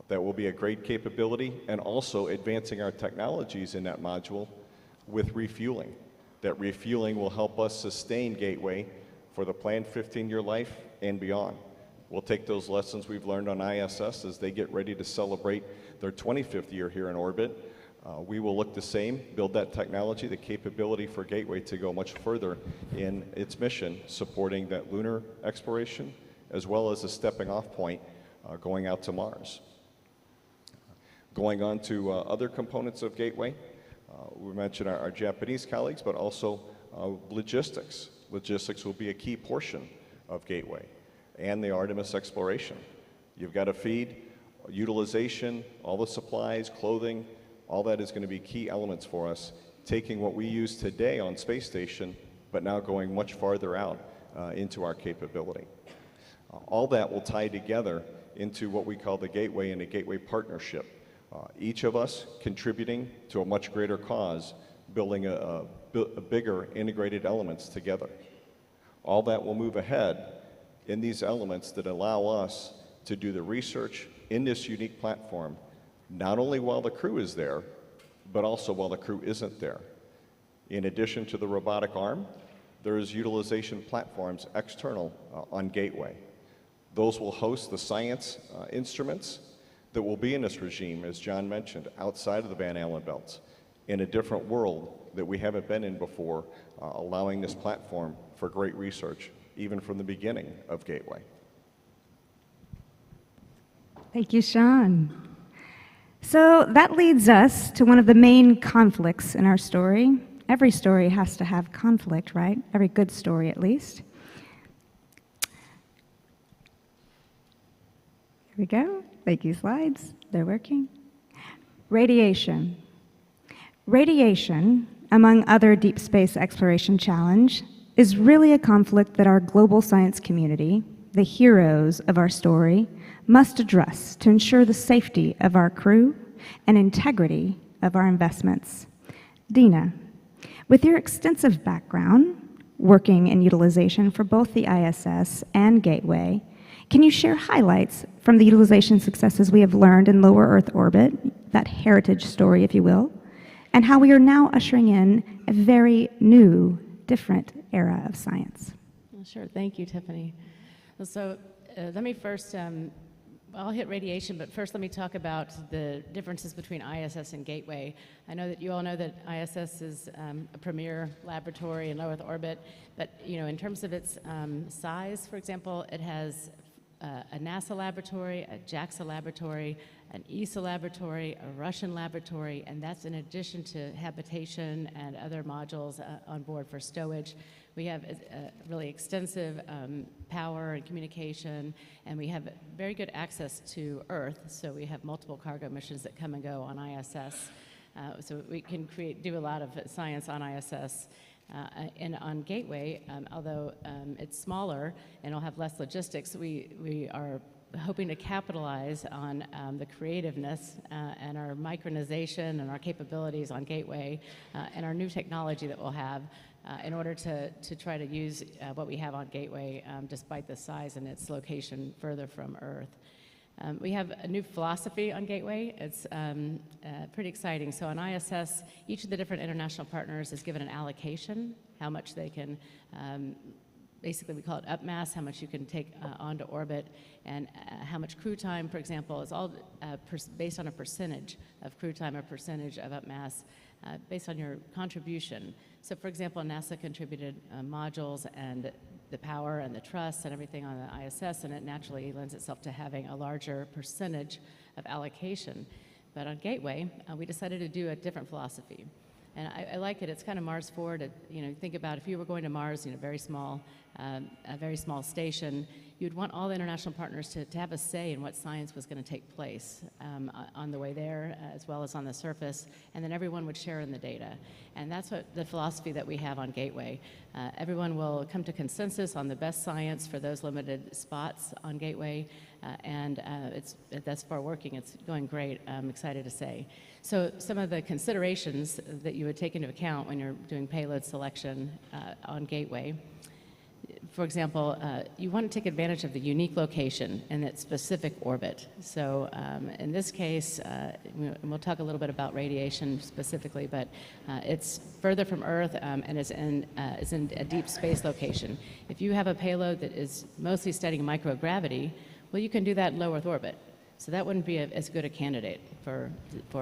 That will be a great capability, and also advancing our technologies in that module with refueling. That refueling will help us sustain Gateway for the planned 15-year life and beyond. We'll take those lessons we've learned on ISS as they get ready to celebrate their 25th year here in orbit. We will look the same, build that technology, the capability for Gateway to go much further in its mission, supporting that lunar exploration, as well as a stepping off point going out to Mars. Going on to other components of Gateway, we mentioned our Japanese colleagues, but also logistics. Logistics will be a key portion of Gateway, and the Artemis exploration. You've got to feed, utilization, all the supplies, clothing, all that is going to be key elements for us, taking what we use today on space station, but now going much farther out into our capability. All that will tie together into what we call the Gateway and a Gateway partnership. Each of us contributing to a much greater cause, building a bigger integrated elements together. All that will move ahead in these elements that allow us to do the research in this unique platform, not only while the crew is there, but also while the crew isn't there. In addition to the robotic arm, there is utilization platforms external on Gateway. Those will host the science instruments that will be in this regime, as John mentioned, outside of the Van Allen belts, in a different world that we haven't been in before, allowing this platform for great research, even from the beginning of Gateway. Thank you, Sean. So that leads us to one of the main conflicts in our story. Every story has to have conflict, right? Every good story, at least. Here we go. Thank you, slides. They're working. Radiation. Radiation, among other deep space exploration challenge, is really a conflict that our global science community, the heroes of our story, must address to ensure the safety of our crew and integrity of our investments. Dina, with your extensive background working in utilization for both the ISS and Gateway, can you share highlights from the utilization successes we have learned in lower Earth orbit, that heritage story, if you will, and how we are now ushering in a very new, different era of science? Sure, thank you, Tiffany. So let me first, I'll hit radiation, but first let me talk about the differences between ISS and Gateway. I know that you all know that ISS is a premier laboratory in low Earth orbit, but in terms of its size, for example, it has a NASA laboratory, a JAXA laboratory, an ESA laboratory, a Russian laboratory, and that's in addition to habitation and other modules on board for stowage. We have really extensive power and communication, and we have very good access to Earth, so we have multiple cargo missions that come and go on ISS. So we can do a lot of science on ISS. And on Gateway, although it's smaller and it'll have less logistics, we are hoping to capitalize on the creativeness and our micronization and our capabilities on Gateway and our new technology that we'll have in order to try to use what we have on Gateway despite the size and its location further from Earth. We have a new philosophy on Gateway. It's pretty exciting. So on ISS, each of the different international partners is given an allocation, how much they can, basically we call it upmass, how much you can take onto orbit, and how much crew time, for example, is all based on a percentage of crew time, a percentage of upmass, based on your contribution. So for example, NASA contributed modules and the power and the truss and everything on the ISS, and it naturally lends itself to having a larger percentage of allocation. But on Gateway, we decided to do a different philosophy. And I like it. It's kind of Mars forward. Think about if you were going to Mars, a very small station, you'd want all the international partners to have a say in what science was going to take place on the way there, as well as on the surface, and then everyone would share in the data. And that's what the philosophy that we have on Gateway. Everyone will come to consensus on the best science for those limited spots on Gateway, and that's far working. It's going great, I'm excited to say. So some of the considerations that you would take into account when you're doing payload selection on Gateway. For example, you want to take advantage of the unique location in its specific orbit. So in this case, we'll talk a little bit about radiation specifically, but it's further from Earth and is in a deep space location. If you have a payload that is mostly studying microgravity, well, you can do that in low Earth orbit. So that wouldn't be as good a candidate for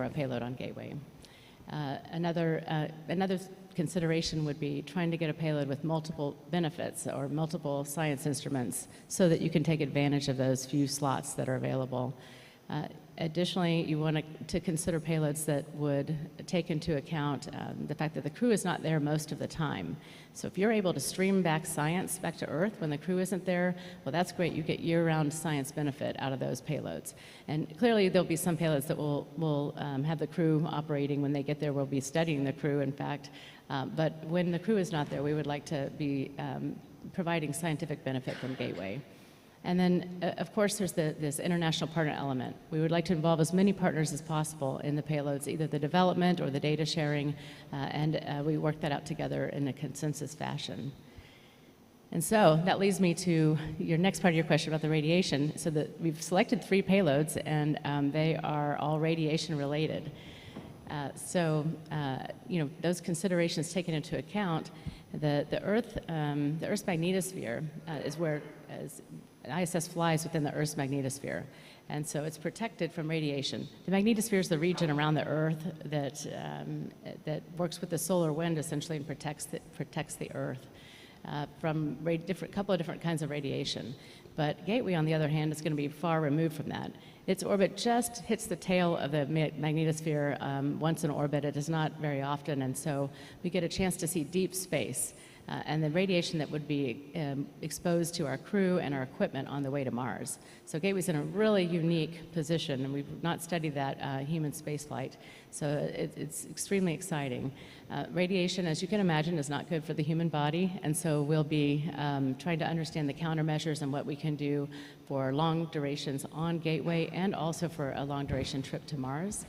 a payload on Gateway. Another consideration would be trying to get a payload with multiple benefits or multiple science instruments so that you can take advantage of those few slots that are available. Additionally, you want to consider payloads that would take into account the fact that the crew is not there most of the time. So if you're able to stream back science back to Earth when the crew isn't there, well, that's great. You get year-round science benefit out of those payloads. And clearly, there'll be some payloads that will have the crew operating. When they get there, we'll be studying the crew, in fact. But when the crew is not there, we would like to be providing scientific benefit from Gateway. And then, of course, there's this international partner element. We would like to involve as many partners as possible in the payloads, either the development or the data sharing, and we work that out together in a consensus fashion. And so that leads me to your next part of your question about the radiation. So we've selected 3 payloads, and they are all radiation related. Those considerations taken into account, the Earth's magnetosphere is where ISS flies within the Earth's magnetosphere, and so it's protected from radiation. The magnetosphere is the region around the Earth that works with the solar wind essentially and protects the Earth from a couple of different kinds of radiation. But Gateway, on the other hand, is going to be far removed from that. Its orbit just hits the tail of the magnetosphere once in orbit. It is not very often, and so we get a chance to see deep space and the radiation that would be exposed to our crew and our equipment on the way to Mars. So Gateway's in a really unique position, and we've not studied that human spaceflight, so it's extremely exciting. Radiation, as you can imagine, is not good for the human body, and so we'll be trying to understand the countermeasures and what we can do for long durations on Gateway and also for a long duration trip to Mars.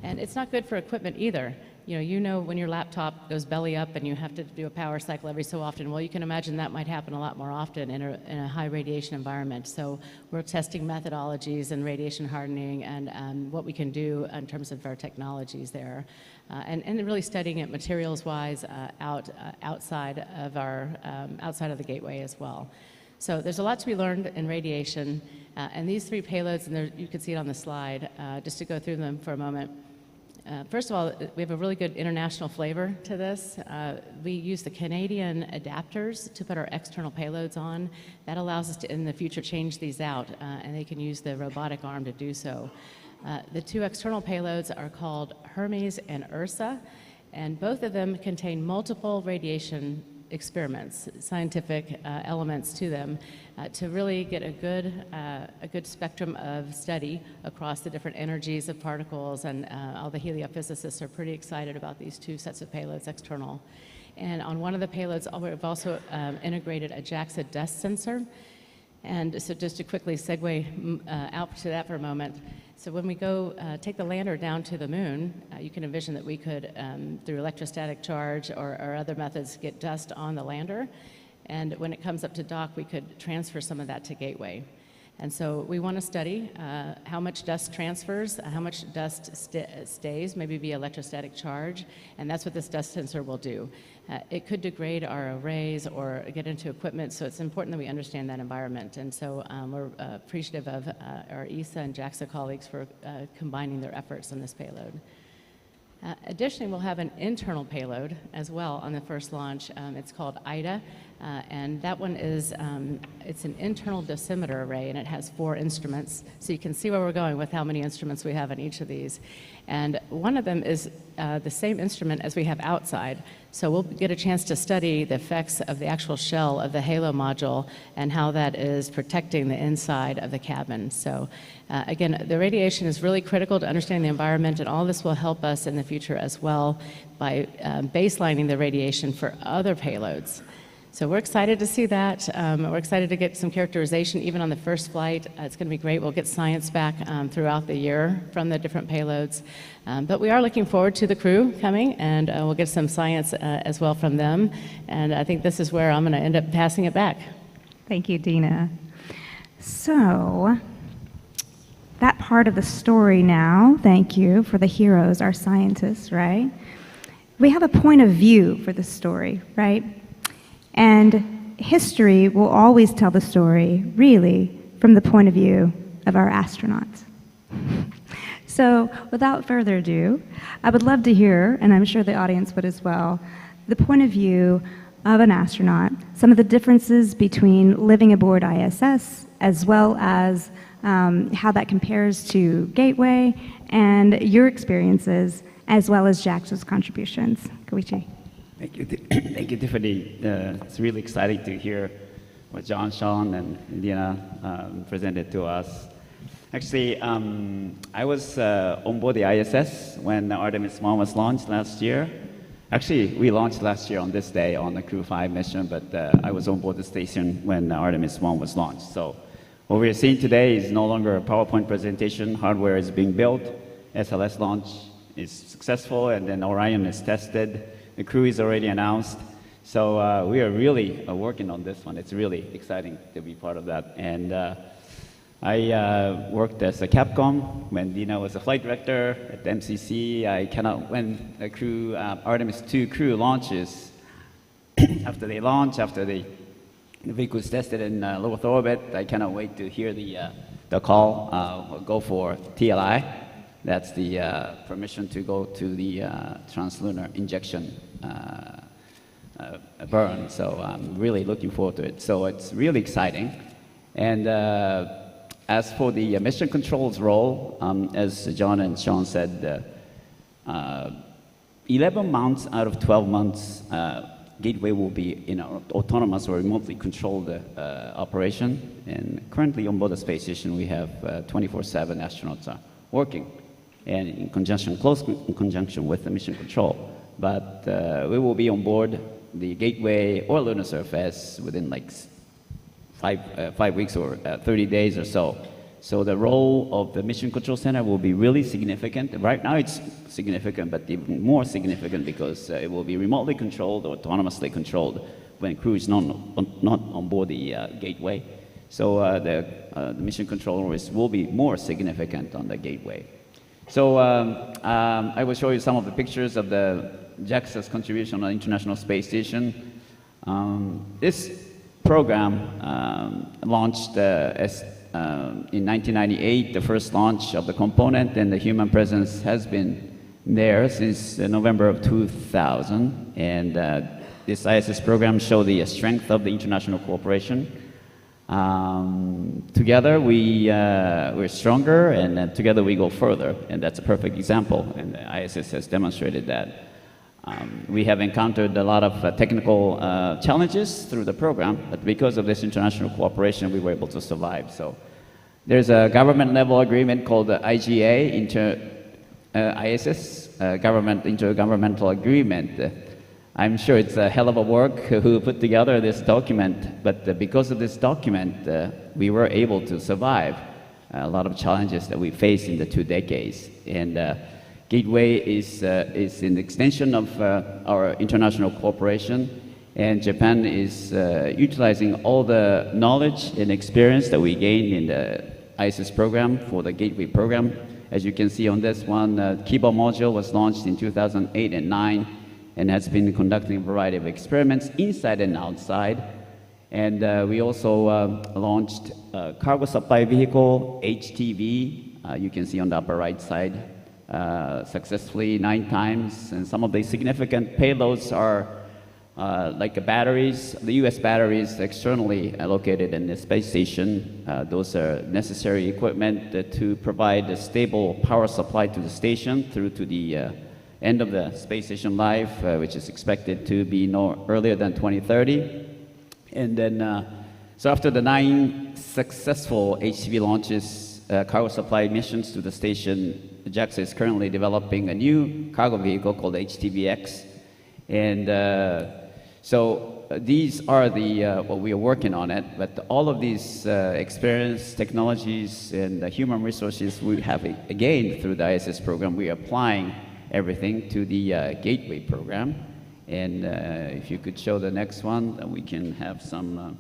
And it's not good for equipment either. You know when your laptop goes belly up and you have to do a power cycle every so often, well, you can imagine that might happen a lot more often in a high radiation environment. So we're testing methodologies and radiation hardening and what we can do in terms of our technologies there. And really studying it materials-wise outside of the Gateway as well. So there's a lot to be learned in radiation, and these 3 payloads, and you can see it on the slide, just to go through them for a moment. First of all, we have a really good international flavor to this. We use the Canadian adapters to put our external payloads on. That allows us to, in the future, change these out, and they can use the robotic arm to do so. The 2 external payloads are called Hermes and Ursa, and both of them contain multiple radiation experiments, scientific elements to them, to really get a good spectrum of study across the different energies of particles, and all the heliophysicists are pretty excited about these 2 sets of payloads, external. And on one of the payloads, we've also integrated a JAXA dust sensor. And so just to quickly segue out to that for a moment, so when we go take the lander down to the moon, you can envision that we could, through electrostatic charge or other methods, get dust on the lander. And when it comes up to dock, we could transfer some of that to Gateway. And so we want to study how much dust transfers, how much dust stays, maybe via electrostatic charge, and that's what this dust sensor will do. It could degrade our arrays or get into equipment, so it's important that we understand that environment. And so we're appreciative of our ESA and JAXA colleagues for combining their efforts on this payload. Additionally, we'll have an internal payload as well on the first launch. It's called IDA, and that one is, it's an internal dosimeter array, and it has 4 instruments. So you can see where we're going with how many instruments we have in each of these. And one of them is the same instrument as we have outside. So we'll get a chance to study the effects of the actual shell of the halo module and how that is protecting the inside of the cabin. So again, the radiation is really critical to understanding the environment, and all this will help us in the future as well by baselining the radiation for other payloads. So we're excited to see that. We're excited to get some characterization even on the first flight. It's going to be great. We'll get science back throughout the year from the different payloads. But we are looking forward to the crew coming, and we'll get some science as well from them. And I think this is where I'm going to end up passing it back. Thank you, Dina. So that part of the story now, thank you, for the heroes, our scientists, right? We have a point of view for the story, right? And history will always tell the story, really, from the point of view of our astronauts. So, without further ado, I would love to hear, and I'm sure the audience would as well, the point of view of an astronaut, some of the differences between living aboard ISS, as well as how that compares to Gateway, and your experiences, as well as JAXA's contributions. Koichi. Thank you, thank you, Tiffany. It's really exciting to hear what John, Sean, and Dina presented to us. Actually, I was on board the ISS when Artemis 1 was launched last year. Actually, we launched last year on this day on the Crew 5 mission, but I was on board the station when Artemis 1 was launched. So what we're seeing today is no longer a PowerPoint presentation. Hardware is being built. SLS launch is successful, and then Orion is tested. The crew is already announced. So we are really working on this one. It's really exciting to be part of that. And I worked as a Capcom when Dina was a flight director at the MCC. When the crew, Artemis 2 crew launches, after they launch, after the vehicle is tested in low Earth orbit, I cannot wait to hear the call, go for TLI. That's the permission to go to the translunar injection burn. So I'm really looking forward to it. So it's really exciting. And as for the mission controls role, as John and Sean said, 11 months out of 12 months, Gateway will be in an autonomous or remotely controlled operation. And currently on board the space station, we have 24/7 astronauts working, and in conjunction, close in conjunction with the mission control. But we will be on board the Gateway or lunar surface within like 5 weeks or 30 days or so. So the role of the Mission Control Center will be really significant. Right now it's significant, but even more significant because it will be remotely controlled or autonomously controlled when crew is not on board the Gateway. So the Mission Control will be more significant on the Gateway. So I will show you some of the pictures of the JAXA's contribution on the International Space Station. This program launched in 1998, the first launch of the component, and the human presence has been there since November of 2000. And this ISS program shows the strength of the international cooperation. Together we're stronger, and together we go further, and that's a perfect example, and the ISS has demonstrated that. We have encountered a lot of technical challenges through the program, but because of this international cooperation, we were able to survive. So there's a government-level agreement called the IGA, ISS, Government Intergovernmental Agreement. I'm sure it's a hell of a work who put together this document, but because of this document, we were able to survive a lot of challenges that we faced in the 2 decades. And Gateway is an extension of our international cooperation, And Japan is utilizing all the knowledge and experience that we gained in the ISS program for the Gateway program. As you can see on this one, Kiba module was launched in 2008 and 9 and has been conducting a variety of experiments inside and outside. And we also launched cargo supply vehicle, HTV, you can see on the upper right side, successfully 9 times. And some of the significant payloads are like the batteries, the US batteries externally located in the space station. Those are necessary equipment to provide a stable power supply to the station through to the end of the space station life, which is expected to be no earlier than 2030. And then, so after the 9 successful HTV launches, cargo supply missions to the station, JAXA is currently developing a new cargo vehicle called HTVX. And so these are the what we are working on it, but all of these experience, technologies, and human resources we have gained through the ISS program, we are applying everything to the Gateway program. And if you could show the next one, then we can have some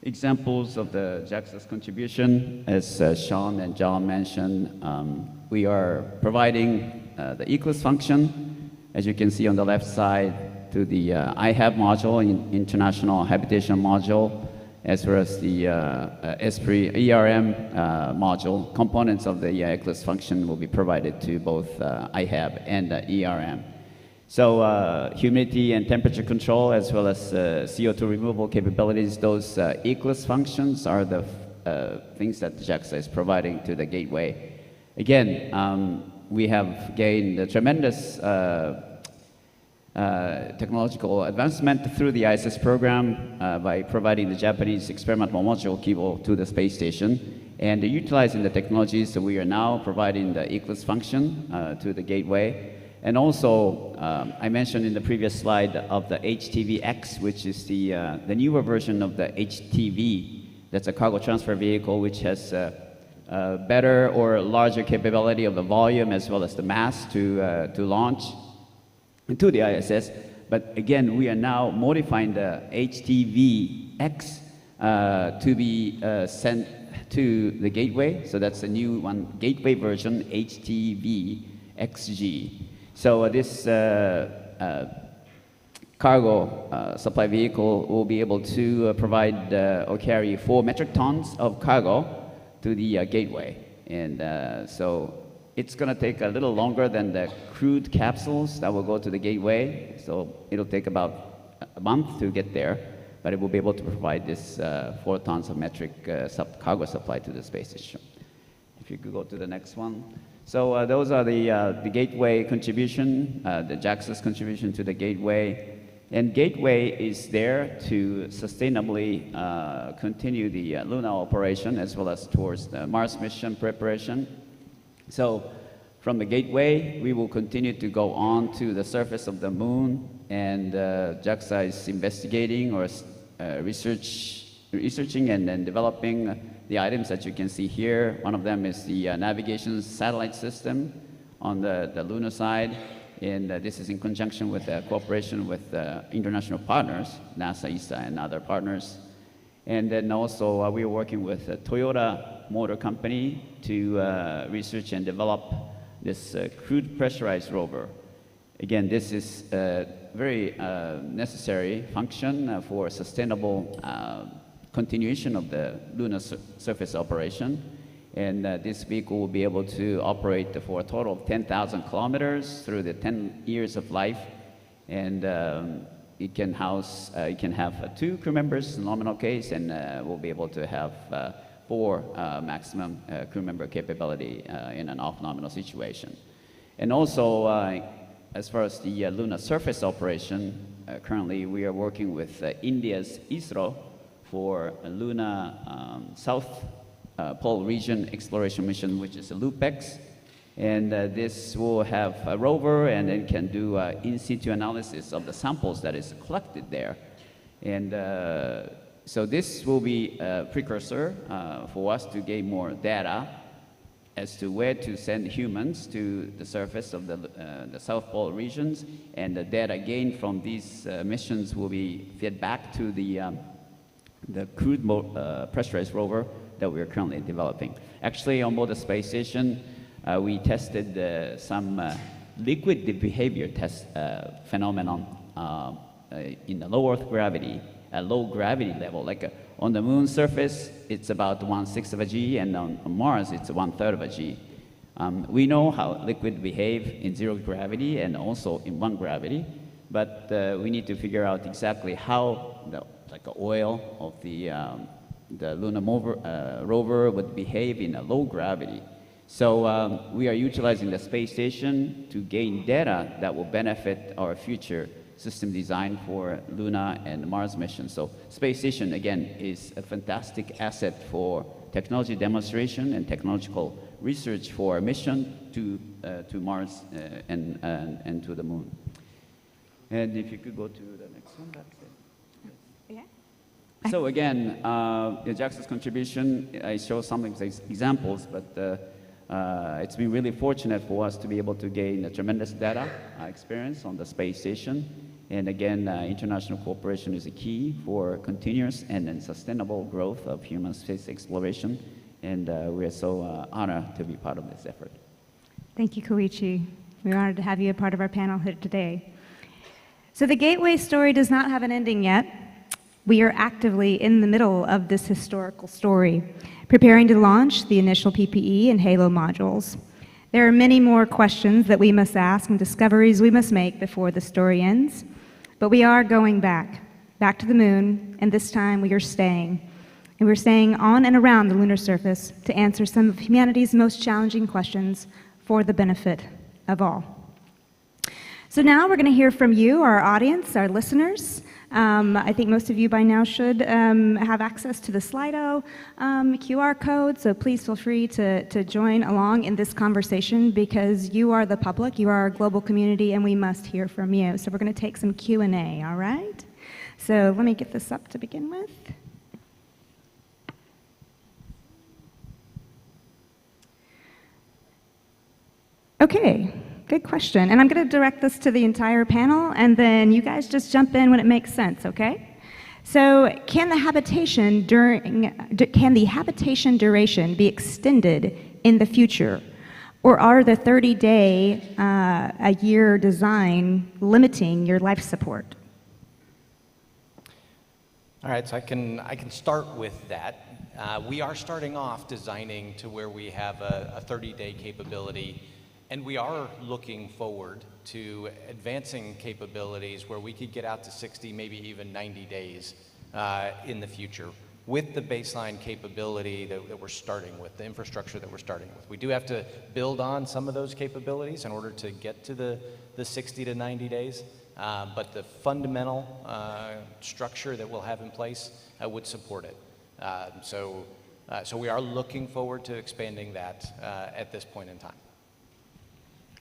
examples of the JAXA's contribution. As Sean and John mentioned, we are providing the ECLIS function, as you can see on the left side, to the IHAB module, International Habitation module, as well as the ESPRI ERM module. Components of the ECLIS function will be provided to both IHAB and ERM. So humidity and temperature control, as well as CO2 removal capabilities, those ECLIS functions are the things that JAXA is providing to the Gateway. Again, we have gained a tremendous technological advancement through the ISS program by providing the Japanese experimental module Kibo to the space station. And utilizing the technologies, so we are now providing the ECLIS function to the Gateway. And also, I mentioned in the previous slide of the HTVX, which is the newer version of the HTV. That's a cargo transfer vehicle which has better or larger capability of the volume as well as the mass to launch to the ISS. But again, we are now modifying the HTVX to be sent to the Gateway. So that's a new one, Gateway version, HTVXG. So this cargo supply vehicle will be able to provide or carry 4 metric tons of cargo to the Gateway. And so it's going to take a little longer than the crewed capsules that will go to the Gateway. So it'll take about a month to get there, but it will be able to provide this 4 tons of metric cargo supply to the space station. If you could go to the next one. So those are the Gateway contribution, the JAXA's contribution to the Gateway. And Gateway is there to sustainably continue the lunar operation as well as towards the Mars mission preparation. So from the Gateway, we will continue to go on to the surface of the moon, and JAXA is investigating or researching and then developing the items that you can see here. One of them is the navigation satellite system on the lunar side, and this is in conjunction with cooperation with international partners, NASA, ESA, and other partners. And then also we are working with Toyota Motor Company to research and develop this crewed pressurized rover. Again, this is a very necessary function for sustainable continuation of the lunar surface operation. And this vehicle will be able to operate for a total of 10,000 kilometers through the 10 years of life. And it can house, it can have 2 crew members in nominal case, and we'll be able to have 4 maximum crew member capability in an off-nominal situation. And also, as far as the lunar surface operation, currently we are working with India's ISRO for a lunar South Pole region exploration mission, which is a LUPEX. And this will have a rover and then can do in situ analysis of the samples that is collected there. And so this will be a precursor for us to gain more data as to where to send humans to the surface of the South Pole regions, and the data gained from these missions will be fed back to the crewed pressurized rover that we are currently developing. Actually, on board the space station, we tested some liquid behavior test phenomenon in the low Earth gravity, a low gravity level. Like on the moon's surface, it's about 1/6 of a G, and on Mars, it's 1/3 of a G. We know how liquid behave in zero gravity and also in 1 gravity, but we need to figure out exactly how the oil of the lunar rover would behave in a low gravity. So we are utilizing the space station to gain data that will benefit our future system design for Luna and Mars missions. So space station, again, is a fantastic asset for technology demonstration and technological research for a mission to Mars and to the moon. And if you could go to the next one, that's it. Yeah. So again, JAXA's contribution, I show some examples, but it's been really fortunate for us to be able to gain a tremendous data experience on the space station. And again, international cooperation is a key for continuous and sustainable growth of human space exploration. And we are so honored to be part of this effort. Thank you, Koichi. We're honored to have you a part of our panel here today. So the Gateway story does not have an ending yet. We are actively in the middle of this historical story, preparing to launch the initial PPE and HALO modules. There are many more questions that we must ask and discoveries we must make before the story ends. But we are going back to the moon, and this time we are staying. And we're staying on and around the lunar surface to answer some of humanity's most challenging questions for the benefit of all. So now we're going to hear from you, our audience, our listeners. I think most of you by now should have access to the Slido QR code, so please feel free to join along in this conversation because you are the public, you are our global community, and we must hear from you. So we're going to take some Q&A, all right? So let me get this up to begin with. Okay. Good question. And I'm going to direct this to the entire panel, and then you guys just jump in when it makes sense, okay? So can the habitation duration be extended in the future? Or are the 30-day a year design limiting your life support? All right, so I can start with that. We are starting off designing to where we have a 30-day capability. And we are looking forward to advancing capabilities where we could get out to 60, maybe even 90 days in the future with the baseline capability that we're starting with, the infrastructure that we're starting with. We do have to build on some of those capabilities in order to get to the 60 to 90 days, but the fundamental structure that we'll have in place would support it. So we are looking forward to expanding that at this point in time.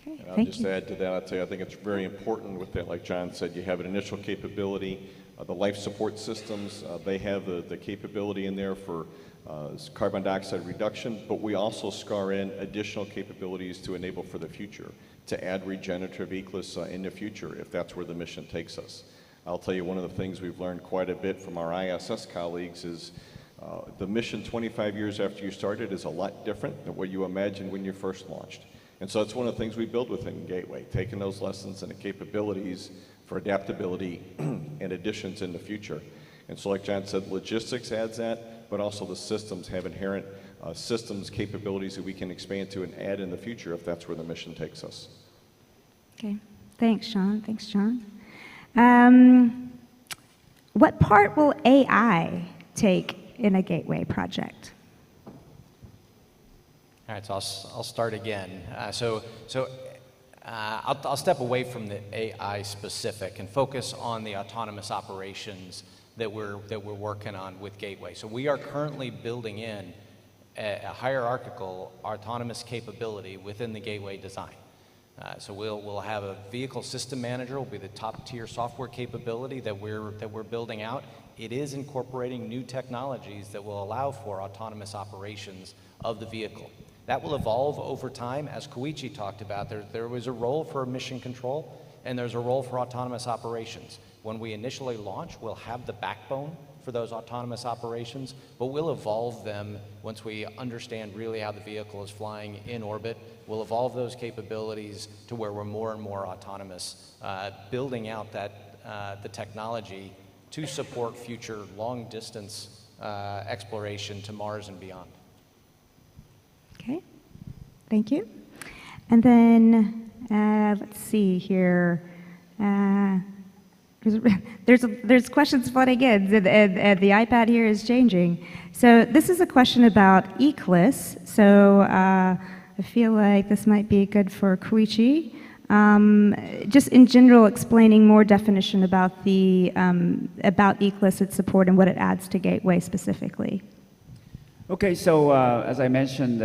Okay, and I'll just add to that, I'd say I think it's very important with that, like John said, you have an initial capability. The life support systems, they have the capability in there for carbon dioxide reduction, but we also scar in additional capabilities to enable for the future, to add regenerative eclipse in the future if that's where the mission takes us. I'll tell you one of the things we've learned quite a bit from our ISS colleagues is the mission 25 years after you started is a lot different than what you imagined when you first launched. And so it's one of the things we build within Gateway, taking those lessons and the capabilities for adaptability and additions in the future. And so like John said, logistics adds that, but also the systems have inherent systems capabilities that we can expand to and add in the future if that's where the mission takes us. Okay, thanks, Sean. Thanks, John. What part will AI take in a Gateway project? All right, so I'll start again. I'll step away from the AI specific and focus on the autonomous operations that we're working on with Gateway. So we are currently building in a hierarchical autonomous capability within the Gateway design. So we'll have a vehicle system manager, will be the top tier software capability that we're building out. It is incorporating new technologies that will allow for autonomous operations of the vehicle. That will evolve over time. As Koichi talked about, there was a role for mission control, and there's a role for autonomous operations. When we initially launch, we'll have the backbone for those autonomous operations, but we'll evolve them once we understand really how the vehicle is flying in orbit. We'll evolve those capabilities to where we're more and more autonomous, building out the technology to support future long-distance exploration to Mars and beyond. Okay, thank you. And then, let's see here. There's questions flooding in, and the iPad here is changing. So this is a question about ECLIS. So I feel like this might be good for Koichi. Just in general, explaining more definition about about ECLIS, its support, and what it adds to Gateway specifically. Okay, so as I mentioned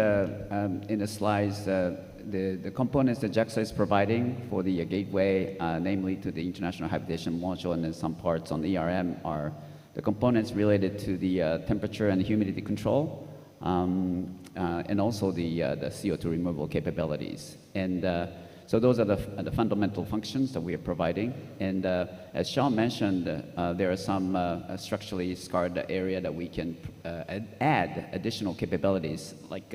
in the slides, the components that JAXA is providing for the gateway, namely to the International Habitation Module and then some parts on the ERM, are the components related to the temperature and humidity control, and also the CO2 removal capabilities. And so those are the fundamental functions that we are providing. And as Sean mentioned, there are some structurally scarred area that we can add additional capabilities, like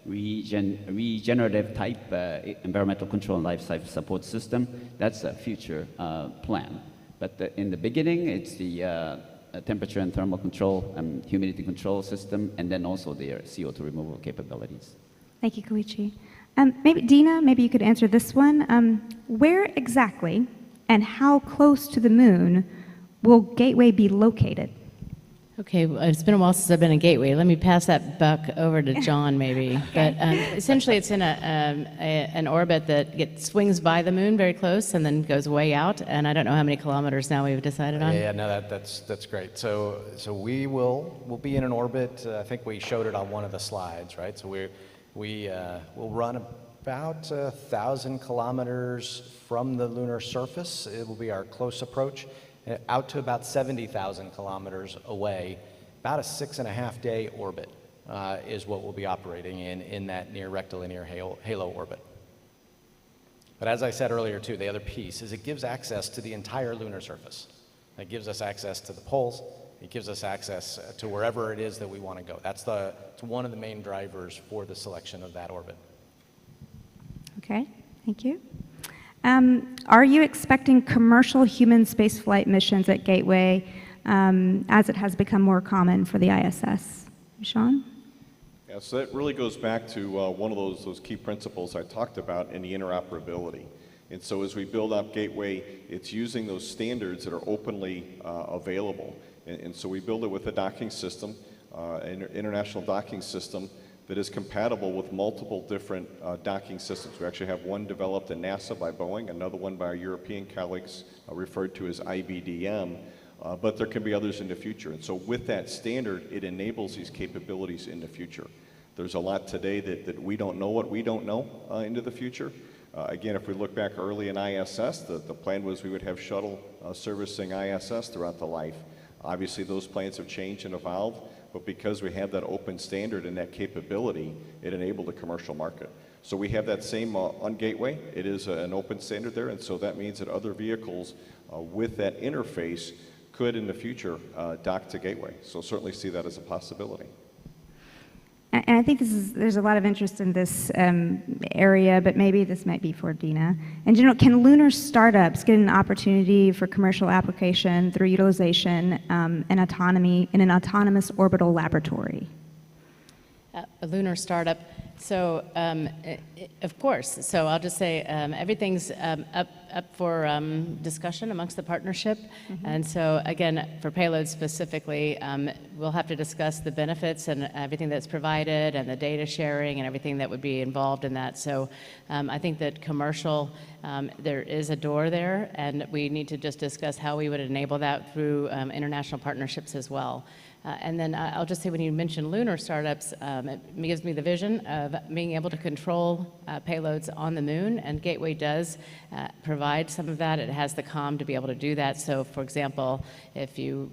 regenerative type environmental control and life cycle support system. That's a future plan. But in the beginning, it's the temperature and thermal control and humidity control system, and then also their CO2 removal capabilities. Thank you, Koichi. Maybe Dina, maybe you could answer this one. Where exactly and how close to the moon will Gateway be located? Okay, well, it's been a while since I've been in Gateway. Let me pass that buck over to John, maybe. But essentially, it's in an orbit that swings by the moon very close and then goes way out. And I don't know how many kilometers now we've decided on. Yeah, no, that's great. So we'll be in an orbit. I think we showed it on one of the slides, right? So we'll run about 1,000 kilometers from the lunar surface. It will be our close approach. Out to about 70,000 kilometers away, about a 6.5-day orbit is what we'll be operating in that near rectilinear halo orbit. But as I said earlier too, the other piece is it gives access to the entire lunar surface. It gives us access to the poles. It gives us access to wherever it is that we want to go. It's one of the main drivers for the selection of that orbit. Okay, thank you. Are you expecting commercial human spaceflight missions at Gateway as it has become more common for the ISS? Sean? Yeah, so that really goes back to one of those key principles I talked about in the interoperability. And so as we build up Gateway, it's using those standards that are openly available. And so we build it with a docking system, an international docking system that is compatible with multiple different docking systems. We actually have one developed at NASA by Boeing, another one by our European colleagues referred to as IBDM, but there can be others in the future. And so with that standard, it enables these capabilities in the future. There's a lot today that we don't know what we don't know into the future. Again, if we look back early in ISS, the plan was we would have shuttle servicing ISS throughout the life. Obviously, those plans have changed and evolved, but because we have that open standard and that capability, it enabled the commercial market. So we have that same on Gateway. It is an open standard there, and so that means that other vehicles with that interface could, in the future, dock to Gateway. So certainly see that as a possibility. And I think there's a lot of interest in this area, but maybe this might be for Dina. In general, can lunar startups get an opportunity for commercial application through utilization and autonomy in an autonomous orbital laboratory? A lunar startup. So, of course. So I'll just say everything's up for discussion amongst the partnership. Mm-hmm. And so, again, for payloads specifically, we'll have to discuss the benefits and everything that's provided and the data sharing and everything that would be involved in that. So I think that commercial, there is a door there, and we need to just discuss how we would enable that through international partnerships as well. And then I'll just say, when you mention lunar startups, it gives me the vision of being able to control payloads on the moon, and Gateway does provide some of that. It has the comm to be able to do that. So, for example, if you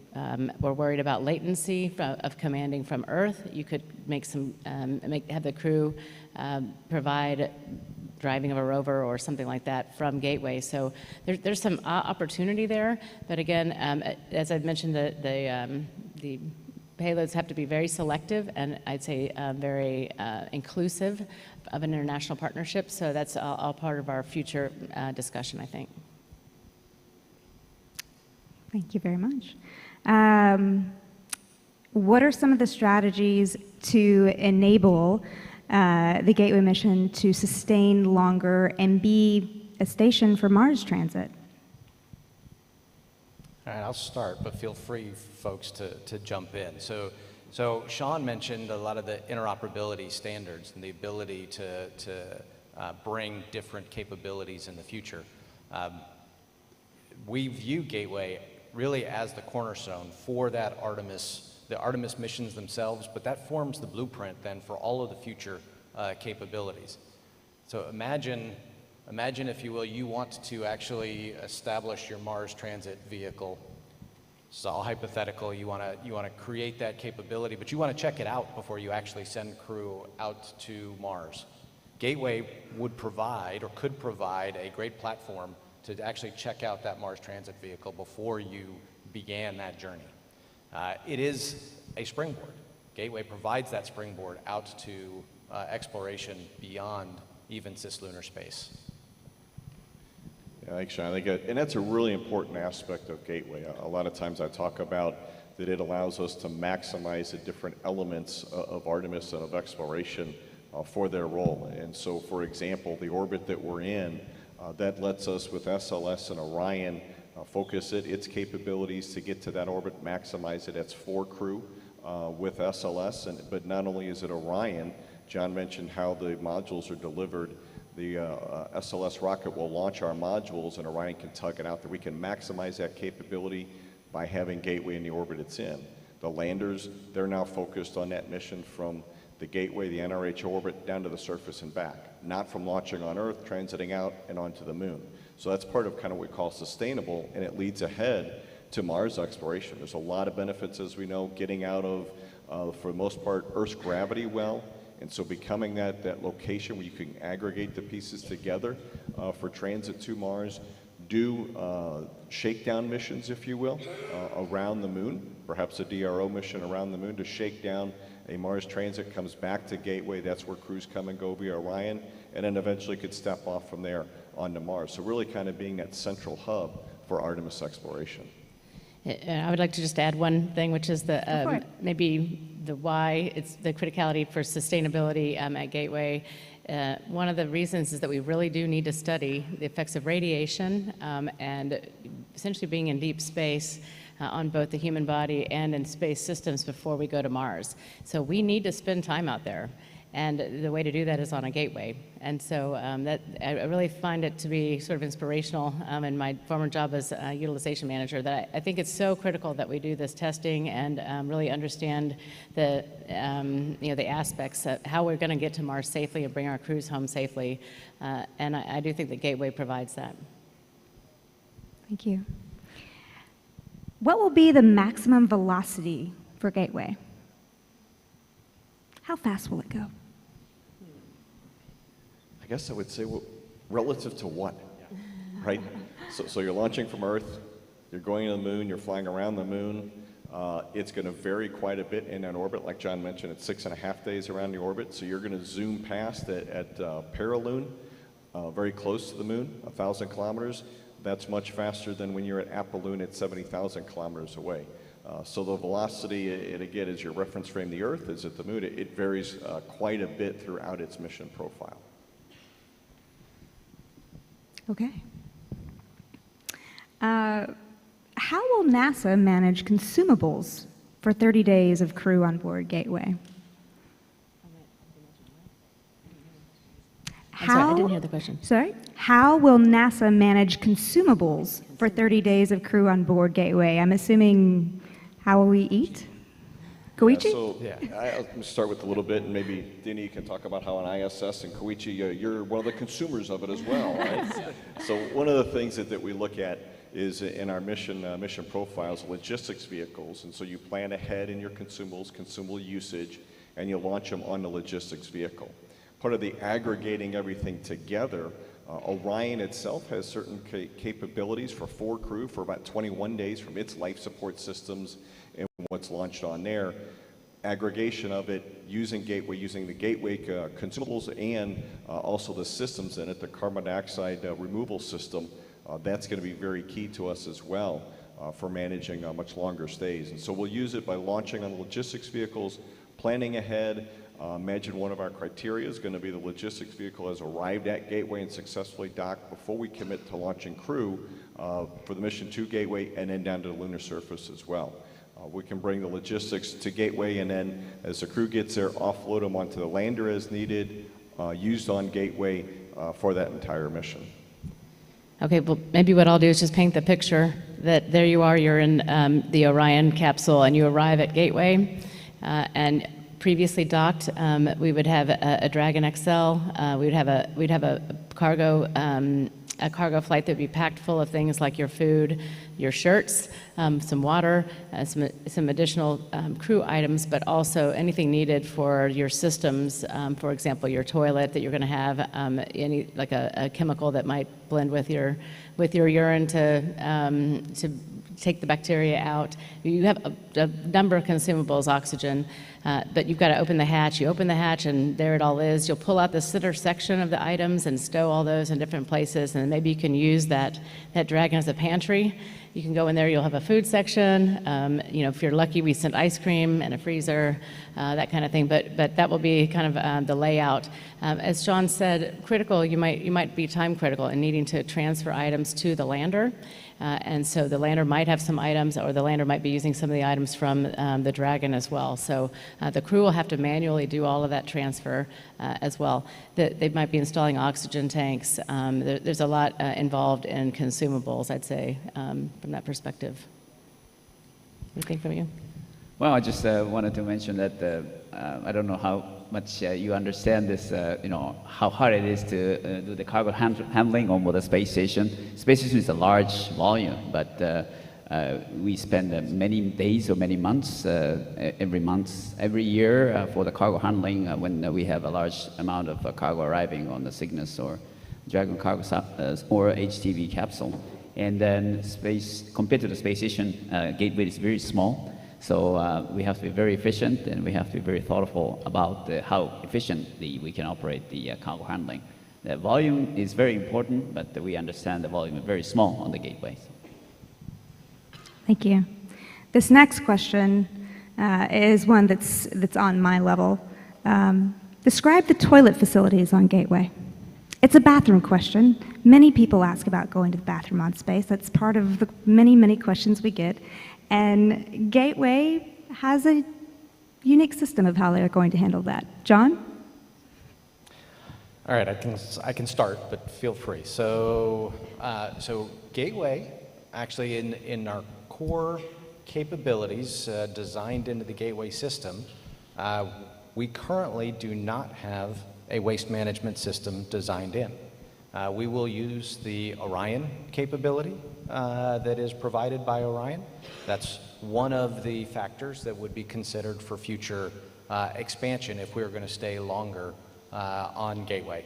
were worried about latency of commanding from Earth, you could make some, have the crew provide driving of a rover or something like that from Gateway. So there's some opportunity there. But again, as I've mentioned, the payloads have to be very selective, and I'd say very inclusive of an international partnership. So that's all part of our future discussion, I think. Thank you very much. What are some of the strategies to enable the Gateway mission to sustain longer and be a station for Mars transit? All right, I'll start, but feel free, folks, to jump in. So Sean mentioned a lot of the interoperability standards and the ability to bring different capabilities in the future. We view Gateway really as the cornerstone for that the Artemis missions themselves, but that forms the blueprint then for all of the future capabilities. So imagine, if you will, you want to actually establish your Mars transit vehicle. It's all hypothetical. You want to create that capability, but you want to check it out before you actually send crew out to Mars. Gateway would provide, or could provide, a great platform to actually check out that Mars transit vehicle before you began that journey. It is a springboard. Gateway provides that springboard out to exploration beyond even cislunar space. Yeah, thanks, Sean. And that's a really important aspect of Gateway. A lot of times I talk about that it allows us to maximize the different elements of Artemis and of exploration for their role. And so, for example, the orbit that we're in, that lets us, with SLS and Orion, focus its capabilities to get to that orbit, maximize it. That's 4 crew with SLS, but not only is it Orion, John mentioned how the modules are delivered. The SLS rocket will launch our modules, and Orion can tug it out, that we can maximize that capability by having Gateway in the orbit it's in. The landers, they're now focused on that mission from the Gateway, the NRH orbit, down to the surface and back, not from launching on Earth, transiting out, and onto the moon. So that's part of kind of what we call sustainable, and it leads ahead to Mars exploration. There's a lot of benefits, as we know, getting out of, for the most part, Earth's gravity well, and so becoming that location where you can aggregate the pieces together for transit to Mars, do shakedown missions, if you will, around the moon, perhaps a DRO mission around the moon to shake down a Mars transit, comes back to Gateway. That's where crews come and go via Orion, and then eventually could step off from there onto Mars. So really kind of being that central hub for Artemis exploration. I would like to just add one thing, which is maybe the why, it's the criticality for sustainability at Gateway. One of the reasons is that we really do need to study the effects of radiation and essentially being in deep space on both the human body and in space systems before we go to Mars. So we need to spend time out there. And the way to do that is on a Gateway. And so I really find it to be sort of inspirational in my former job as a utilization manager, that I think it's so critical that we do this testing and really understand the aspects of how we're going to get to Mars safely and bring our crews home safely. And I do think that Gateway provides that. Thank you. What will be the maximum velocity for Gateway? How fast will it go? I guess I would say, well, relative to what, right? So you're launching from Earth, you're going to the moon, you're flying around the moon. It's going to vary quite a bit in an orbit. Like John mentioned, it's 6.5 days around the orbit. So you're going to zoom past at Paraloon, very close to the moon, 1,000 kilometers. That's much faster than when you're at Apolloon at 70,000 kilometers away. So the velocity, and again, as your reference frame, the Earth is at the moon, it varies quite a bit throughout its mission profile. Okay. How will NASA manage consumables for 30 days of crew on board Gateway? Sorry, I didn't hear the question. Sorry? How will NASA manage consumables for 30 days of crew on board Gateway? I'm assuming, how will we eat? Koichi? I'll start with a little bit, and maybe Dini can talk about how an ISS, and Koichi, you're one of the consumers of it as well, right? So one of the things that we look at is in our mission profiles, logistics vehicles, and so you plan ahead in your consumables, consumable usage, and you launch them on the logistics vehicle. Part of the aggregating everything together, Orion itself has certain capabilities for 4 crew for about 21 days from its life support systems and what's launched on there. Aggregation of it using Gateway, using the Gateway consumables and also the systems in it, the carbon dioxide removal system, that's going to be very key to us as well for managing much longer stays. And so we'll use it by launching on logistics vehicles, planning ahead. Imagine one of our criteria is going to be the logistics vehicle has arrived at Gateway and successfully docked before we commit to launching crew for the mission to Gateway and then down to the lunar surface as well. We can bring the logistics to Gateway, and then as the crew gets there, offload them onto the lander as needed, used on Gateway for that entire mission. Okay, well, maybe what I'll do is just paint the picture that there you are, you're in the Orion capsule, and you arrive at Gateway, and previously docked, we would have a Dragon XL. We'd have a cargo flight that would be packed full of things like your food, your shirts, some water, some additional crew items, but also anything needed for your systems. For example, your toilet that you're going to have, like a chemical that might blend with your urine to take the bacteria out. You have a number of consumables, oxygen, but you've got to open the hatch. You open the hatch and there it all is. You'll pull out the center section of the items and stow all those in different places, and maybe you can use that Dragon as a pantry. You can go in there, you'll have a food section. If you're lucky, we sent ice cream and a freezer, that kind of thing, but that will be kind of the layout. As John said, critical, you might be time critical in needing to transfer items to the lander. And so the lander might have some items, or the lander might be using some of the items from the Dragon as well. So the crew will have to manually do all of that transfer as well. They might be installing oxygen tanks. There's a lot involved in consumables, I'd say, from that perspective. Anything from you? Well, I just wanted to mention that I don't know how much you understand this, how hard it is to do the cargo handling on board the space station. Space station is a large volume, but we spend many days or many months, every year for the cargo handling when we have a large amount of cargo arriving on the Cygnus or Dragon cargo or HTV capsule. And then compared to the space station, Gateway is very small. So we have to be very efficient, and we have to be very thoughtful about how efficiently we can operate the cargo handling. The volume is very important, but we understand the volume is very small on the Gateway. Thank you. This next question is one that's on my level. Describe the toilet facilities on Gateway. It's a bathroom question. Many people ask about going to the bathroom on space. That's part of the many, many questions we get. And Gateway has a unique system of how they're going to handle that. John? All right, I can start, but feel free. So Gateway, actually in our core capabilities designed into the Gateway system, we currently do not have a waste management system designed in. We will use the Orion capability that is provided by Orion. That's one of the factors that would be considered for future expansion if we were going to stay longer on Gateway.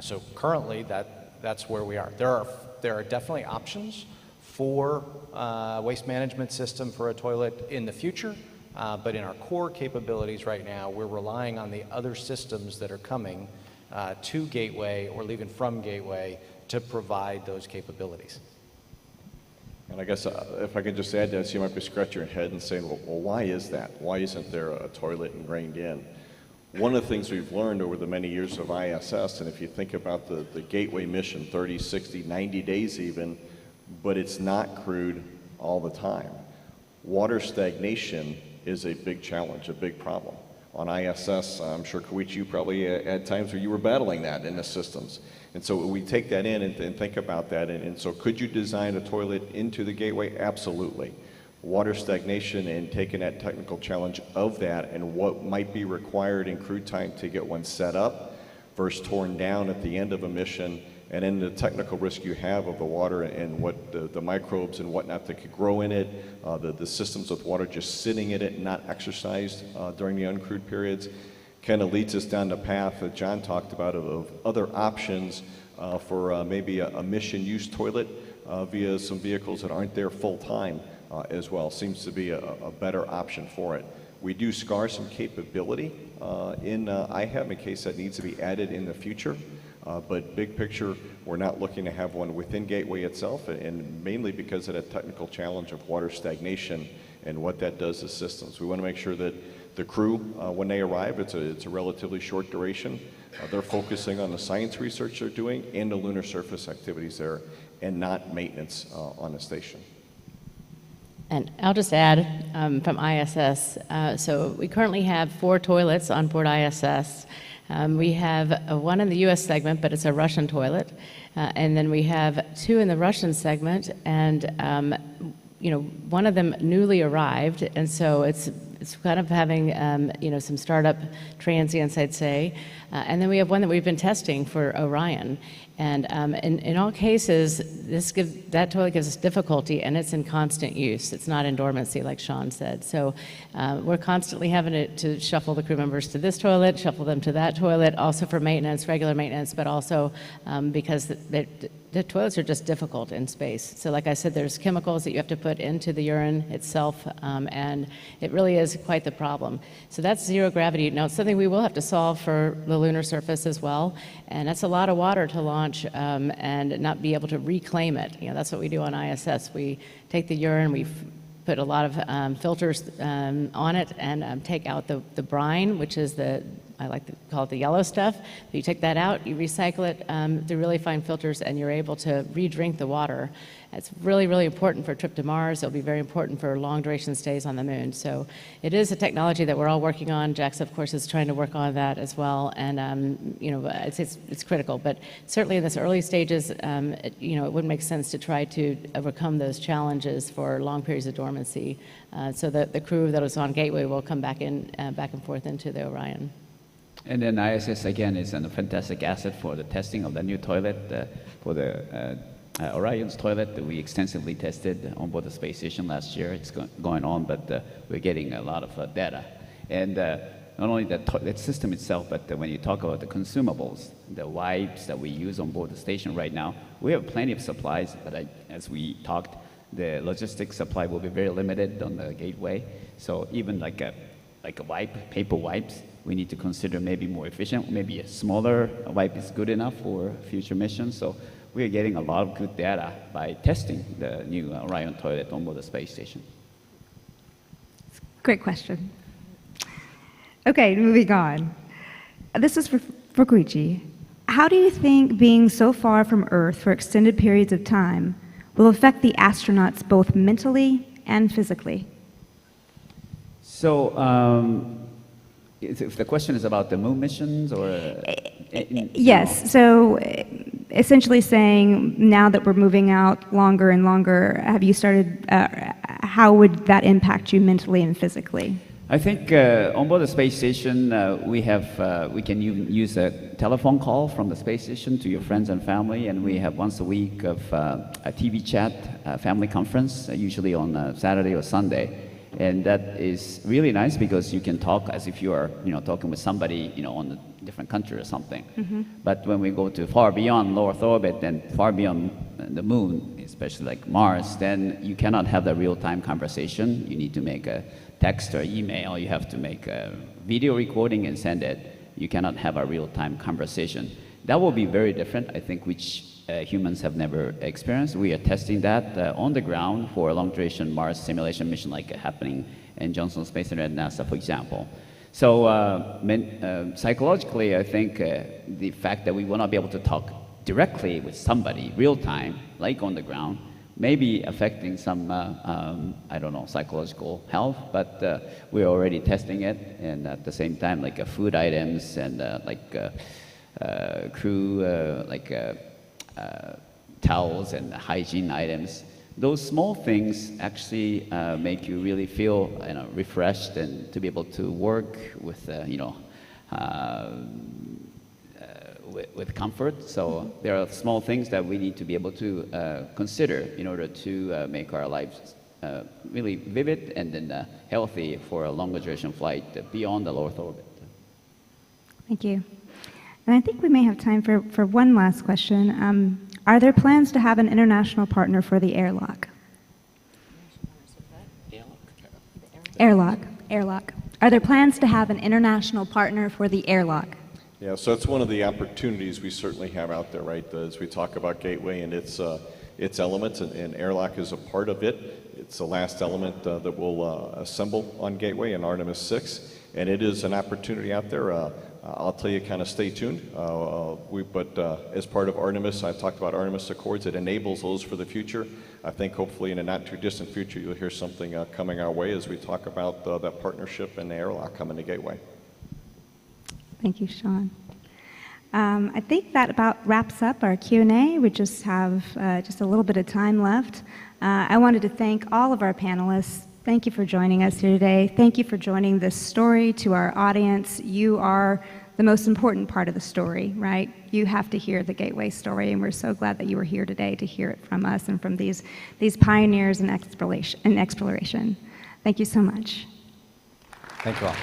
So currently, that's where we are. There are definitely options for waste management system for a toilet in the future, but in our core capabilities right now, we're relying on the other systems that are coming to Gateway or leaving from Gateway to provide those capabilities. And I guess if I could just add to that, so you might be scratching your head and saying, well, why is that? Why isn't there a toilet ingrained in? One of the things we've learned over the many years of ISS, and if you think about the Gateway mission, 30, 60, 90 days even, but it's not crewed all the time. Water stagnation is a big challenge, a big problem. On ISS, I'm sure, Koichi, you probably had times where you were battling that in the systems. And so we take that in and think about that. And so could you design a toilet into the Gateway? Absolutely. water stagnation and taking that technical challenge of that and what might be required in crew time to get one set up versus torn down at the end of a mission, and then the technical risk you have of the water and what the microbes and whatnot that could grow in it, the systems with water just sitting in it and not exercised during the uncrewed periods, kind of leads us down the path that John talked about of other options for maybe a mission use toilet via some vehicles that aren't there full time as well. Seems to be a better option for it. We do scar some capability in IHAB in case that needs to be added in the future. But big picture, we're not looking to have one within Gateway itself, and mainly because of that technical challenge of water stagnation and what that does to systems. We want to make sure that the crew, when they arrive, it's a relatively short duration. They're focusing on the science research they're doing and the lunar surface activities there, and not maintenance on the station. And I'll just add from ISS, so we currently have 4 toilets on board ISS. We have one in the US segment, but it's a Russian toilet. And then we have 2 in the Russian segment, and you know, one of them newly arrived, and so it's kind of having you know, some startup transients, I'd say. And then we have one that we've been testing for Orion. And in all cases, that toilet gives us difficulty, and it's in constant use. It's not in dormancy, like Sean said. So we're constantly having to shuffle the crew members to this toilet, shuffle them to that toilet, also for maintenance, regular maintenance, but also because the toilets are just difficult in space. So like I said, there's chemicals that you have to put into the urine itself, and it really is quite the problem. So that's zero gravity. Now, it's something we will have to solve for the lunar surface as well, and that's a lot of water to launch and not be able to reclaim it. You know, that's what we do on ISS. We take the urine, we put a lot of filters on it and take out the brine, which is I like to call it the yellow stuff. You take that out, you recycle it through really fine filters, and you're able to re-drink the water. It's really, really important for a trip to Mars. It'll be very important for long duration stays on the moon. So it is a technology that we're all working on. JAXA, of course, is trying to work on that as well. And, you know, it's critical. But certainly in this early stages, you know, it would make sense to try to overcome those challenges for long periods of dormancy so that the crew that was on Gateway will come back and forth into the Orion. And then ISS, again, is a fantastic asset for the testing of the new toilet, for the Orion's toilet that we extensively tested on board the space station last year. It's going on, but we're getting a lot of data. And not only that system itself, but when you talk about the consumables, the wipes that we use on board the station right now, we have plenty of supplies, but as we talked, the logistics supply will be very limited on the Gateway. So even like a wipe, paper wipes, we need to consider maybe more efficient. Maybe a smaller wipe is good enough for future missions. So we are getting a lot of good data by testing the new Orion toilet on board the space station. Great question. Okay, moving on. This is for Koichi. How do you think being so far from Earth for extended periods of time will affect the astronauts both mentally and physically? So, if the question is about the moon missions, or yes. So, essentially saying now that we're moving out longer and longer, have you started? How would that impact you mentally and physically? I think on board the space station, we can even use a telephone call from the space station to your friends and family, and we have once a week of a TV chat, family conference, usually on Saturday or Sunday. And that is really nice because you can talk as if you are, talking with somebody, on a different country or something. Mm-hmm. But when we go to far beyond low Earth orbit and far beyond the moon, especially like Mars, then you cannot have that real-time conversation. You need to make a text or email. You have to make a video recording and send it. You cannot have a real-time conversation. That will be very different, I think, which humans have never experienced. We are testing that on the ground for a long-duration Mars simulation mission like happening in Johnson Space Center at NASA, for example. So psychologically, I think the fact that we will not be able to talk directly with somebody real-time, like on the ground, may be affecting some, I don't know, psychological health, but we're already testing it, and at the same time, like food items and crew, towels and hygiene items, those small things actually make you really feel refreshed and to be able to work with with comfort. So there are small things that we need to be able to consider in order to make our lives really vivid and then healthy for a longer duration flight beyond the low Earth orbit. Thank you. And I think we may have time for one last question. Are there plans to have an international partner for the airlock? Airlock. Are there plans to have an international partner for the airlock? Yeah, so it's one of the opportunities we certainly have out there, right? As we talk about Gateway and its elements, and airlock is a part of it. It's the last element that we'll assemble on Gateway in Artemis 6, and it is an opportunity out there. I'll tell you, kind of stay tuned. But as part of Artemis, I talked about Artemis Accords. It enables those for the future. I think hopefully in a not too distant future, you'll hear something coming our way as we talk about that partnership and the airlock coming to Gateway. Thank you, Sean. I think that about wraps up our Q&A. We just have just a little bit of time left. I wanted to thank all of our panelists. Thank you for joining us here today. Thank you for joining this story to our audience. You are the most important part of the story, right? You have to hear the Gateway story, and we're so glad that you were here today to hear it from us and from these pioneers in exploration. Thank you so much. Thank you all.